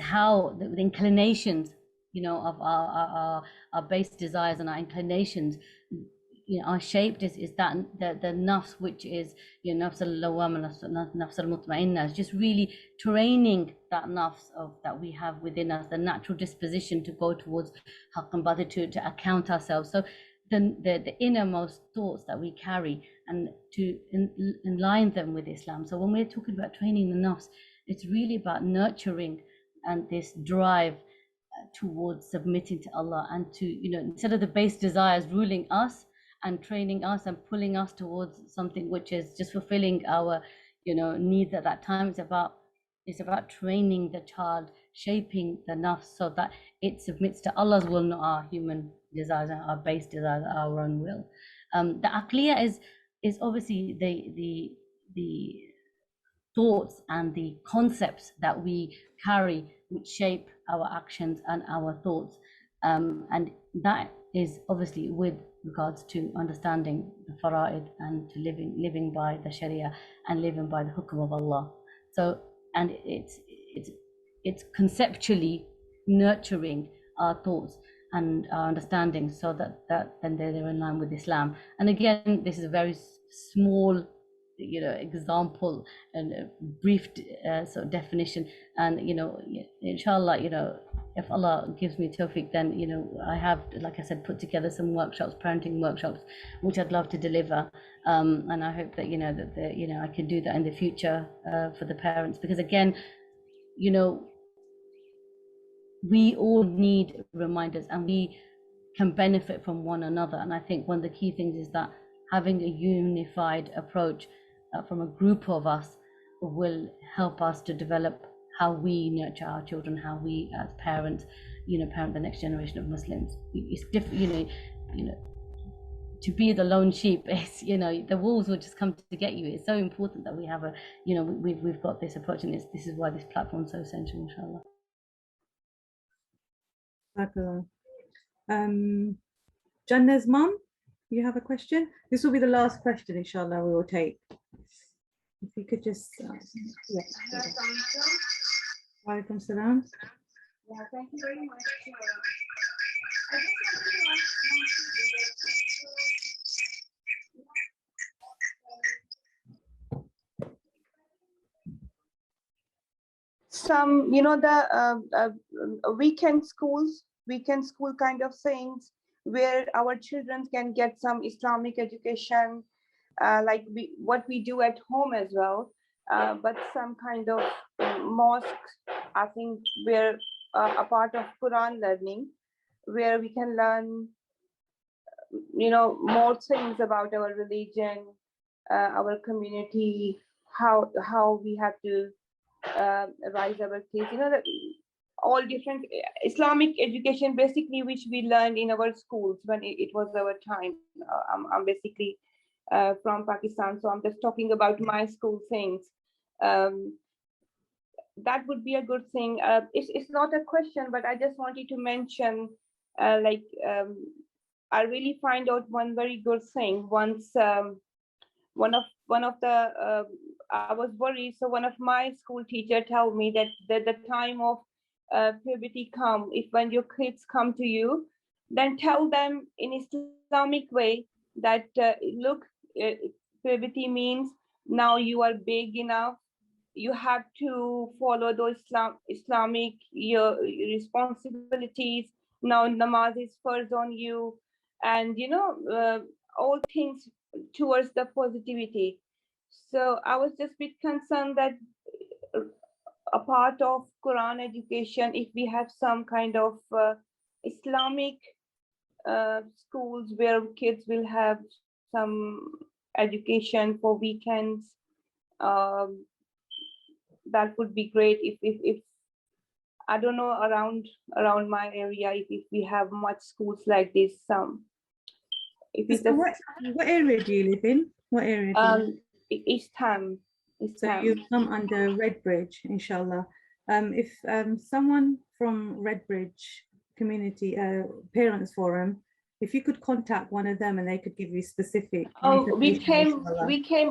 how the inclinations, you know, of our base desires and our inclinations, you know, are shaped. Is that the nafs, which is, you know, nafs al-lawwama, nafs al-mutma'inna, is just really training that nafs of that we have within us, the natural disposition to go towards haqq and batil, to account ourselves. So the innermost thoughts that we carry, and to align them with Islam. So when we're talking about training the nafs, it's really about nurturing and this drive towards submitting to Allah, and to, you know, instead of the base desires ruling us and training us and pulling us towards something which is just fulfilling our, you know, needs at that time. It's about training the child, shaping the nafs so that it submits to Allah's will, not our human desires and our base desires, our own will. The aqliya is obviously the thoughts and the concepts that we carry, which shape our actions and our thoughts, and that is obviously with regards to understanding the fara'id and to living by the sharia and living by the hukm of Allah. So, and it's conceptually nurturing our thoughts and our understanding, so that then they're in line with Islam. And again, this is a very small, you know, example and a brief sort of definition. And, you know, inshallah, you know, if Allah gives me tawfiq, then, you know, I have, like I said, put together some workshops, parenting workshops, which I'd love to deliver. And I hope that, you know, that you know, I can do that in the future for the parents, because again, you know, we all need reminders and we can benefit from one another. And I think one of the key things is that having a unified approach from a group of us will help us to develop how we nurture our children, how we as parents, you know, parent the next generation of Muslims. It's different, you know, to be the lone sheep is, you know, the wolves will just come to get you. It's so important that we have a, you know, we've got this approach, and this is why this platform is so essential, inshallah. Jannah's mum, you have a question? This will be the last question, inshallah, we will take. If you could just, yes. Walaikum salam. Yeah, thank you very much. Some, you know, the weekend school kind of things where our children can get some Islamic education, like what we do at home as well, but some kind of mosque, I think, where a part of Quran learning, where we can learn, you know, more things about our religion, our community, how we have to raise our kids. You know, that all different Islamic education, basically, which we learned in our schools when it was our time. I'm basically from Pakistan, so I'm just talking about my school things. That would be a good thing. It's not a question, but I just wanted to mention, I really find out one very good thing. Once one of the I was worried, so one of my school teacher told me that the time of puberty come, if when your kids come to you, then tell them in Islamic way that look, puberty means now you are big enough, you have to follow those Islamic your responsibilities. Now namaz is first on you, and you know all things towards the positivity. So I was just a bit concerned that a part of Quran education, if we have some kind of Islamic schools where kids will have some education for weekends, that would be great. If I don't know around my area if we have much schools like this. So what area do you live in? What area? East Ham. So you come under Redbridge, inshallah. If someone from Redbridge community parents forum, if you could contact one of them and they could give you specific. Oh, we came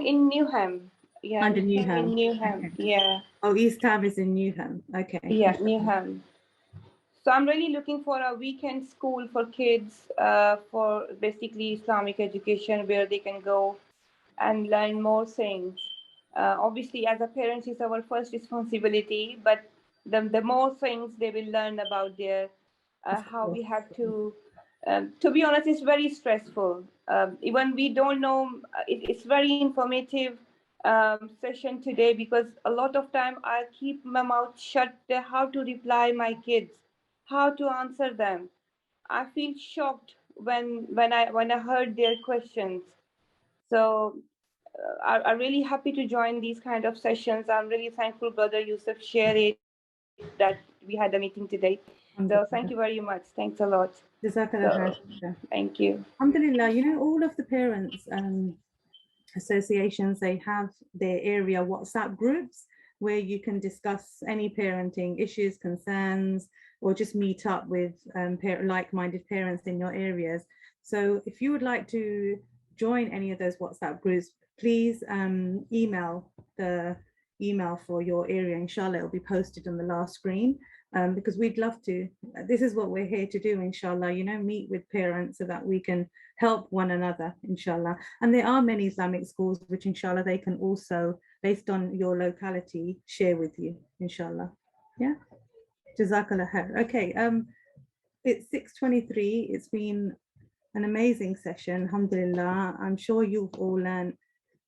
in Newham. Yeah, under Newham. In Newham. Okay. Yeah. Oh, East Ham is in Newham. Okay. Yeah, Newham. So I'm really looking for a weekend school for kids for basically Islamic education where they can go and learn more things. Obviously, as a parent, it's our first responsibility, but the more things they will learn about their how we have to be honest, it's very stressful. Even we don't know, it's very informative session today because a lot of time I keep my mouth shut how to reply my kids, how to answer them. I feel shocked when I heard their questions. So I'm really happy to join these kind of sessions. I'm really thankful, Brother Yusuf, shared it that we had a meeting today. So thank you very much. Thanks a lot. Thank you. Alhamdulillah, you know, all of the parents associations, they have their area WhatsApp groups where you can discuss any parenting issues, concerns, or just meet up with like-minded parents in your areas. So if you would like to join any of those WhatsApp groups, please email the email for your area. Inshallah, it will be posted on the last screen because we'd love to. This is what we're here to do, inshallah, you know, meet with parents so that we can help one another, inshallah. And there are many Islamic schools which, inshallah, they can also, based on your locality, share with you, inshallah. Yeah. Jazakallah khair. Okay, it's 6:23. It's been an amazing session, alhamdulillah. I'm sure you've all learned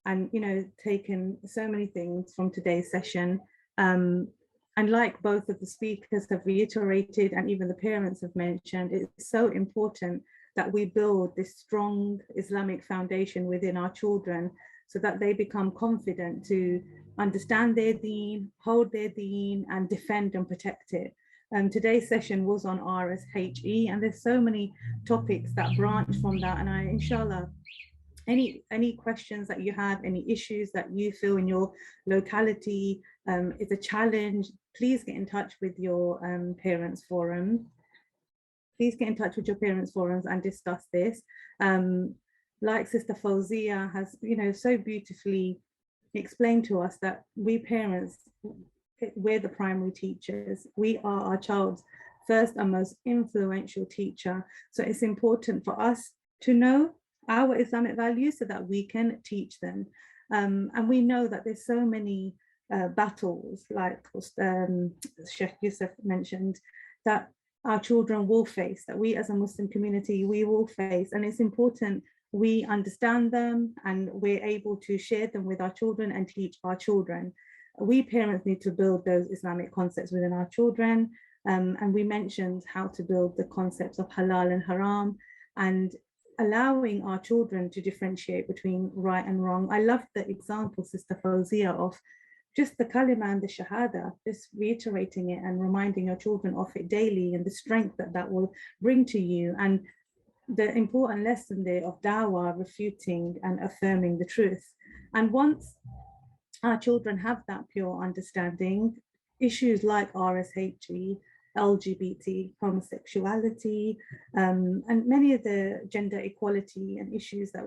and, you know, taken so many things from today's session. And like both of the speakers have reiterated, and even the parents have mentioned, it's so important that we build this strong Islamic foundation within our children so that they become confident to understand their deen, hold their deen, and defend and protect it. Today's session was on RSE, and there's so many topics that branch from that. And I, inshallah, any questions that you have, any issues that you feel in your locality is a challenge, please get in touch with your parents forum. Please get in touch with your parents forums and discuss this. Like Sister Fozia has, you know, so beautifully explained to us that we parents, we're the primary teachers. We are our child's first and most influential teacher. So it's important for us to know our Islamic values so that we can teach them. And we know that there's so many battles, like Sheikh Yusuf mentioned, that our children will face, that we as a Muslim community, we will face. And it's important we understand them and we're able to share them with our children and teach our children. We parents need to build those Islamic concepts within our children. And we mentioned how to build the concepts of halal and haram and allowing our children to differentiate between right and wrong. I love the example, Sister Fozia, of just the kalima and the shahada, just reiterating it and reminding your children of it daily, and the strength that that will bring to you, and the important lesson there of dawah, refuting and affirming the truth. And once our children have that pure understanding, issues like RSE, LGBT, homosexuality, and many of the gender equality and issues that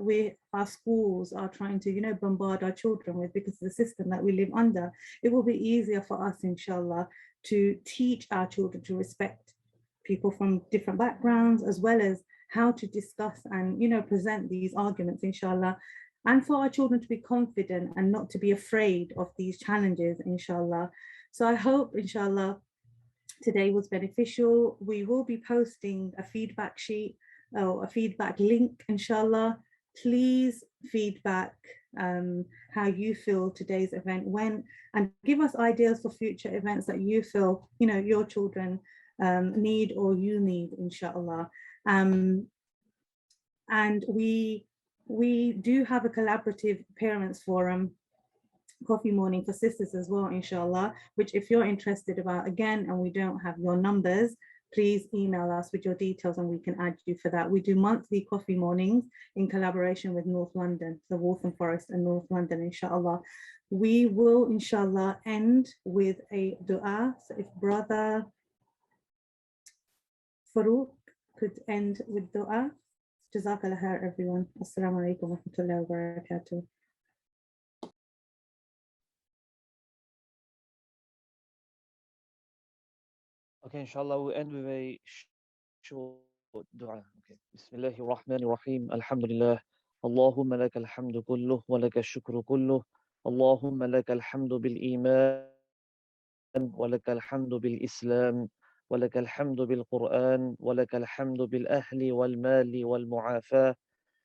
our schools are trying to, bombard our children with because of the system that we live under, it will be easier for us, inshallah, to teach our children to respect people from different backgrounds, as well as how to discuss and, present these arguments, inshallah, and for our children to be confident and not to be afraid of these challenges, inshallah. So I hope, inshallah, today was beneficial. We will be posting a feedback sheet or a feedback link, inshallah. Please feedback how you feel today's event went, and give us ideas for future events that you feel, your children need or you need, inshallah. And we do have a collaborative parents forum coffee morning for sisters as well, inshallah, which if you're interested about, again, and we don't have your numbers, please email us with your details and we can add you for that. We do monthly coffee mornings in collaboration with North London, the Waltham Forest and North London, inshallah. We will, inshallah, end with a dua. So if Brother Farouk could end with dua. Jazakallah khair, everyone. Assalamu alaikum wa rahmatullahi wa barakatuh. Okay, inshallah, we'll end with a short dua. Okay. Bismillahir Rahmanir Rahim. Alhamdulillah. Allahumma laka alhamdu kulluh wa laka shukru kulluh. Allahumma laka alhamdu bil iman wa laka alhamdu bil islam wa laka alhamdu bil Quran wa laka alhamdu bil ahli wal mali wal mu'afa.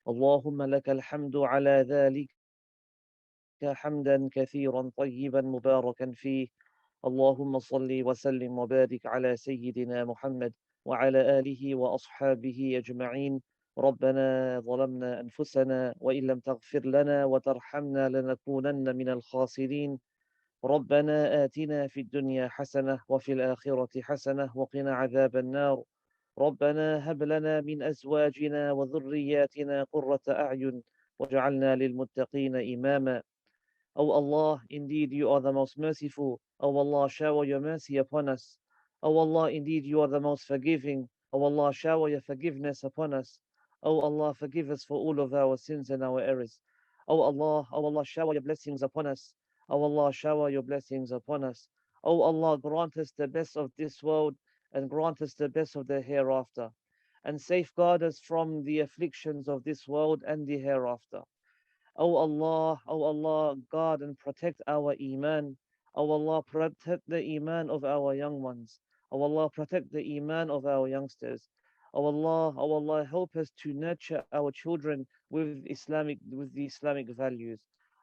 Allahumma laka alhamdu ala dhalika hamdan kathiran tayyiban mubarakan fih. اللهم صل وسلم وبارك على سيدنا محمد وعلى آله وأصحابه أجمعين. ربنا ظلمنا أنفسنا وإن لم تغفر لنا وترحمنا لنكونن من الخاسرين. ربنا آتنا في الدنيا حسنة وفي الآخرة حسنة وقنا عذاب النار. ربنا هب لنا من أزواجنا وذرياتنا قرة أعين واجعلنا للمتقين إماما. O Allah, indeed you are the most merciful. O Allah, shower your mercy upon us. O Allah, indeed you are the most forgiving. O Allah, shower your forgiveness upon us. O Allah, forgive us for all of our sins and our errors. O Allah, shower your blessings upon us. O Allah, shower your blessings upon us. O Allah, grant us the best of this world and grant us the best of the hereafter. And safeguard us from the afflictions of this world and the hereafter. O Allah, guard and protect our Iman. O Allah, protect the Iman of our young ones. O Allah, protect the Iman of our youngsters. O Allah, help us to nurture our children with the Islamic values.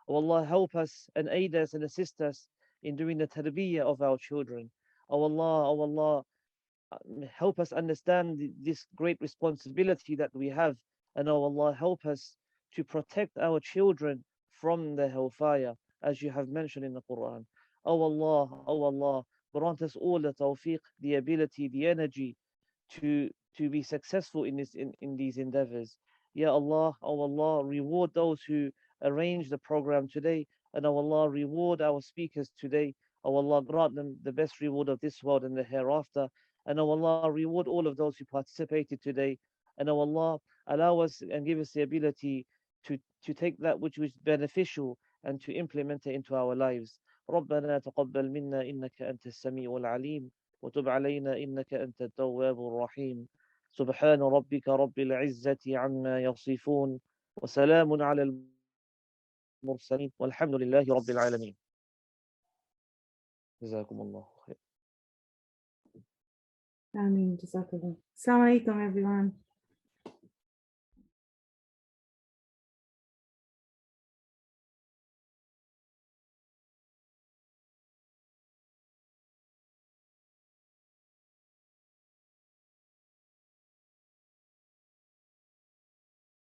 O Allah, help us and aid us and assist us in doing the tarbiyah of our children. O Allah, help us understand this great responsibility that we have. And O Allah, help us to protect our children from the hellfire, as you have mentioned in the Quran. O Allah, grant us all the tawfiq, the ability, the energy to be successful in these endeavors. Ya Allah, O Allah, reward those who arranged the program today, and O Allah, reward our speakers today. O Allah, grant them the best reward of this world and the hereafter. And O Allah, reward all of those who participated today. And O Allah, allow us and give us the ability to take that which was beneficial and to implement it into our lives. ربنا تقبل منا إنك أنت السميع العليم وتب علينا إنك أنت التواب الرحيم. سبحان ربك رب العزة عما يصفون وسلام على المرسلين والحمد لله رب العالمين. جزاكم الله خير. Ameen. Jazakallah. Assalamu alaikum, everyone.